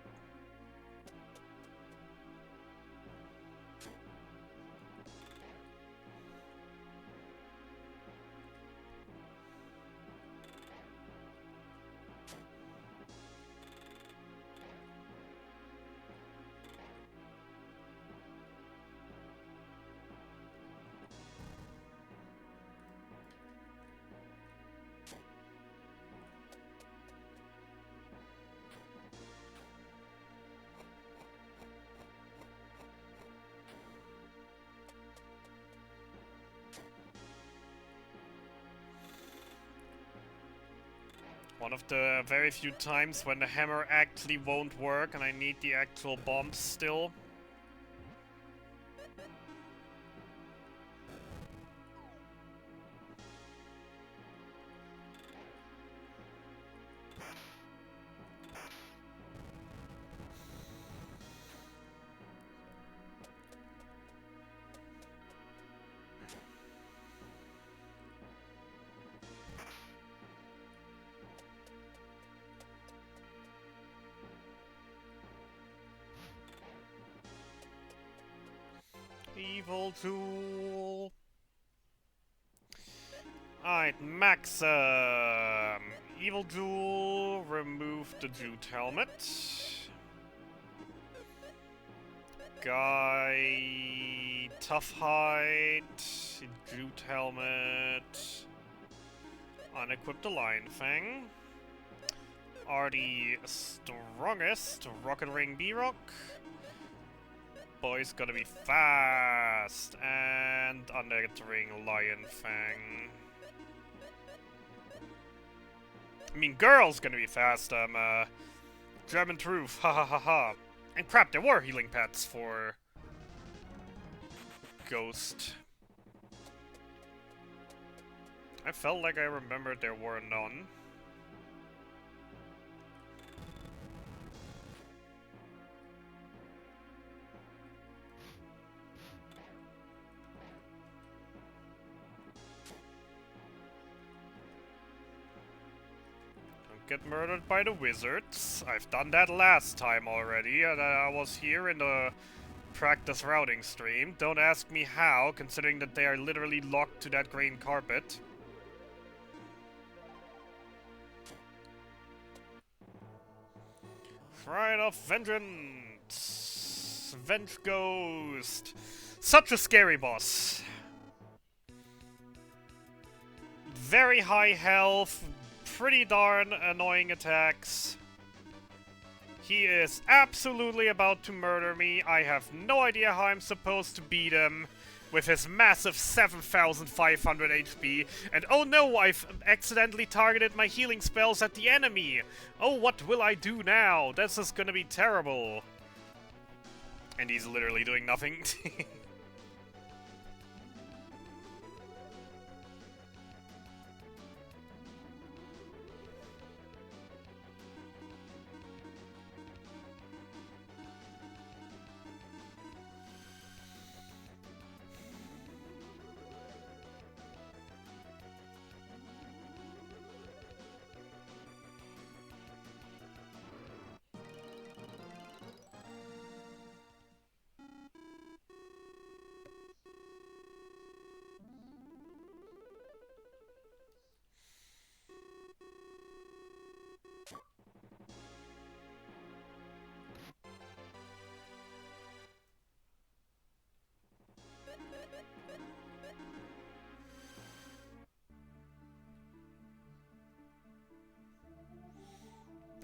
One of the very few times when the hammer actually won't work and I need the actual bombs still. Evil tool. Alright, Maxim. Evil tool. Remove the jute helmet. guy... Tough hide... Jute helmet... Unequipped the Lion Fang... Are the strongest Rocket Ring B-Rock... Boy's gonna be fast! And Underring Lion Fang... I mean, girl's gonna be fast, German truth, ha ha ha ha. And crap, there were healing pets for... Ghost. I felt like I remembered there were none. Get murdered by the wizards. I've done that last time already, and I was here in the practice routing stream. Don't ask me how, considering that they are literally locked to that green carpet. Shrine of Vengeance! Venge Ghost! Such a scary boss. Very high health, pretty darn annoying attacks. He is absolutely about to murder me. I have no idea how I'm supposed to beat him with his massive 7,500 HP. And oh no, I've accidentally targeted my healing spells at the enemy. Oh, what will I do now? This is gonna be terrible. And he's literally doing nothing.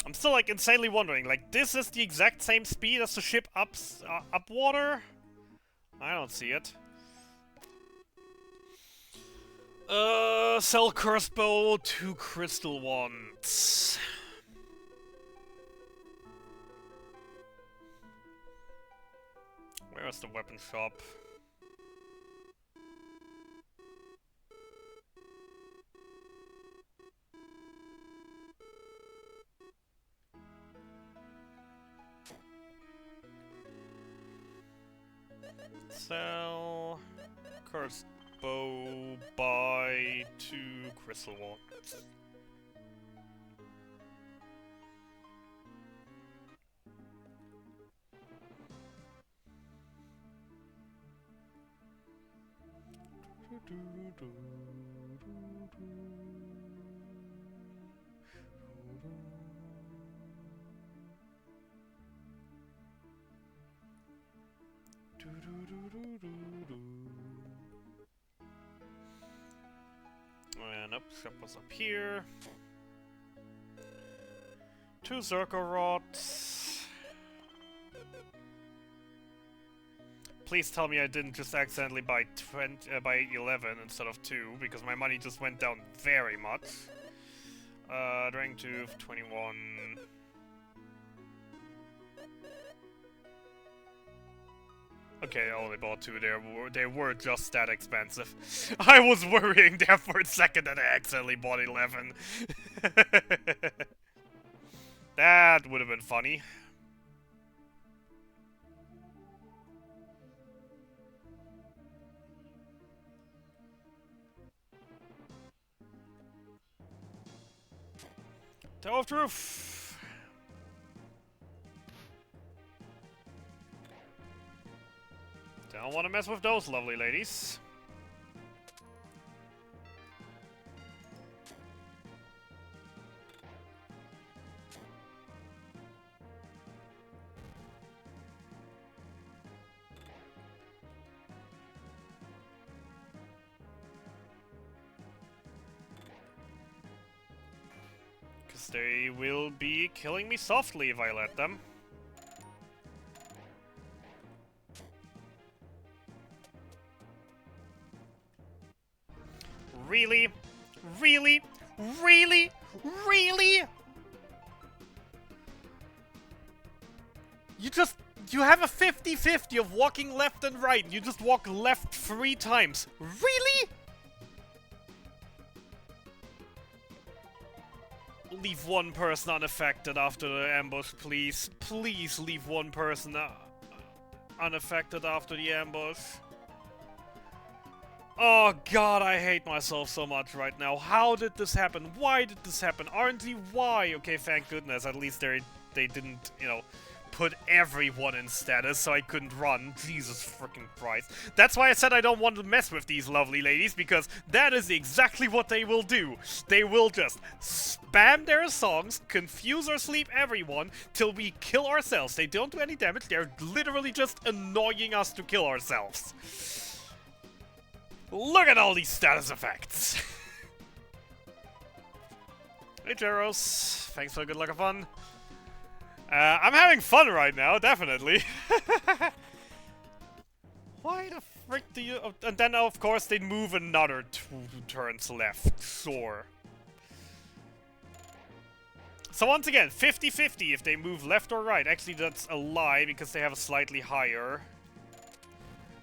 I'm still, like, insanely wondering, like, this is the exact same speed as the ship up water? I don't see it. Sell Cursed Bow, 2 crystal wands. Where's the weapon shop? Sell Cursed Bow, buy 2 crystal wands. And up, shop was up here. 2 Zerko rods. Please tell me I didn't just accidentally buy 11 instead of 2, because my money just went down very much. Dragon Tooth, 21. Okay, I only bought 2. They were just that expensive. I was worrying there for a second that I accidentally bought 11. That would have been funny. Tower of Truth! Don't want to mess with those lovely ladies. because they will be killing me softly if I let them. Really? Really? Really? Really? You have a 50-50 of walking left and right. You just walk left 3 times. Really? Leave one person unaffected after the ambush, please. Please leave one person unaffected after the ambush. Oh god, I hate myself so much right now. How did this happen? Why did this happen? RNG, why? Okay, thank goodness. At least they didn't, you know, put everyone in status so I couldn't run. Jesus freaking Christ. That's why I said I don't want to mess with these lovely ladies, because that is exactly what they will do. They will just spam their songs, confuse or sleep everyone, till we kill ourselves. They don't do any damage, they're literally just annoying us to kill ourselves. Look at all these status effects! Hey Jeros, thanks for the good luck and fun. I'm having fun right now, definitely. Why the frick do you... and then, of course, they move another 2 turns left. Sure. So once again, 50-50 if they move left or right. Actually, that's a lie, because they have a slightly higher.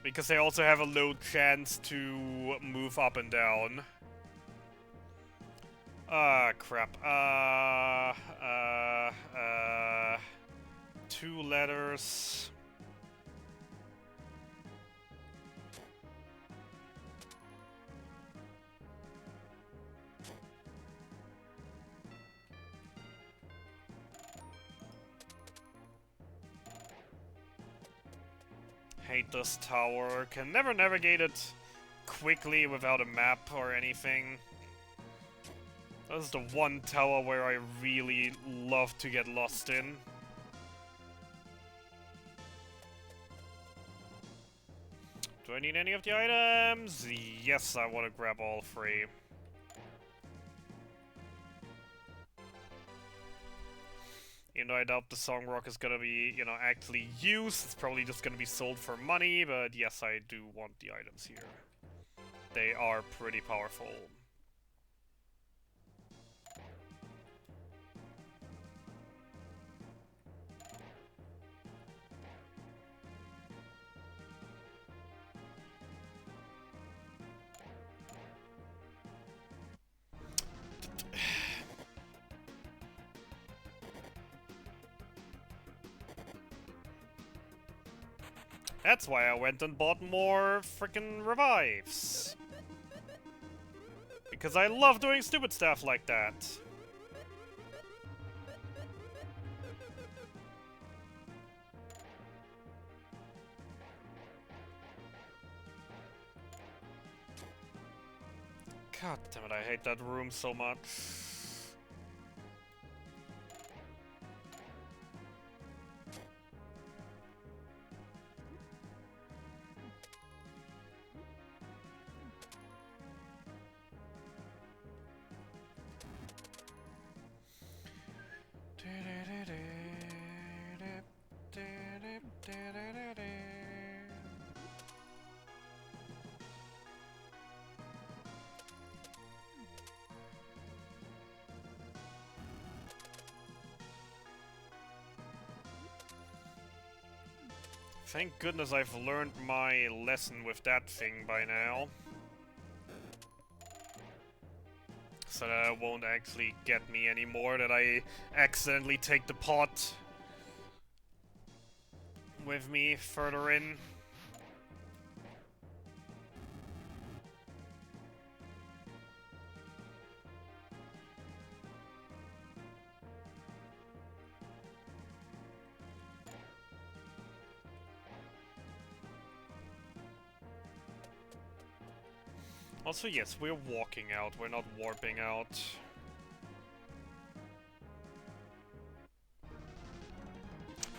Because they also have a low chance to move up and down. Ah, crap. 2 letters. Hate this tower. Can never navigate it quickly without a map or anything. This is the one tower where I really love to get lost in. Do I need any of the items? Yes, I want to grab all 3. Even though I doubt the song rock is gonna be, you know, actually used. It's probably just gonna be sold for money, but yes, I do want the items here. They are pretty powerful. That's why I went and bought more frickin' revives. Because I love doing stupid stuff like that. God damn it, I hate that room so much. Thank goodness I've learned my lesson with that thing by now. So that it won't actually get me anymore, that I accidentally take the pot with me further in. Also, yes, we're walking out, we're not warping out.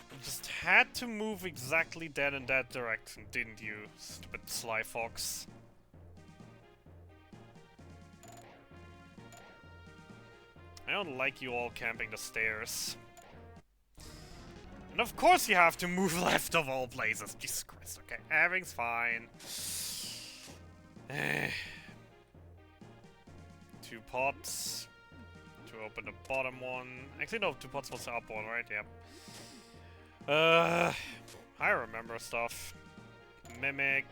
You just had to move exactly that in that direction, didn't you, stupid Sly Fox? I don't like you all camping the stairs. And of course you have to move left of all places. Jesus Christ, okay. Everything's fine. 2 pots. To open the bottom one. Actually, no, 2 pots was the up one, right? Yep. I remember stuff. Mimic.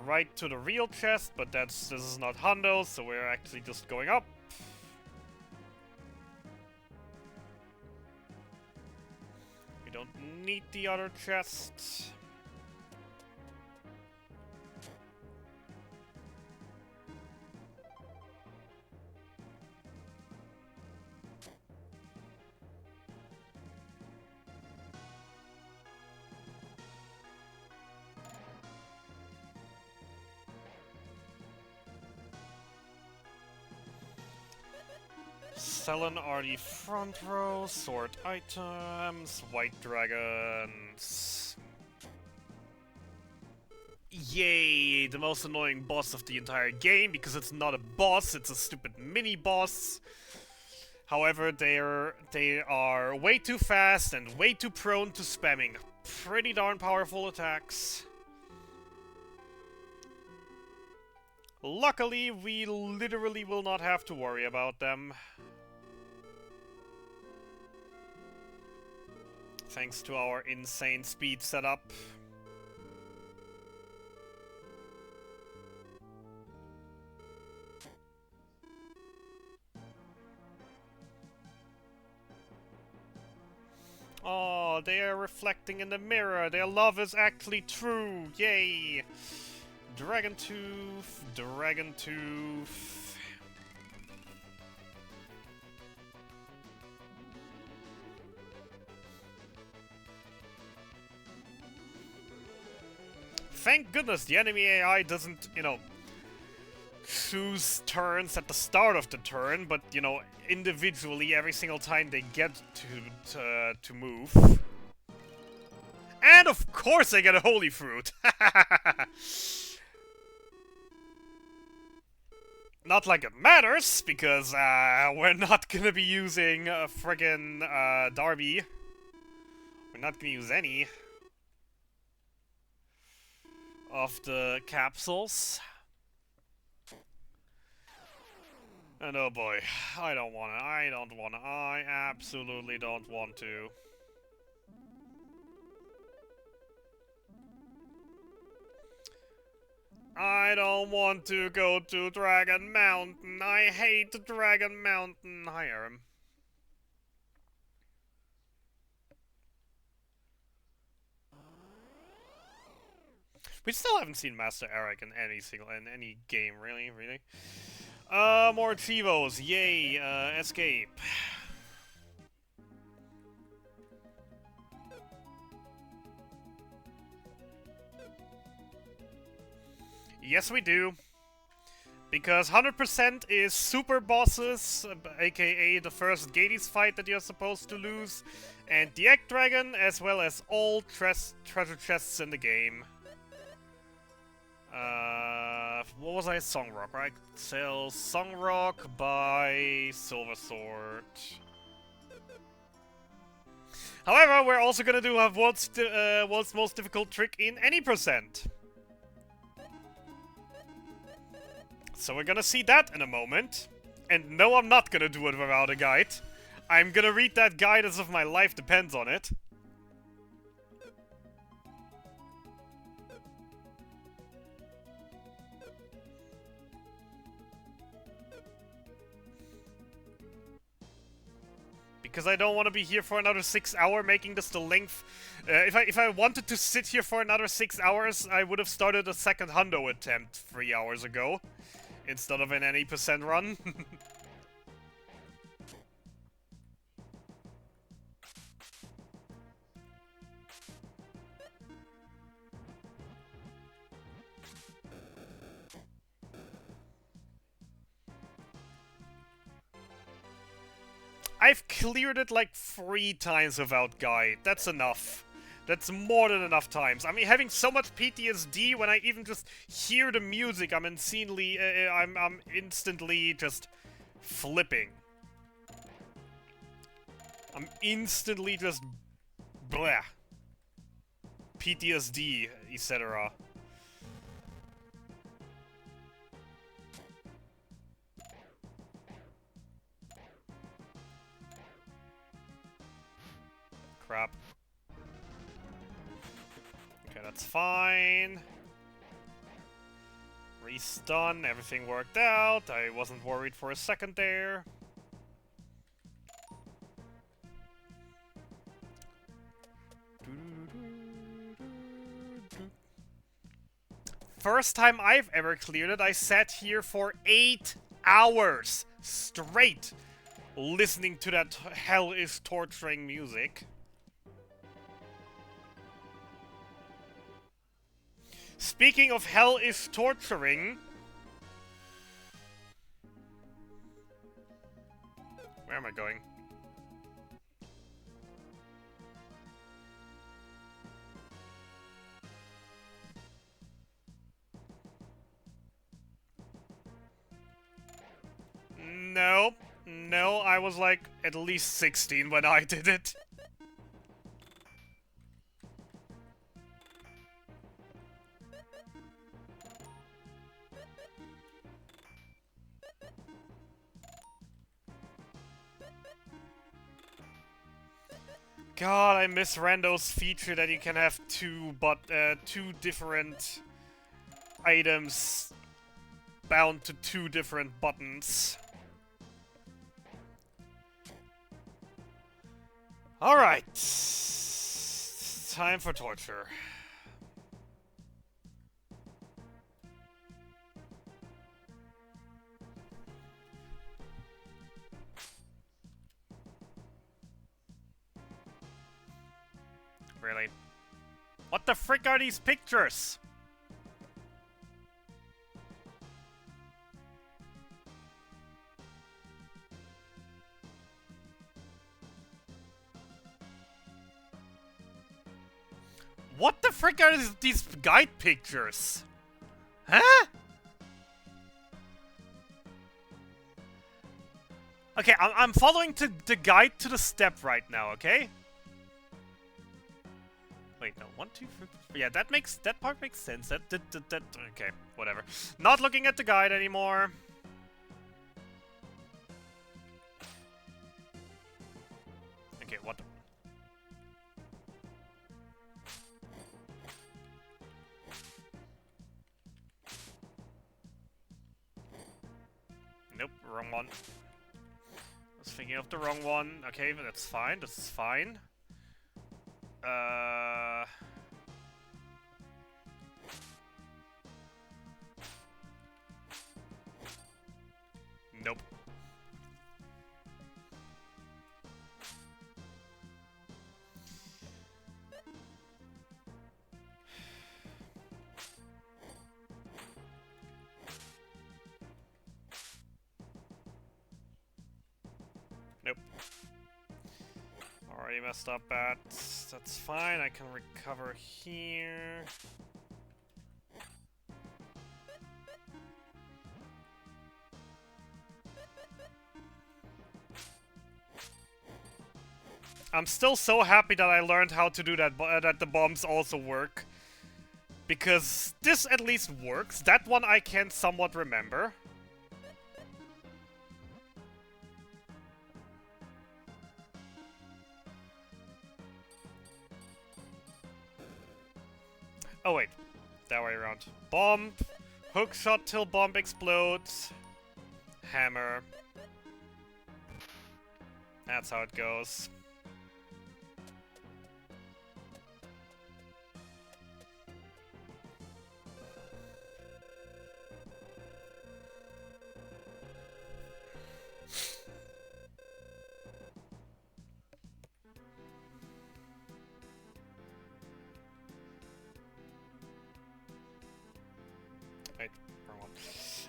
Right to the real chest, but this is not Hundo, so we're actually just going up. We don't need the other chest. Selling are the front row, sort items, white dragons. Yay, the most annoying boss of the entire game, because it's not a boss, it's a stupid mini-boss. However, they are way too fast and way too prone to spamming pretty darn powerful attacks. Luckily, we literally will not have to worry about them. Thanks to our insane speed setup. Oh, they are reflecting in the mirror. Their love is actually true. Yay! Dragon Tooth, Dragon Tooth. Thank goodness the enemy AI doesn't, you know, choose turns at the start of the turn, but, you know, individually every single time they get to move. And of course they get a holy fruit! Not like it matters, because we're not gonna be using friggin' Darby. We're not gonna use any of the capsules. And oh boy, I absolutely don't want to. I don't want to go to Dragon Mountain. I hate Dragon Mountain. Hi, Aram. We still haven't seen Master Eric in any game, really. More Chivos, yay, escape. Yes, we do. Because 100% is super bosses, aka the first Gades fight that you're supposed to lose, and the Egg Dragon, as well as all treasure chests in the game. What was I? Songrock, right? Sell Songrock, buy Silver Sword. However, we're also gonna do world's most difficult trick in any percent. So we're gonna see that in a moment. And no, I'm not gonna do it without a guide. I'm gonna read that guide as if my life depends on it. Because I don't want to be here for another 6 hours, making this the length. If I wanted to sit here for another 6 hours, I would have started a second hundo attempt 3 hours ago, instead of an any percent run. I've cleared it like 3 times without guide. That's enough. That's more than enough times. I mean, having so much PTSD when I even just hear the music, I'm instantly just Flipping. I'm instantly just... Blah. PTSD, etc. Crap. Okay, that's fine. Restun, everything worked out. I wasn't worried for a second there. First time I've ever cleared it, I sat here for 8 hours straight listening to that hell is torturing music. Speaking of hell is torturing... Where am I going? No. No, I was like at least 16 when I did it. God, I miss Rando's feature that you can have two different items bound to 2 different buttons. Alright. Time for torture. Really? What the frick are these pictures? What the frick are these guide pictures? Huh? Okay, I'm following the guide to the step right now, okay? Wait, no, 1, 2, 3... Yeah, that part makes sense. That, okay, whatever. Not looking at the guide anymore. Okay, what the... Nope, wrong one. I was thinking of the wrong one. Okay, but that's fine. This is fine. Nope. Nope. Already messed up that. That's fine. I can recover here. I'm still so happy that I learned how to do that, that the bombs also work. Because this at least works. That one I can somewhat remember. Oh wait, that way around. Bomb, hook shot till bomb explodes, hammer. That's how it goes. Wait, wrong one.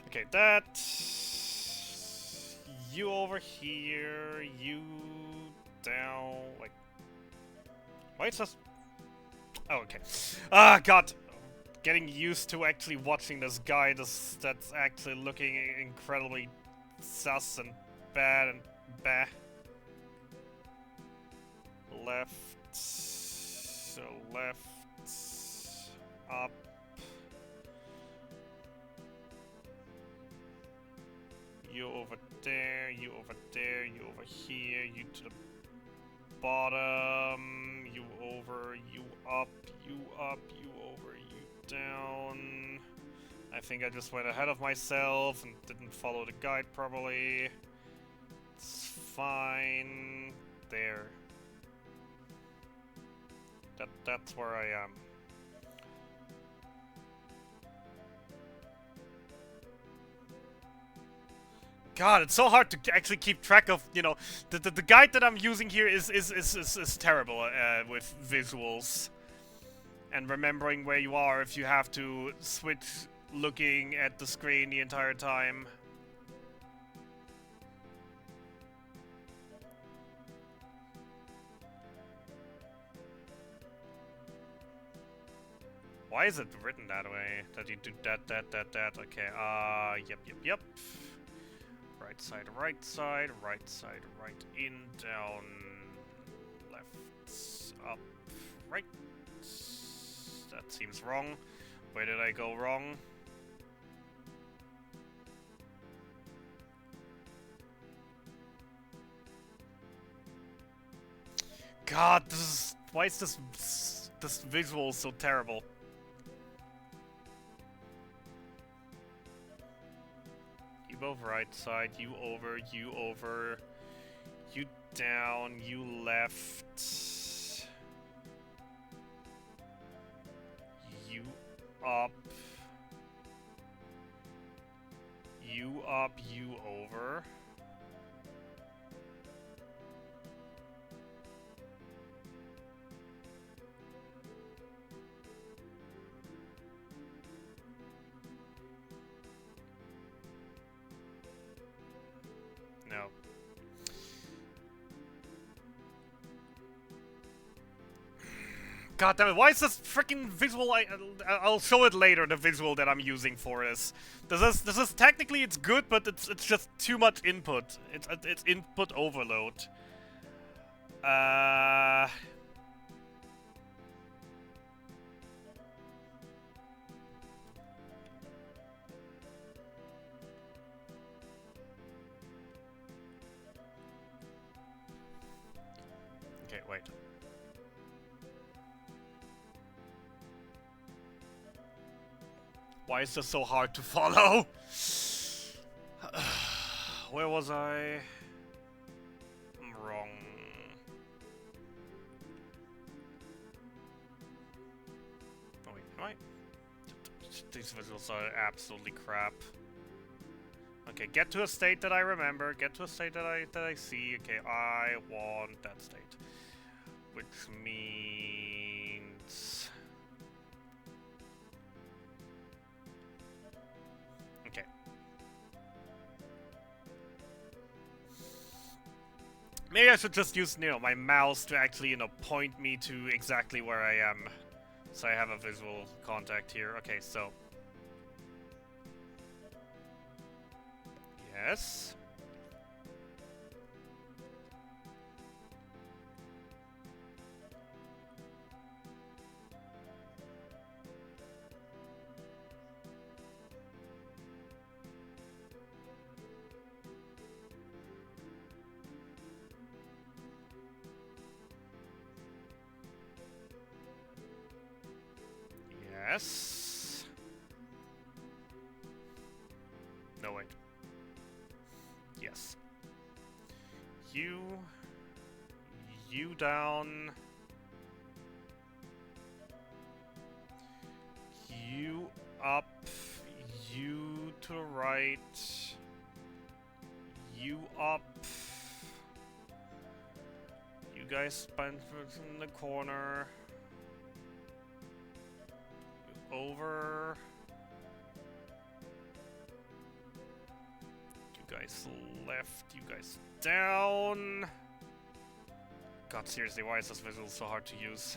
Okay, that. You over here. You down. Like. Why it's just. Oh, okay. Ah, God. Getting used to actually watching this guy that's actually looking incredibly sus and bad and bah. Left, so left, up. You over there, you over there, you over here, you to the bottom, you over, you up, you up, you over, you down. I think I just went ahead of myself and didn't follow the guide properly. It's fine. There. That's where I am. God, it's so hard to actually keep track of, you know, the guide that I'm using here is terrible with visuals. And remembering where you are if you have to switch looking at the screen the entire time. Why is it written that way? That you do that. Okay, yep. Right side, right side, right side, right in, down, left, up, right. That seems wrong. Where did I go wrong? God, this is... Why is this visual so terrible? You both right side, you over, you down, you left, you up, you over. No. God damn it, why is this freaking visual... I'll show it later, the visual that I'm using for this. This is technically it's good, but it's just too much input. It's input overload. Okay, wait. Why is this so hard to follow? Where was I? I'm wrong. Oh wait, am I? These visuals are absolutely crap. Okay, get to a state that I remember. Get to a state that I see. Okay, I want that state, which means. Okay. Maybe I should just use, you know, my mouse to actually, you know, point me to exactly where I am, so I have a visual contact here. Okay, so. Yes. Yes. No, wait. Yes. You down. You up. You to the right. You up. You guys spent in the corner. You over. You guys left, you guys down. God, seriously, why is this visual so hard to use?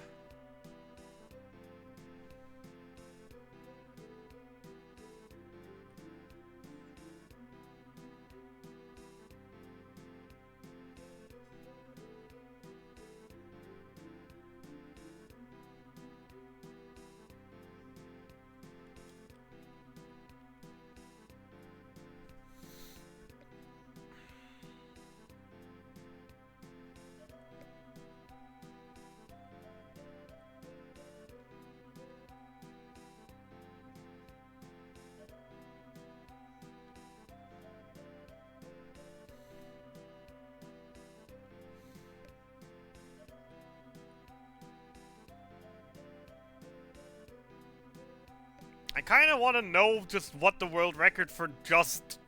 I kind of want to know just what the world record for just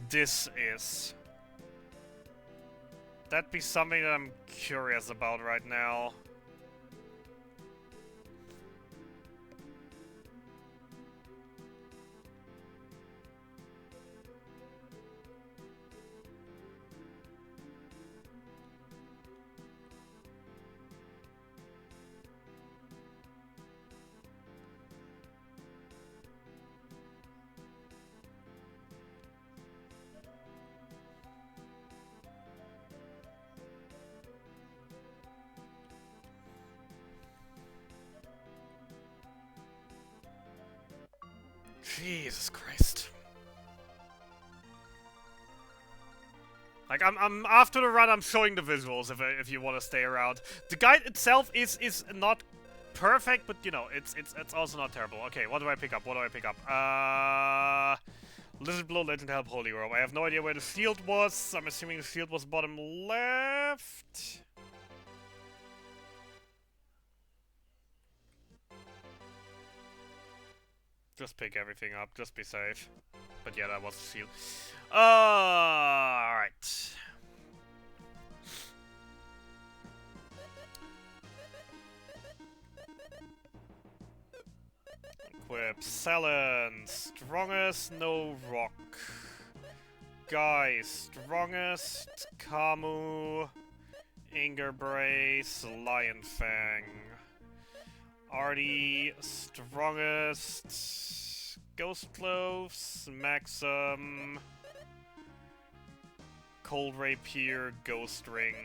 this is. That'd be something that I'm curious about right now. Jesus Christ. Like, I'm after the run, I'm showing the visuals if you want to stay around. The guide itself is not perfect, but you know, it's also not terrible. Okay, what do I pick up? What do I pick up? Lizard Blow, Legend Help, Holy Robe. I have no idea where the shield was. I'm assuming the shield was bottom left. Just pick everything up, just be safe. But yeah, that was the shield. Alright. Equip Selen, strongest, no rock. Guy, strongest, Kamu, Inger Brace, Lion Fang. Artie, strongest, Ghost Cloves, Maxim, Cold Rapier, Ghost Ring.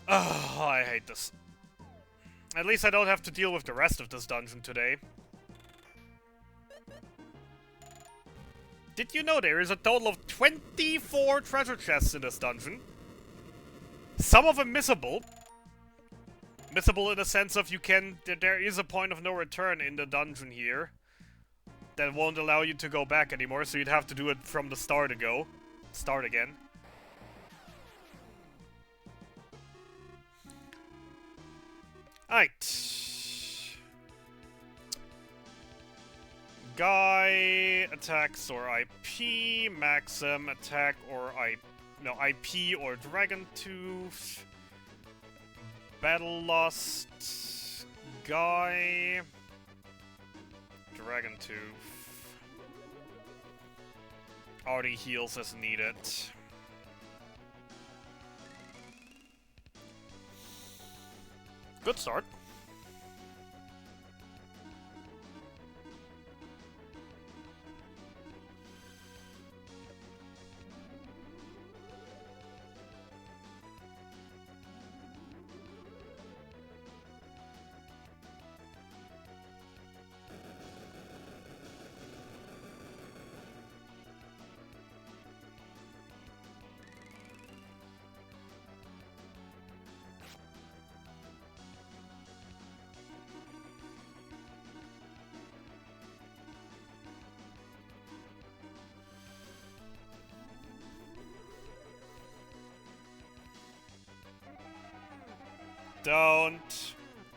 Oh, I hate this. At least I don't have to deal with the rest of this dungeon today. Did you know there is a total of 24 treasure chests in this dungeon? Some of them missable. Missable in the sense of there is a point of no return in the dungeon here that won't allow you to go back anymore, so you'd have to do it from the start Start again. Alright. Guy attacks or IP, Maxim attack or IP or Dragon Tooth. Battle Lust, Guy, Dragon Tooth. Already heals as needed. Good start.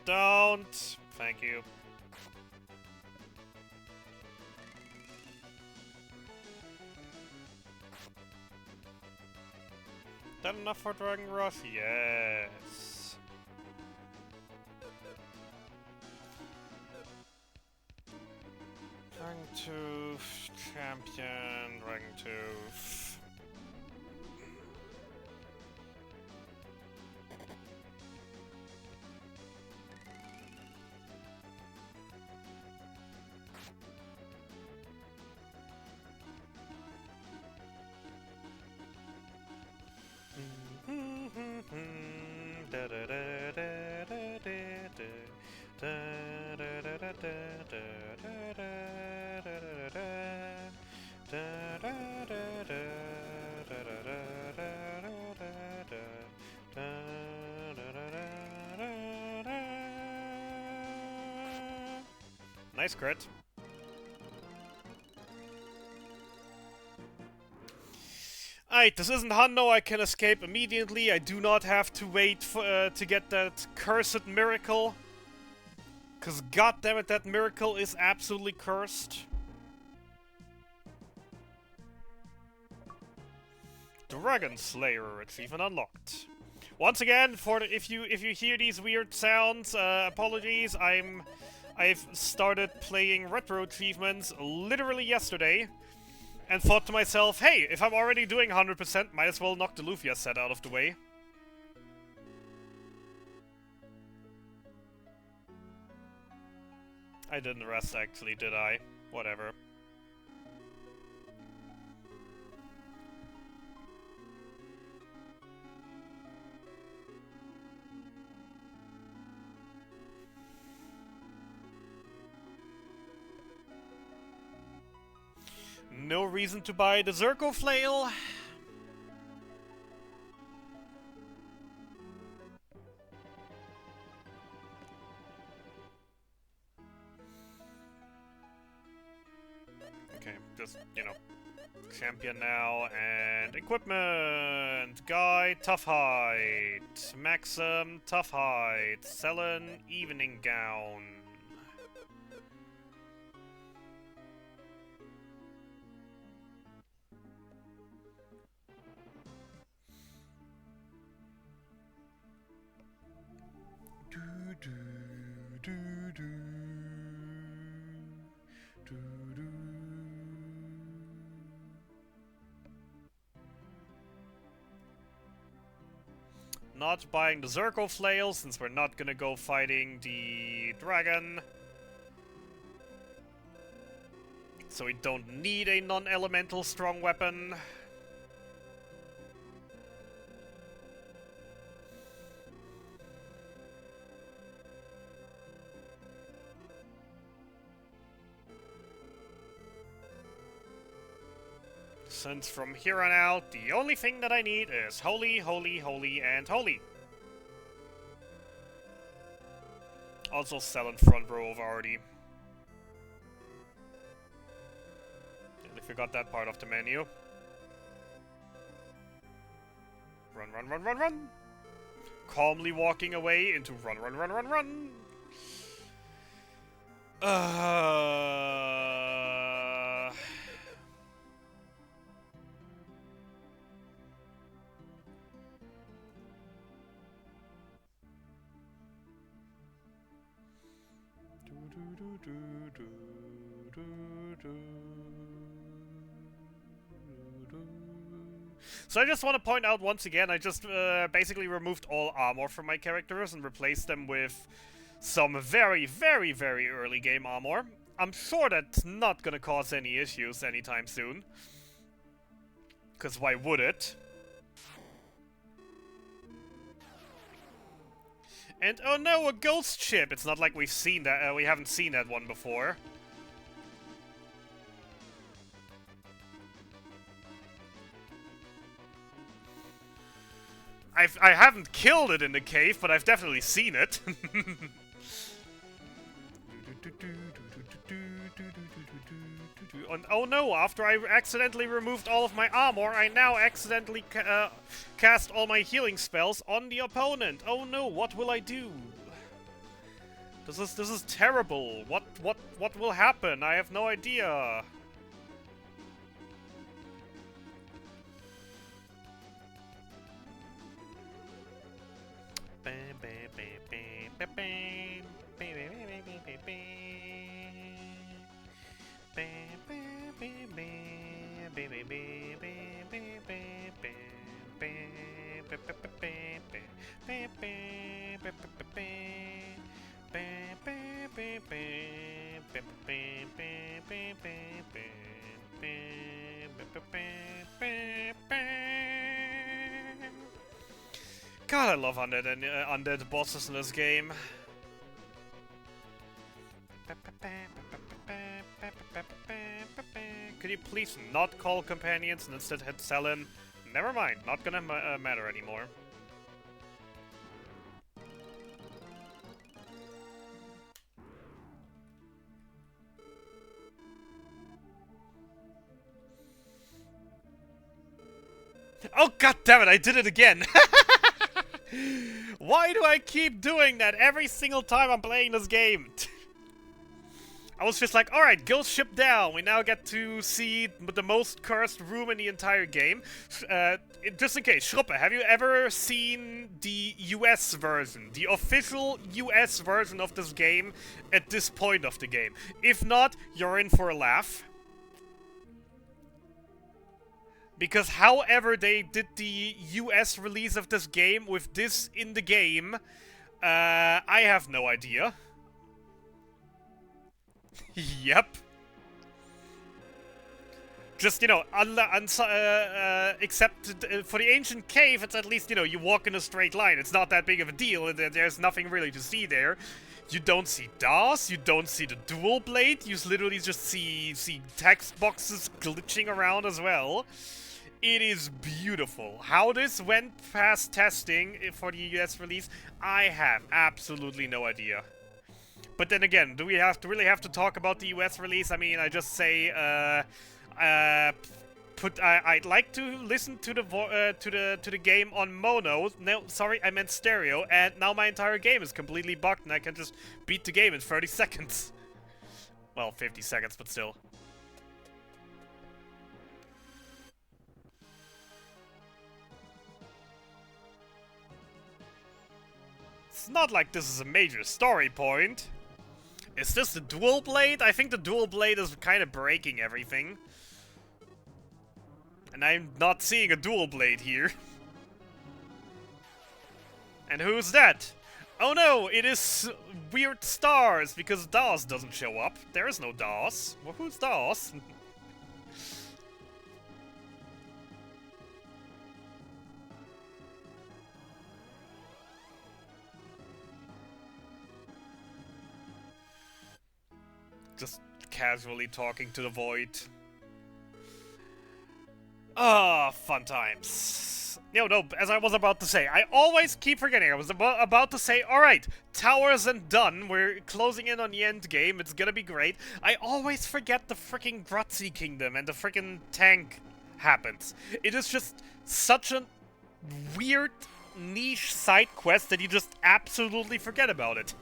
Don't. Thank you. That enough for Dragon Rush? Yes. Dragon Tooth, Champion, Dragon Tooth. Nice crit. Alright, this isn't Hanno, I can escape immediately. I do not have to wait for, to get that cursed miracle. Because goddammit, that miracle is absolutely cursed. Dragon Slayer achievement unlocked. Once again, for if you hear these weird sounds, apologies. I've started playing retro achievements literally yesterday, and thought to myself, hey, if I'm already doing 100%, might as well knock the Lufia set out of the way. I didn't rest actually, did I? Whatever. No reason to buy the Zerko Flail. Okay, just, you know, champion now, and equipment! Guy, tough hide. Maxim, tough hide. Selen, evening gown. Not buying the Zerko Flail, since we're not gonna go fighting the dragon. So we don't need a non-elemental strong weapon. Since from here on out, the only thing that I need is holy, holy, holy, and holy. Also sell in front row of already. Nearly forgot that part of the menu. Run, run, run, run, run! Calmly walking away into run, run, run, run, run! So I just want to point out once again, I just basically removed all armor from my characters and replaced them with some very, very, very early game armor. I'm sure that's not gonna cause any issues anytime soon. Because why would it? And oh no, a ghost ship! It's not like we've seen that, we haven't seen that one before. I haven't killed it in the cave, but I've definitely seen it. And oh no, after I accidentally removed all of my armor, I now accidentally cast all my healing spells on the opponent. Oh no, what will I do? This is terrible. What will happen? I have no idea. God, I love undead bosses in this game. Could you please not call companions and instead hit Selen? Never mind, not gonna matter anymore. Oh god damn it, I did it again! Why do I keep doing that every single time I'm playing this game? I was just like, alright, ghost ship down. We now get to see the most cursed room in the entire game. Just in case, Schruppe, have you ever seen the US version? The official US version of this game at this point of the game? If not, you're in for a laugh. Because however they did the US release of this game with this in the game, I have no idea. Yep. Just, you know, except for the ancient cave, it's at least, you know, you walk in a straight line. It's not that big of a deal. There's nothing really to see there. You don't see DOS, you don't see the dual blade, you literally just see text boxes glitching around as well. It is beautiful. How this went past testing for the US release, I have absolutely no idea. But then again, do we really have to talk about the US release? I mean, I just say, I'd like to listen to the game on mono. No, sorry, I meant stereo. And now my entire game is completely bugged, and I can just beat the game in 30 seconds. Well, 50 seconds, but still. It's not like this is a major story point. Is this the dual blade? I think the dual blade is kind of breaking everything. And I'm not seeing a dual blade here. And who's that? Oh no, it is Weird Stars, because DOS doesn't show up. There is no DOS. Well, who's DOS? Just casually talking to the void. Ah, fun times. No, as I was about to say, I always keep forgetting. I was about to say, alright, towers and done. We're closing in on the end game. It's gonna be great. I always forget the freaking Grutzy Kingdom and the freaking tank happens. It is just such a weird niche side quest that you just absolutely forget about it.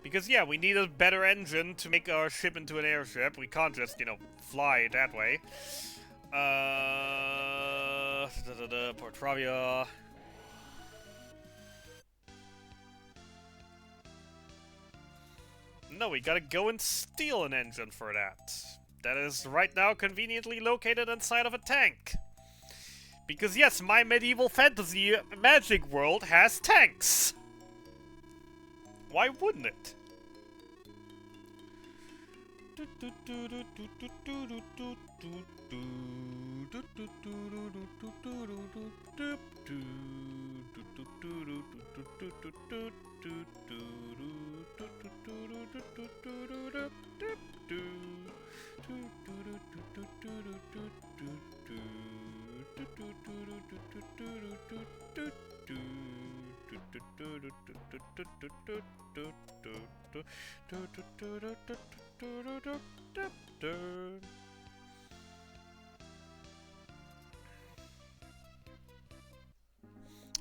Because, yeah, we need a better engine to make our ship into an airship. We can't just, you know, fly that way. Portravia. No, we gotta go and steal an engine for that. That is right now conveniently located inside of a tank. Because, yes, my medieval fantasy magic world has tanks. Why wouldn't it?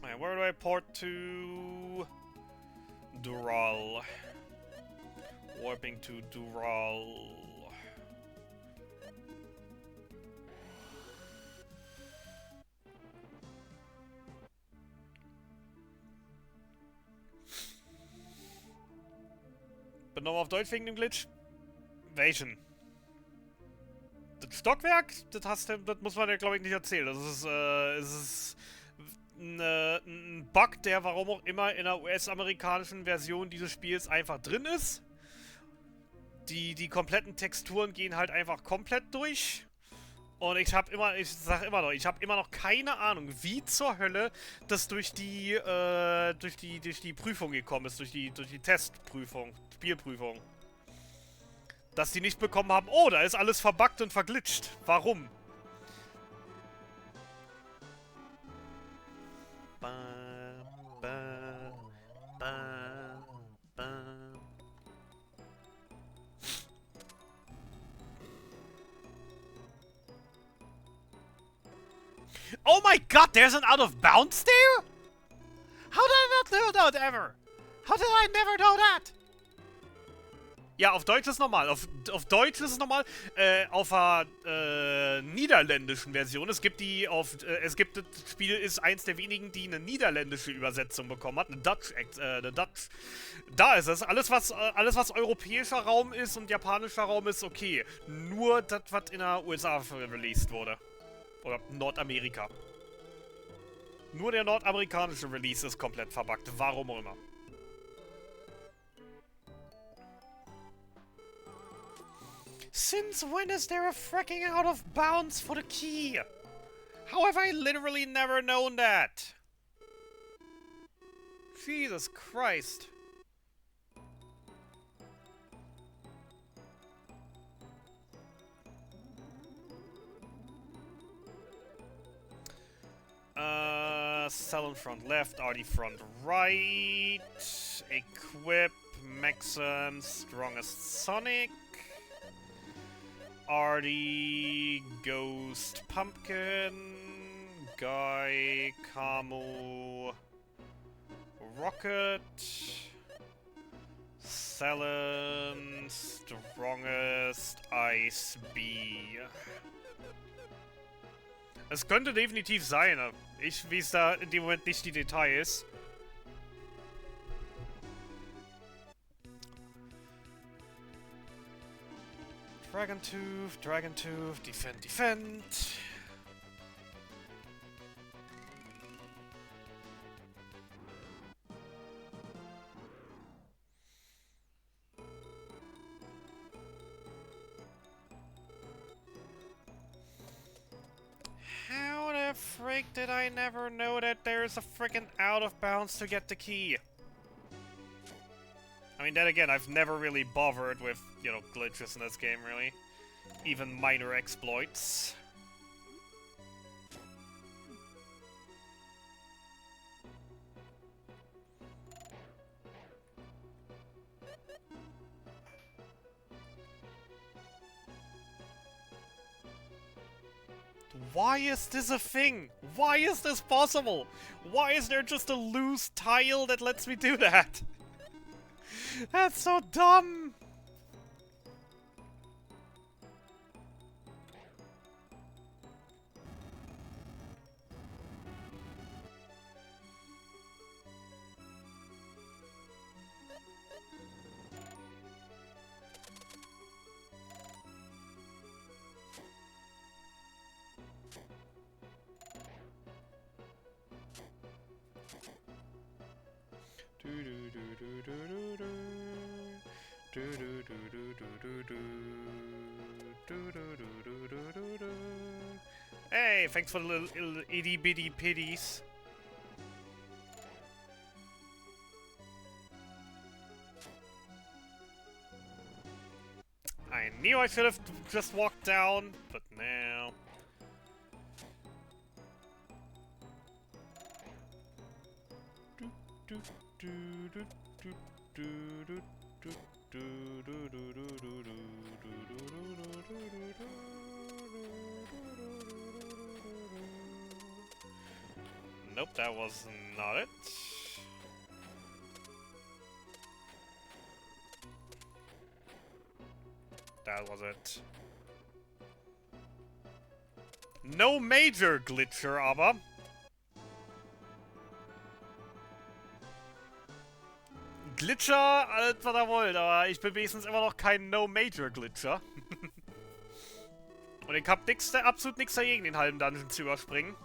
Alright, where do I port to? Dural. Warping to Dural. Bin nochmal auf Deutsch wegen dem Glitch. Welchen? Das Stockwerk? Das muss man ja, glaube ich, nicht erzählen. Das ist ein Bug, der warum auch immer in der US-amerikanischen Version dieses Spiels einfach drin ist. Die kompletten Texturen gehen halt einfach komplett durch. Und ich sag immer noch, ich habe immer noch keine Ahnung, wie zur Hölle das durch die Prüfung gekommen ist, durch die Testprüfung, Spielprüfung. Dass die nicht bekommen haben, oh, da ist alles verbuggt und verglitscht. Warum? Ba, ba, ba. Oh my god, there's an out of bounds there? How did I not know that ever? How did I never know that? Ja, auf Deutsch ist normal. Auf Deutsch ist es normal. Auf der niederländischen Version, es gibt das Spiel ist eins der wenigen, die eine niederländische Übersetzung bekommen hat. Eine Dutch. Da ist es. Alles was europäischer Raum ist und japanischer Raum ist okay. Nur das, was in der USA released wurde. Oder Nordamerika. Nur der nordamerikanische Release ist komplett verbuggt. Warum auch immer. Since when is there a fracking out of bounds for the key? How have I literally never known that? Jesus Christ. Cell in front left, RD front right. Equip, Maxim, strongest Sonic. RD, Ghost, Pumpkin, Guy, Camo, Rocket, Cellen, strongest Ice Bee. Es könnte definitiv sein, ich weiß da in dem Moment nicht die Details. Dragon Tooth, defend. How the frick did I never know that there's a frickin' out of bounds to get the key? I mean, then again, I've never really bothered with, you know, glitches in this game, really. Even minor exploits. Why is this a thing? Why is this possible? Why is there just a loose tile that lets me do that? That's so dumb! Hey, thanks for the little itty bitty pitties. I knew I should have just walked down, but now. Nope, that was not it. That was it. No major Glitcher, aber. Glitcher, alles was er wollt, aber ich bin wenigstens immer noch kein No-Major-Glitcher. Und ich hab absolut nichts dagegen, den halben Dungeon zu überspringen.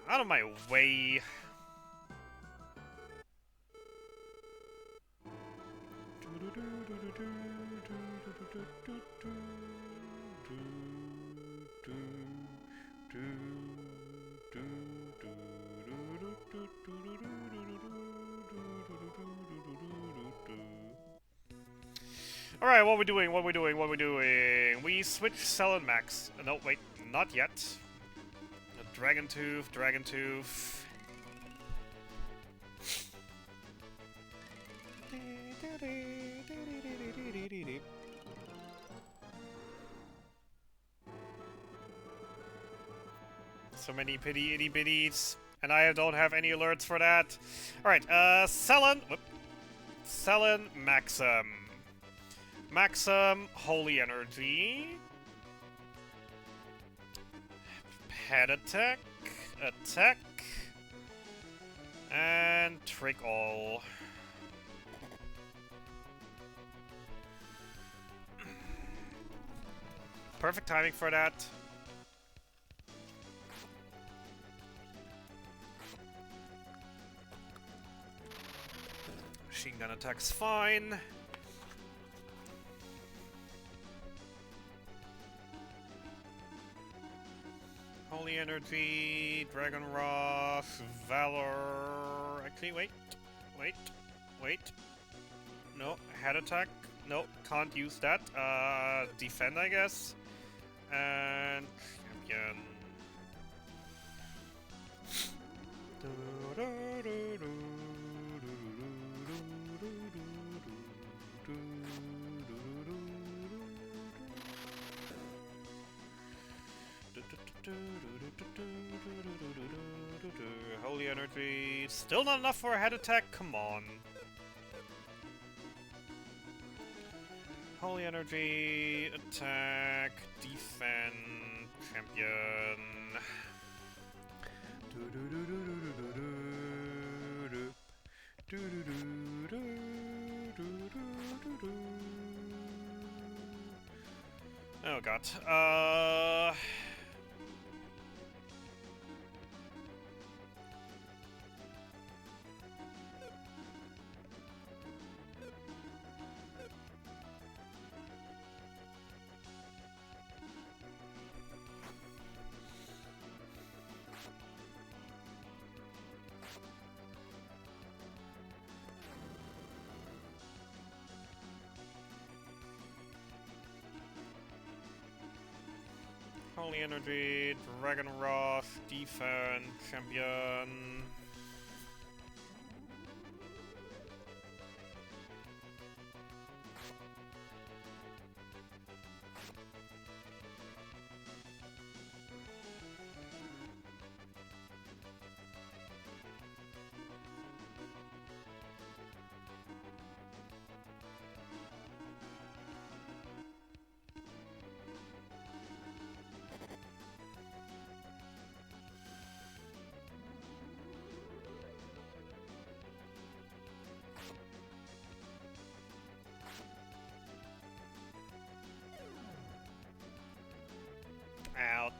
Out of my way. Alright, what we doing? We switch Cell and Max. No, wait, not yet. Dragon Tooth. So many pity itty bitties. And I don't have any alerts for that. Alright, Selen. Whoop. Selen, Maxim. Maxim, Holy Energy. Head attack. Attack. And Trick All. Perfect timing for that. Machine gun attack's fine. Holy Energy, Dragon Wrath, Valor. Actually, wait. No, head attack. No, can't use that. Defend, I guess. And champion. Holy Energy. Still not enough for a head attack? Come on. Holy Energy, attack, defend, champion. Oh god. Holy Energy, Dragon Wrath, defend, champion. Ouch.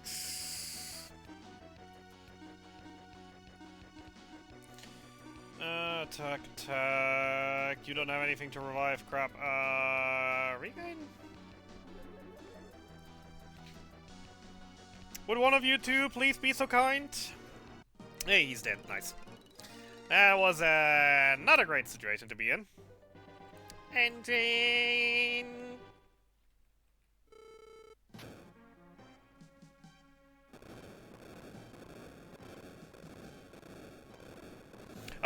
Attack. You don't have anything to revive. Crap. Regain? Would one of you two please be so kind? Hey, he's dead. Nice. That was not a great situation to be in. Engine!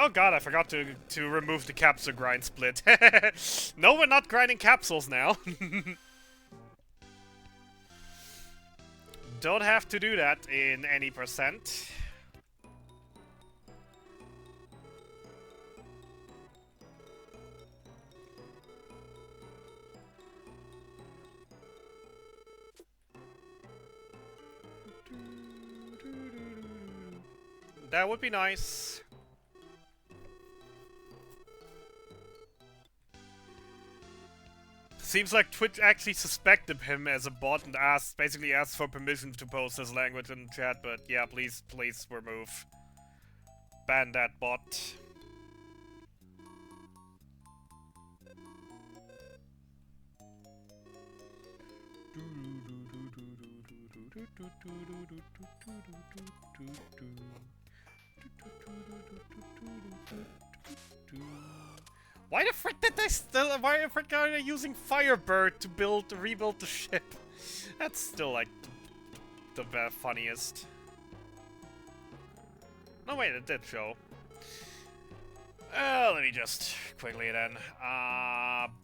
Oh god, I forgot to remove the capsule grind split. No, we're not grinding capsules now. Don't have to do that in any percent. That would be nice. Seems like Twitch actually suspected him as a bot and basically asked for permission to post his language in chat, but yeah, please remove. Ban that bot. Why the frick did they still? Why the frick are they using Firebird to rebuild the ship? That's still like the funniest. No wait, it did show. Let me just quickly then.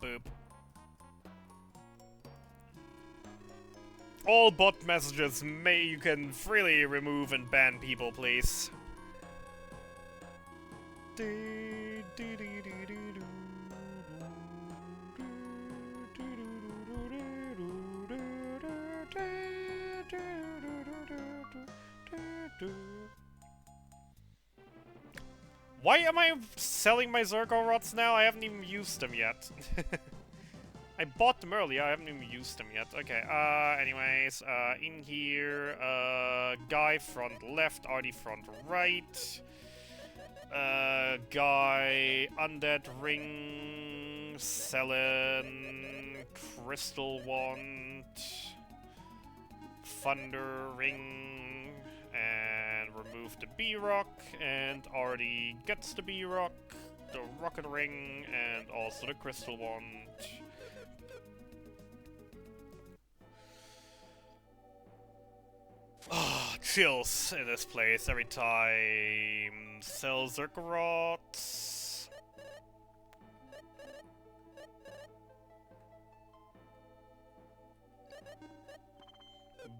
Boop. All bot messages you can freely remove and ban people, please. Why am I selling my Zirco rods now? I haven't even used them yet. I bought them earlier, I haven't even used them yet. Okay, anyways, in here, guy front left, Artie front right. Guy, undead ring, selling, crystal wand, thunder ring, and remove the B-rock, and Artie gets the B-rock, the rocket ring, and also the crystal wand. Oh, chills in this place every time. Sell Zircarots.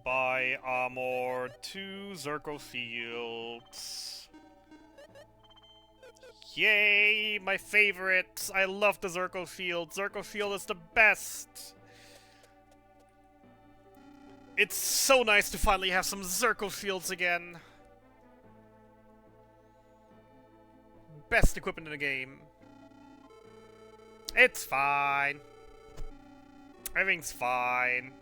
Buy armor, 2 Zirco fields. Yay, my favorites! I love the Zirco field. Zirco field is the best. It's so nice to finally have some Zirco fields again. Best equipment in the game. It's fine. Everything's fine.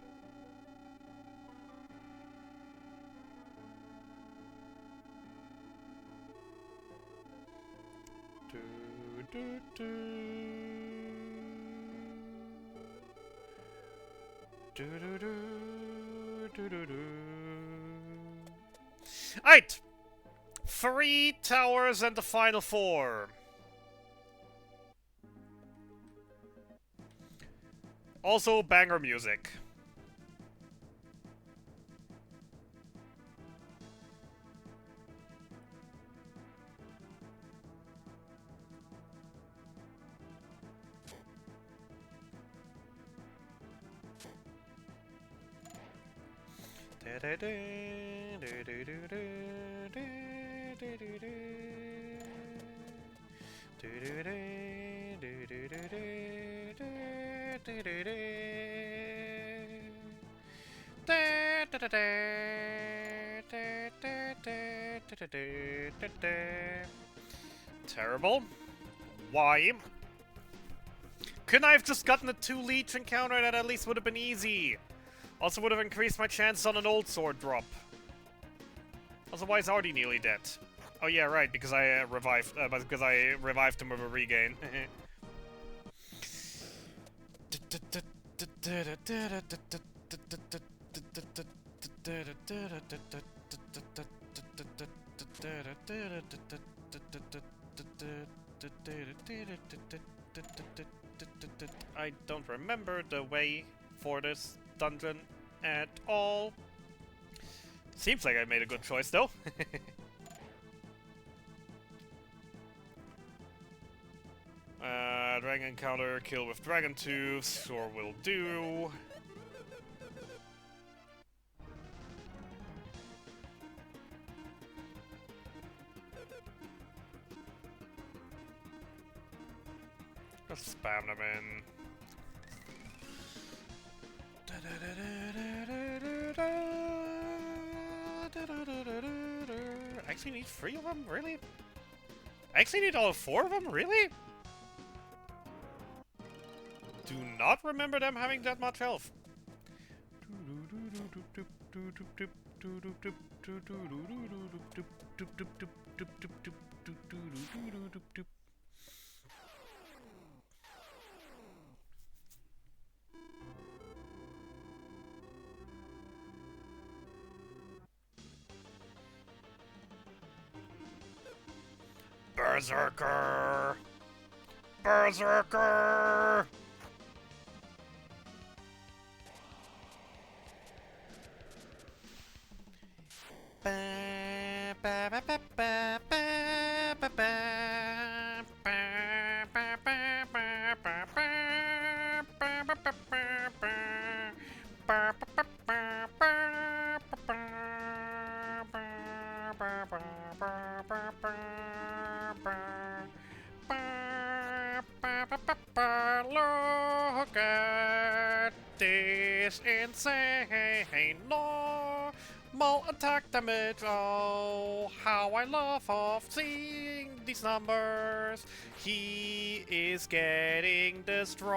Alright! 3 towers and the final 4. Also, banger music. Terrible. Why? Couldn't I have just gotten a 2 leech encounter? That at least would have been easy. Also would have increased my chances on an old sword drop. Otherwise, already nearly dead. Oh yeah, right, because I revived him with a regain. I don't remember the way for this dungeon at all. Seems like I made a good choice, though. Dragon encounter, kill with dragon tooth, sure will do. Just spam them in. I actually need 3 of them? Really? I actually need all 4 of them? Really? Do not remember them having that much health. Berserker! Berserker! Look at this insane normal attack damage. Oh, how I love of seeing these numbers. He is getting destroyed.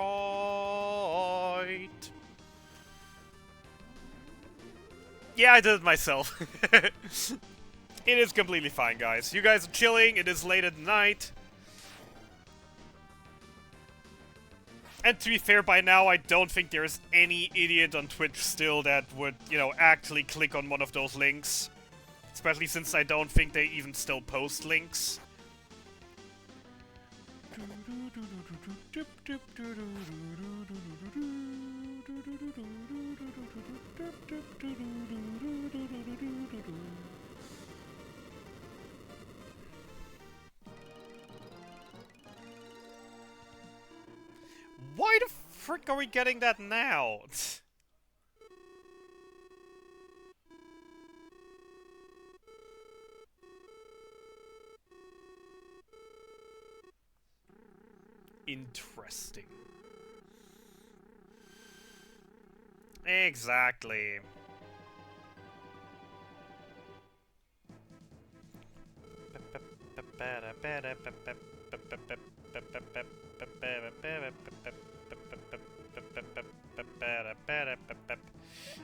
Yeah, I did it myself. It is completely fine, guys. You guys are chilling. It is late at night. And to be fair, by now, I don't think there's any idiot on Twitch still that would, you know, actually click on one of those links. Especially since I don't think they even still post links. Why the frick are we getting that now? Interesting. Exactly.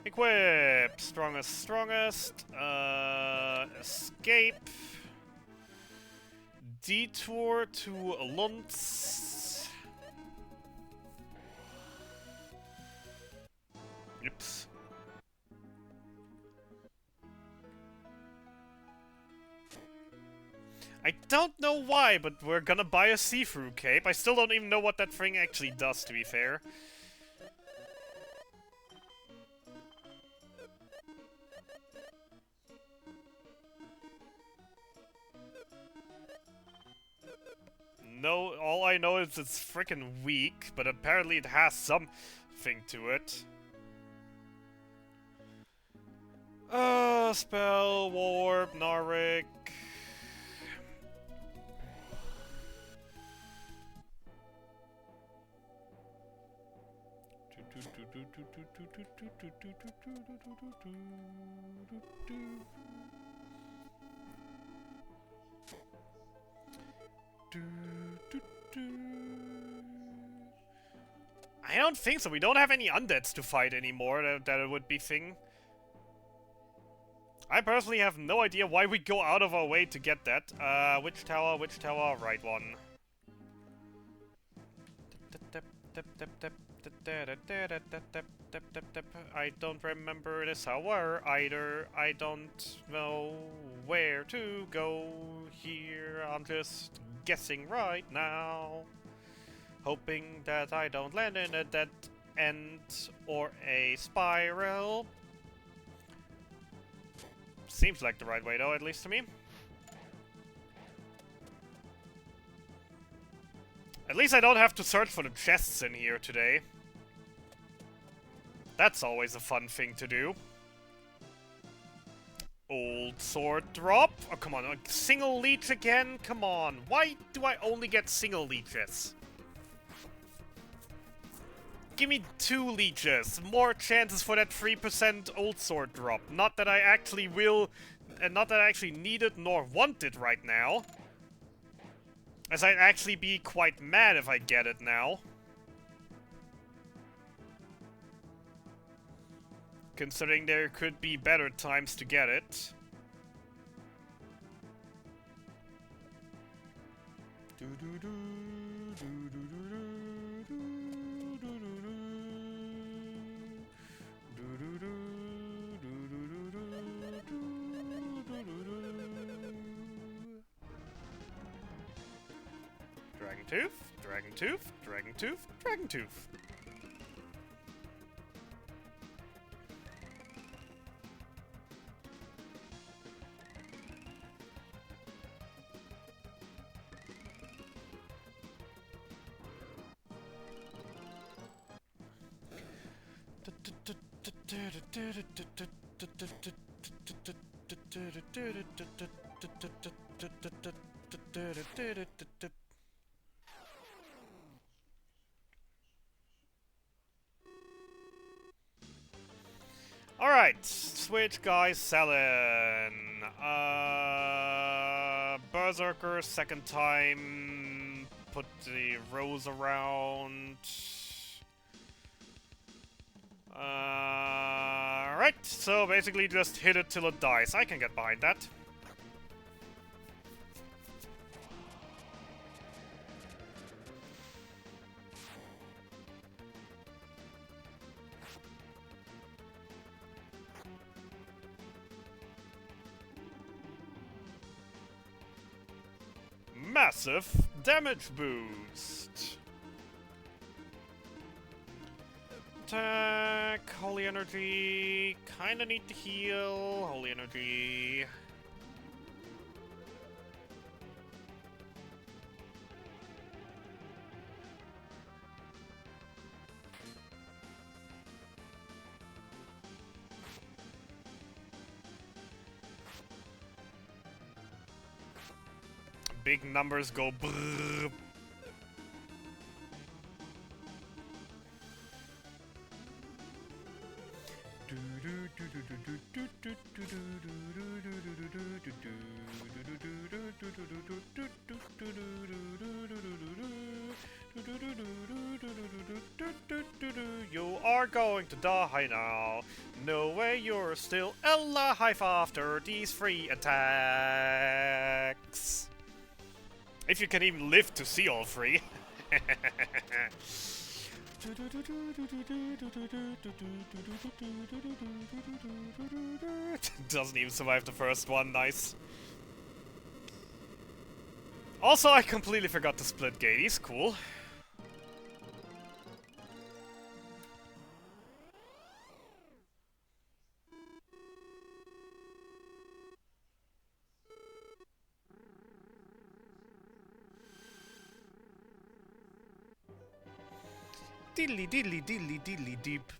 Equip! Strongest. Escape. Detour to Luntz. Oops. I don't know why, but we're gonna buy a see-through cape. I still don't even know what that thing actually does, to be fair. No, all I know is it's freaking weak, but apparently it has something to it. Spell, Warp, Narvik. I don't think so. We don't have any undeads to fight anymore that it would be thing. I personally have no idea why we go out of our way to get that. Which tower? Which tower? Right one. I don't remember this tower either. I don't know where to go here. I'm just guessing right now. Hoping that I don't land in a dead end or a spiral. Seems like the right way though, at least to me. At least I don't have to search for the chests in here today. That's always a fun thing to do. Old sword drop. Oh, come on. A single leech again? Come on. Why do I only get single leeches? Give me 2 leeches. More chances for that 3% old sword drop. Not that I actually will, and not that I actually need it nor want it right now. As I'd actually be quite mad if I get it now. Considering there could be better times to get it. Dragon Tooth, Dragon Tooth, Dragon Tooth, Dragon Tooth. Alright, switch guys, Selin. Berserker, second time. Put the rose around. Right, so basically just hit it till it dies. I can get behind that. Massive damage boost. Attack, holy energy, kinda need to heal, holy energy. Big numbers go brrrr. You are going to die now. No way, you're still alive after these 3 attacks. If you can even live to see all 3. Doesn't even survive the first one, nice. Also, I completely forgot to split gate, he's cool. Diddly diddly diddly diddly deep.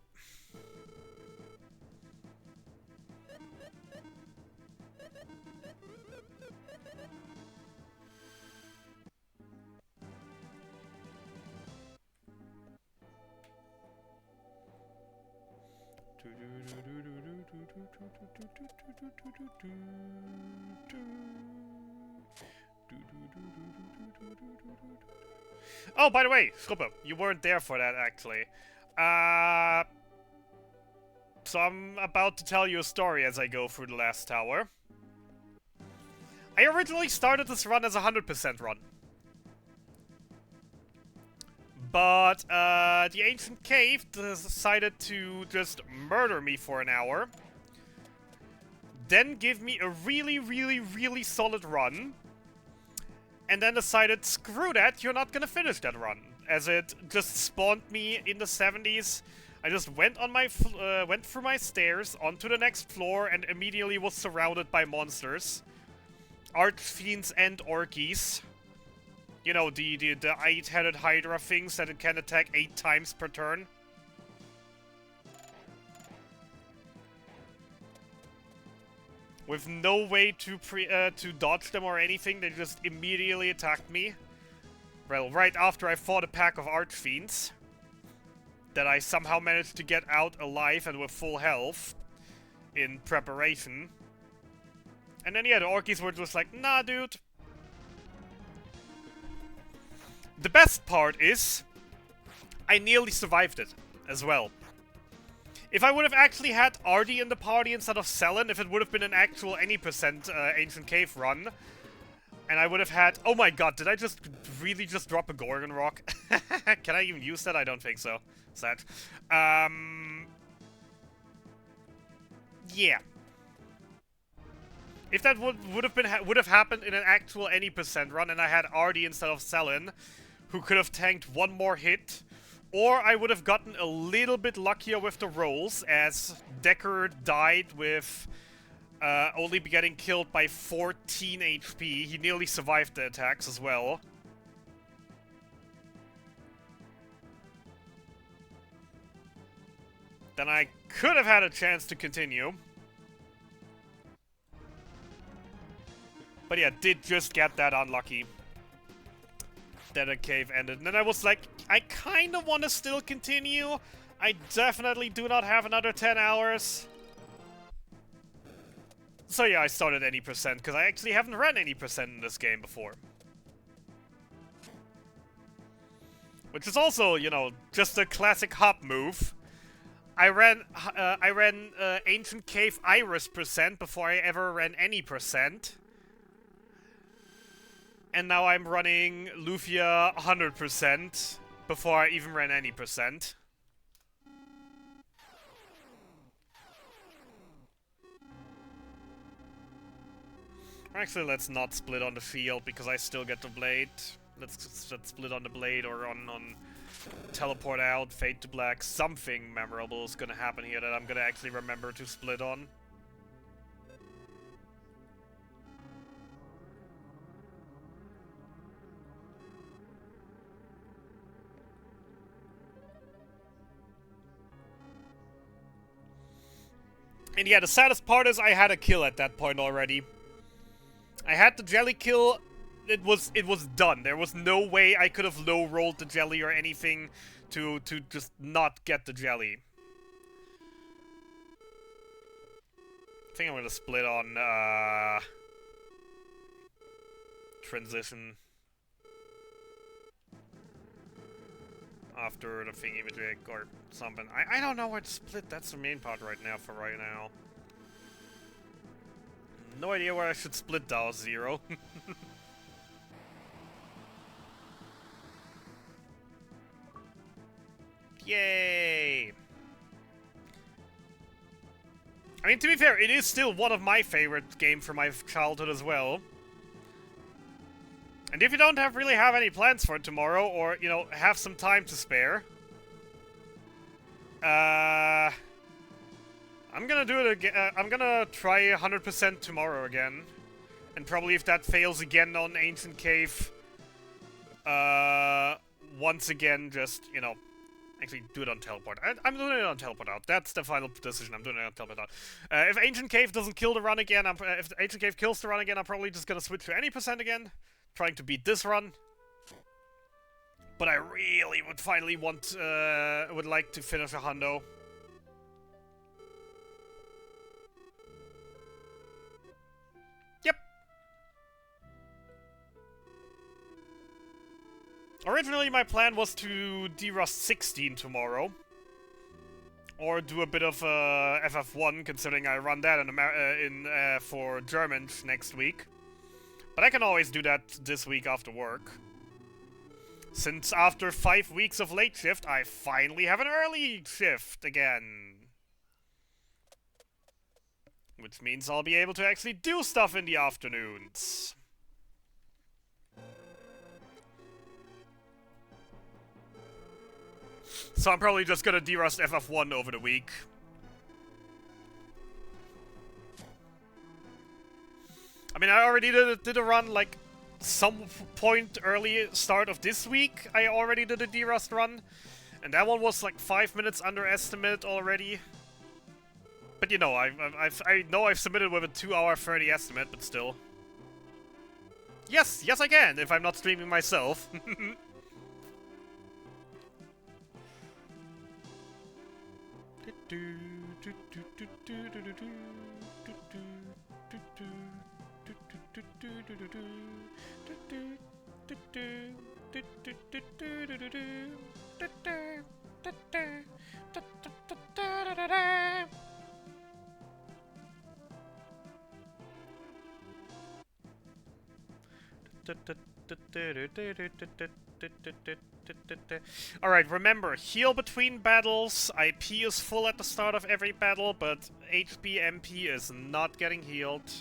Oh, by the way, Schrubbe, you weren't there for that, actually. So I'm about to tell you a story as I go through the last tower. I originally started this run as a 100% run. But, the Ancient Cave decided to just murder me for an hour. Then give me a really, really, really solid run. And then decided, screw that, you're not gonna finish that run. As it just spawned me in the 70s. I just went on my went through my stairs onto the next floor and immediately was surrounded by monsters. Archfiends and Orkies. You know, the 8-headed Hydra things that it can attack 8 times per turn. With no way to dodge them or anything, they just immediately attacked me. Well, right after I fought a pack of Archfiends. That I somehow managed to get out alive and with full health. In preparation. And then yeah, the Orkies were just like, nah dude. The best part is, I nearly survived it, as well. If I would have actually had Ardy in the party instead of Selin, if it would have been an actual any percent Ancient Cave run, and I would have had... Oh my god, did I just really just drop a Gorgon Rock? Can I even use that? I don't think so. Sad. Yeah. If that would have happened in an actual any percent run, and I had Ardy instead of Selin, who could have tanked one more hit, or I would have gotten a little bit luckier with the rolls, as Decker died with only getting killed by 14 HP. He nearly survived the attacks as well. Then I could have had a chance to continue. But yeah, did just get that unlucky. That a cave ended. And then I was like, I kind of want to still continue. I definitely do not have another 10 hours. So yeah, I started any percent, because I actually haven't ran any percent in this game before. Which is also, you know, just a classic hop move. I ran Ancient Cave Iris percent before I ever ran any percent. And now I'm running Lufia 100% before I even ran any percent. Actually, let's not split on the field, because I still get the blade. Let's split on the blade or on teleport out, fade to black. Something memorable is gonna happen here that I'm gonna actually remember to split on. And yeah, the saddest part is I had a kill at that point already. I had the jelly kill. It was done. There was no way I could have low rolled the jelly or anything to just not get the jelly. I think I'm gonna split on transition after the thingy-majig or something. I don't know where to split. That's the main part right now for right now. No idea where I should split Dow Zero. Yay! I mean, to be fair, it is still one of my favorite games from my childhood as well. And if you don't really have any plans for tomorrow, or, you know, have some time to spare, I'm gonna do it again. I'm gonna try 100% tomorrow again. And probably if that fails again on Ancient Cave, once again, just, you know, actually do it on Teleport. I'm doing it on Teleport Out. That's the final decision. I'm doing it on Teleport Out. If Ancient Cave doesn't kill the run again, if Ancient Cave kills the run again, I'm probably just gonna switch to any percent again. Trying to beat this run. But I really would finally would like to finish a hundo. Yep. Originally, my plan was to derust 16 tomorrow. Or do a bit of FF1, considering I run that for Germans next week. But I can always do that this week after work. Since after 5 weeks of late shift, I finally have an early shift again. Which means I'll be able to actually do stuff in the afternoons. So I'm probably just gonna derust FF1 over the week. I mean, I already did a run, like, some point early start of this week. I already did a derust run. And that one was, like, 5 minutes under estimate already. But, you know, I know I've submitted with a 2-hour 30 estimate, but still. Yes, I can, if I'm not streaming myself. Alright, remember, heal between battles. IP is full at the start of every battle, but HP MP is not getting healed.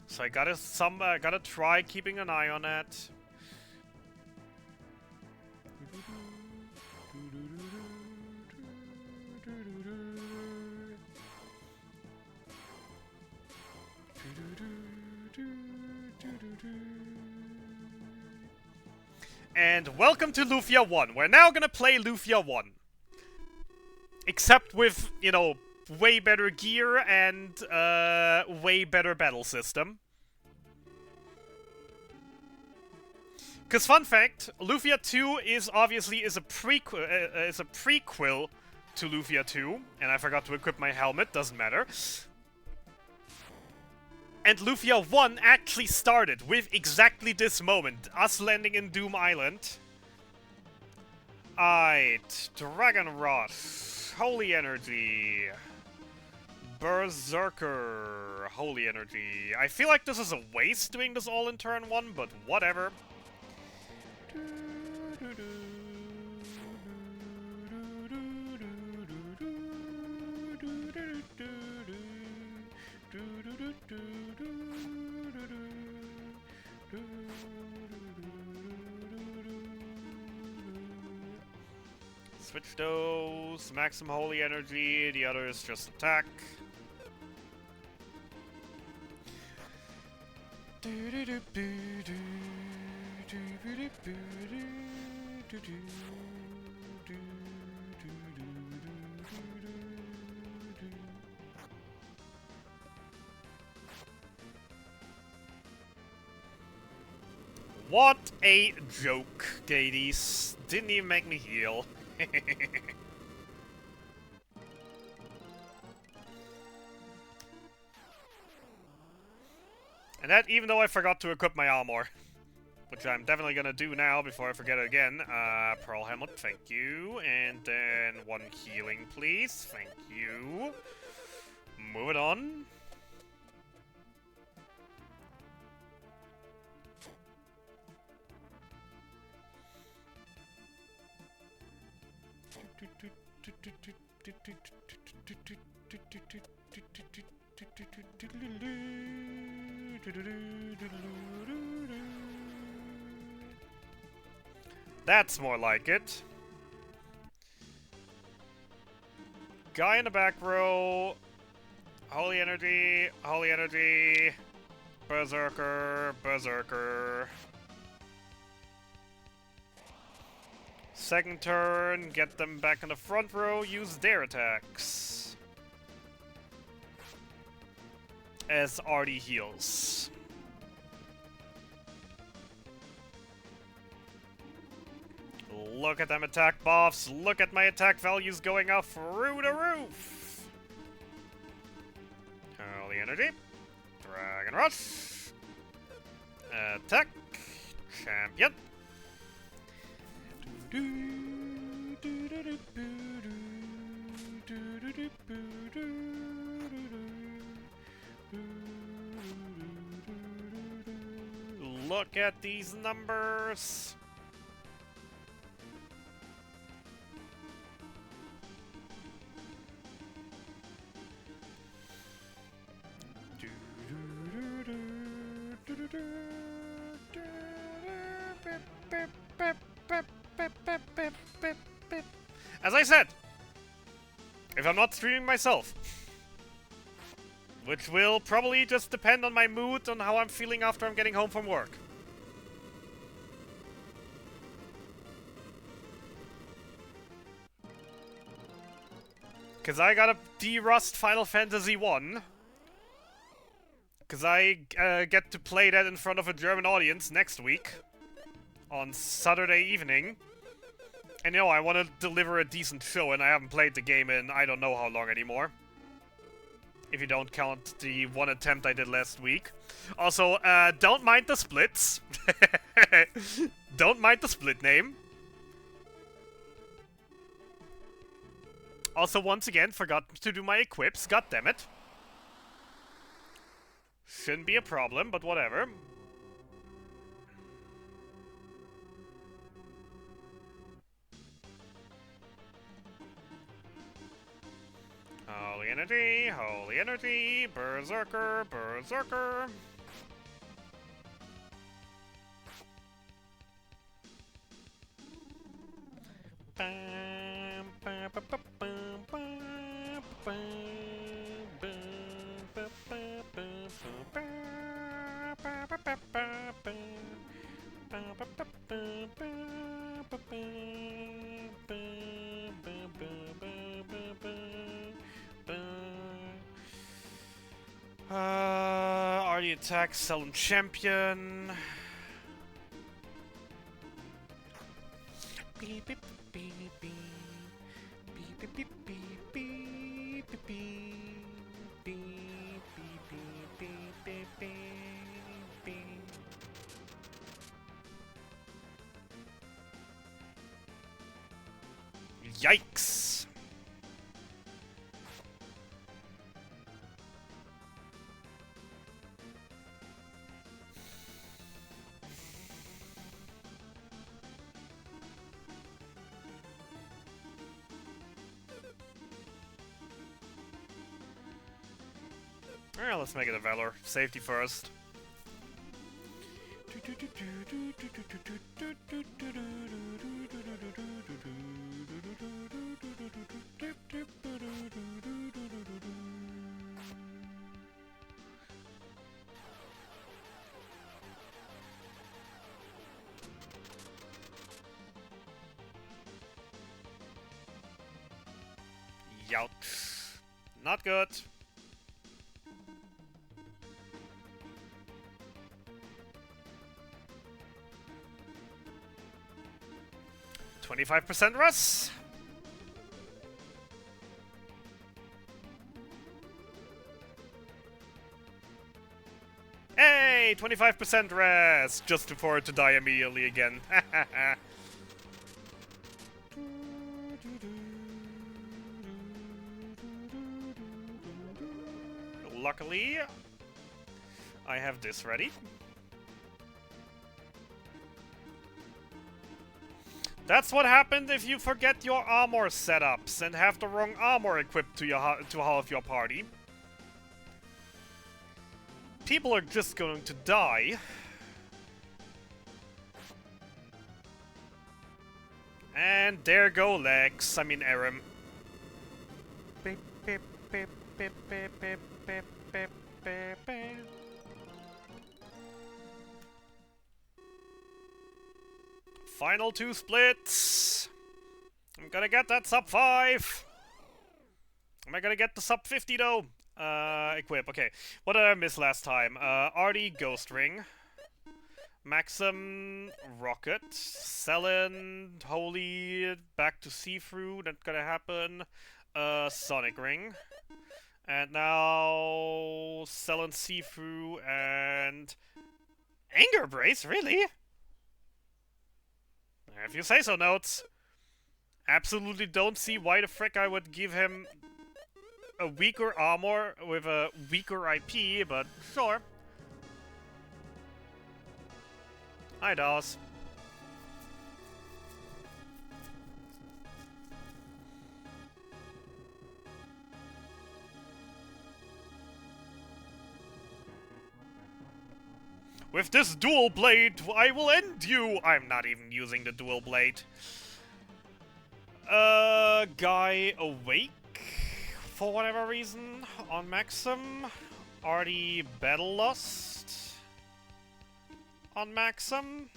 So I gotta try keeping an eye on that. And welcome to Lufia 1. We're now gonna play Lufia 1. Except with, you know, way better gear and way better battle system. Cause fun fact, Lufia 2 is obviously a prequel to Lufia 2, and I forgot to equip my helmet. Doesn't matter. And Lufia 1 actually started with exactly this moment, us landing in Doom Island. Alright, Dragon Rush, Holy Energy, Berserker, Holy Energy. I feel like this is a waste doing this all in turn 1, but whatever. Switch those, maximum holy energy, the other is just attack. What a joke, Gades. Didn't even make me heal. And that even though I forgot to equip my armor. Which I'm definitely gonna do now before I forget it again. Pearl Helmet, thank you. And then one healing, please. Thank you. Moving on. That's more like it. Guy in the back row. Holy energy, Berserker, Berserker. Second turn, get them back in the front row, use their attacks. As Artie heals. Look at them attack buffs, look at my attack values going up through the roof! Holy energy. Dragon Rush. Attack. Champion. Look at these numbers. As I said, if I'm not streaming myself, which will probably just depend on my mood, on how I'm feeling after I'm getting home from work. Because I gotta de-rust Final Fantasy 1. Because I get to play that in front of a German audience next week. On Saturday evening. And you know, I want to deliver a decent show, and I haven't played the game in I don't know how long anymore. If you don't count the one attempt I did last week. Also, don't mind the splits. Don't mind the split name. Also, once again, forgot to do my equips. God damn it. Shouldn't be a problem, but whatever. Holy energy, Berserker, Berserker. Artie attacks, Selden Champion. Beep beep beep beep beep beep beep beep beep beep beep beep beep beep beep. Yikes! Alright, let's make it a Valor. Safety first. Youch. Not good. 25% Russ. Hey, 25% rest, just for it to die immediately again. Luckily, I have this ready. That's what happened if you forget your armor setups and have the wrong armor equipped to half your party. People are just going to die. And there go legs. I mean Aram. Beep, beep, beep, beep, beep, beep, beep, beep, beep, beep. Final 2 splits. I'm gonna get that sub 5. Am I gonna get the sub 50 though? Equip. Okay. What did I miss last time? Artie Ghost Ring. Maxim Rocket. Selin Holy back to See-Through. That's gonna happen. Sonic Ring. And now Selin See-Through and Anger Brace, really? If you say so, Notes. Absolutely don't see why the frick I would give him a weaker armor with a weaker IP, but sure. Hi, Dawes. With this dual blade, I will end you! I'm not even using the dual blade. Guy awake for whatever reason on Maxim. Artie Battle Lust on Maxim.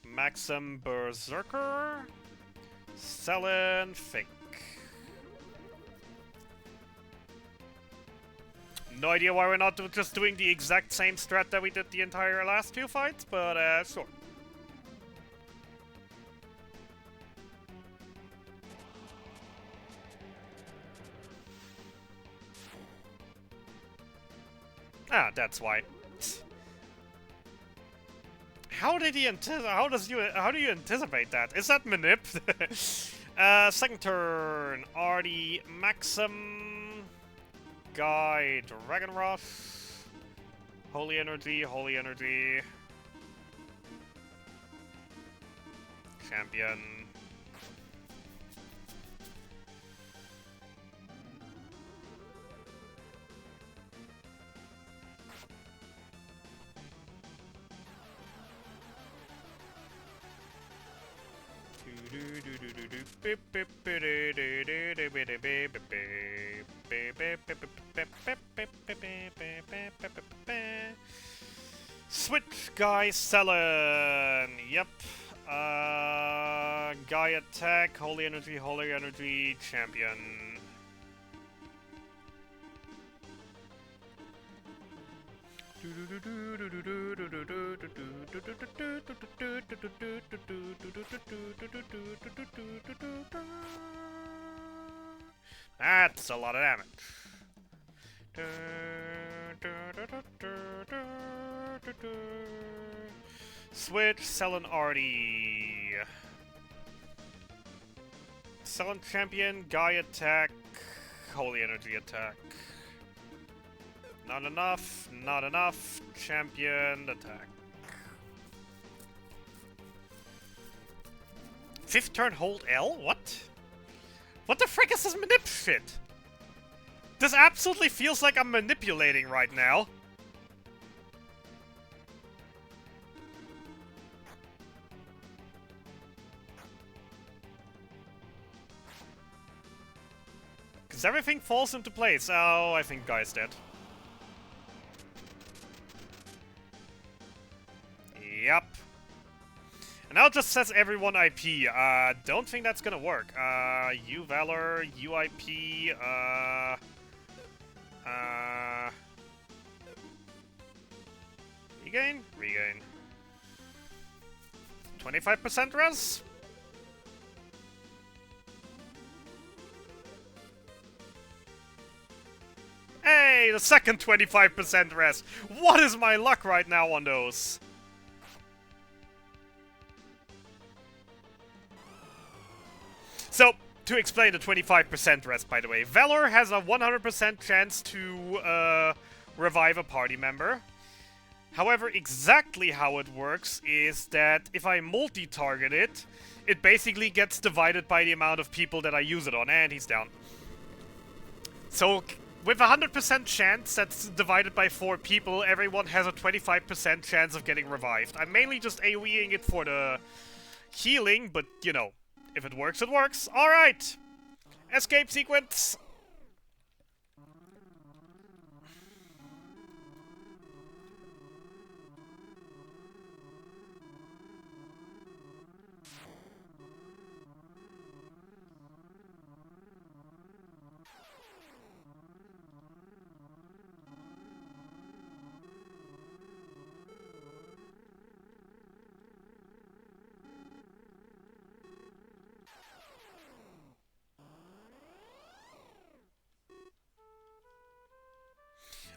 Maxim Berserker. Selin Fink. No idea why we're not just doing the exact same strat that we did the entire last 2 fights, but sure. Ah, that's why. How do you anticipate that? Is that Manip? Second turn, Artie Maxim. Guy, Dragon Rush, Holy Energy, Champion. Switch Guy Selin. Yep. Guy attack. Holy Energy. Champion. That's a lot of damage. Switch, Sellen Artie. Sellen Champion, Guy attack, Holy Energy attack. Not enough, not enough. Champion attack. 5th turn hold L? What? What the frick is this manip shit? This absolutely feels like I'm manipulating right now. Because everything falls into place. Oh, I think Guy's dead. Yep. And now it just says everyone IP. Don't think that's gonna work. U Valor, UIP, Regain? Regain. 25% res? Hey, the second 25% res! What is my luck right now on those? So, to explain the 25% rest, by the way, Valor has a 100% chance to revive a party member. However, exactly how it works is that if I multi-target it, it basically gets divided by the amount of people that I use it on, and he's down. So, with a 100% chance that's divided by 4 people, everyone has a 25% chance of getting revived. I'm mainly just AoEing it for the healing, but, you know, if it works, it works. Alright! Escape sequence!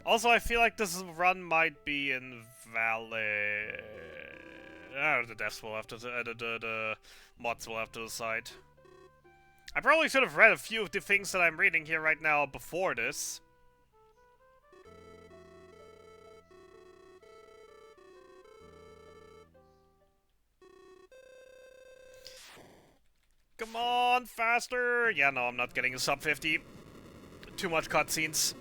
Also, I feel like this run might be invalid. The devs will have to, the mods will have to decide. I probably should have read a few of the things that I'm reading here right now before this. Come on, faster! Yeah, no, I'm not getting a sub 50. Too much cutscenes.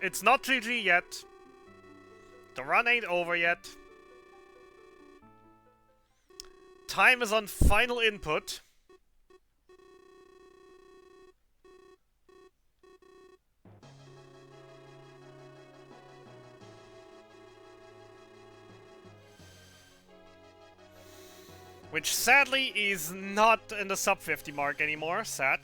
It's not GG yet. The run ain't over yet. Time is on final input. Which sadly is not in the sub 50 mark anymore, sad.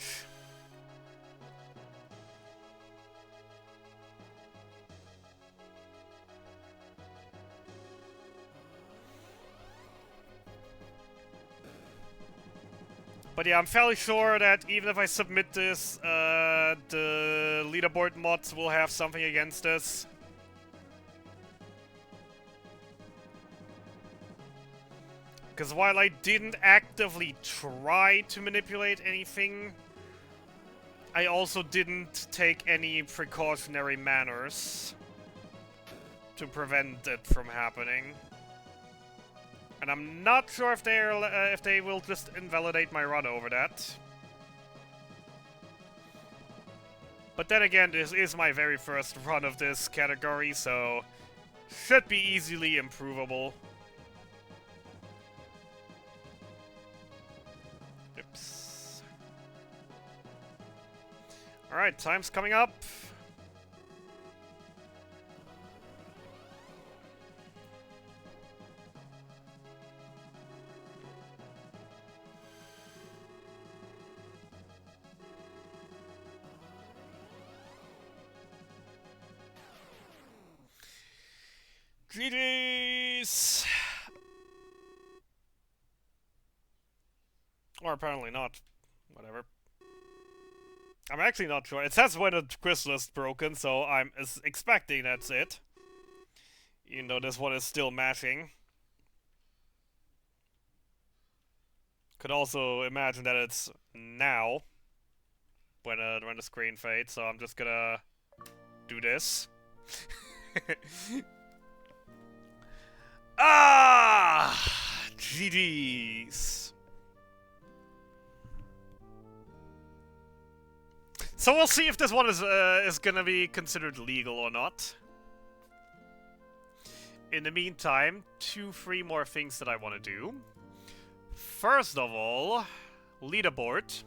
But yeah, I'm fairly sure that even if I submit this, the leaderboard mods will have something against this. Because while I didn't actively try to manipulate anything, I also didn't take any precautionary manners to prevent it from happening. And I'm not sure if they will just invalidate my run over that. But then again, this is my very first run of this category, so should be easily improvable. Oops. Alright, time's coming up. GG's! Or apparently not. Whatever. I'm actually not sure. It says when the crystal is broken, so I'm expecting that's it. Even though this one is still mashing. Could also imagine that it's now. When the screen fades, so I'm just gonna do this. Ah! GG's. So we'll see if this one is gonna be considered legal or not. In the meantime, 3 more things that I want to do. First of all, leaderboard.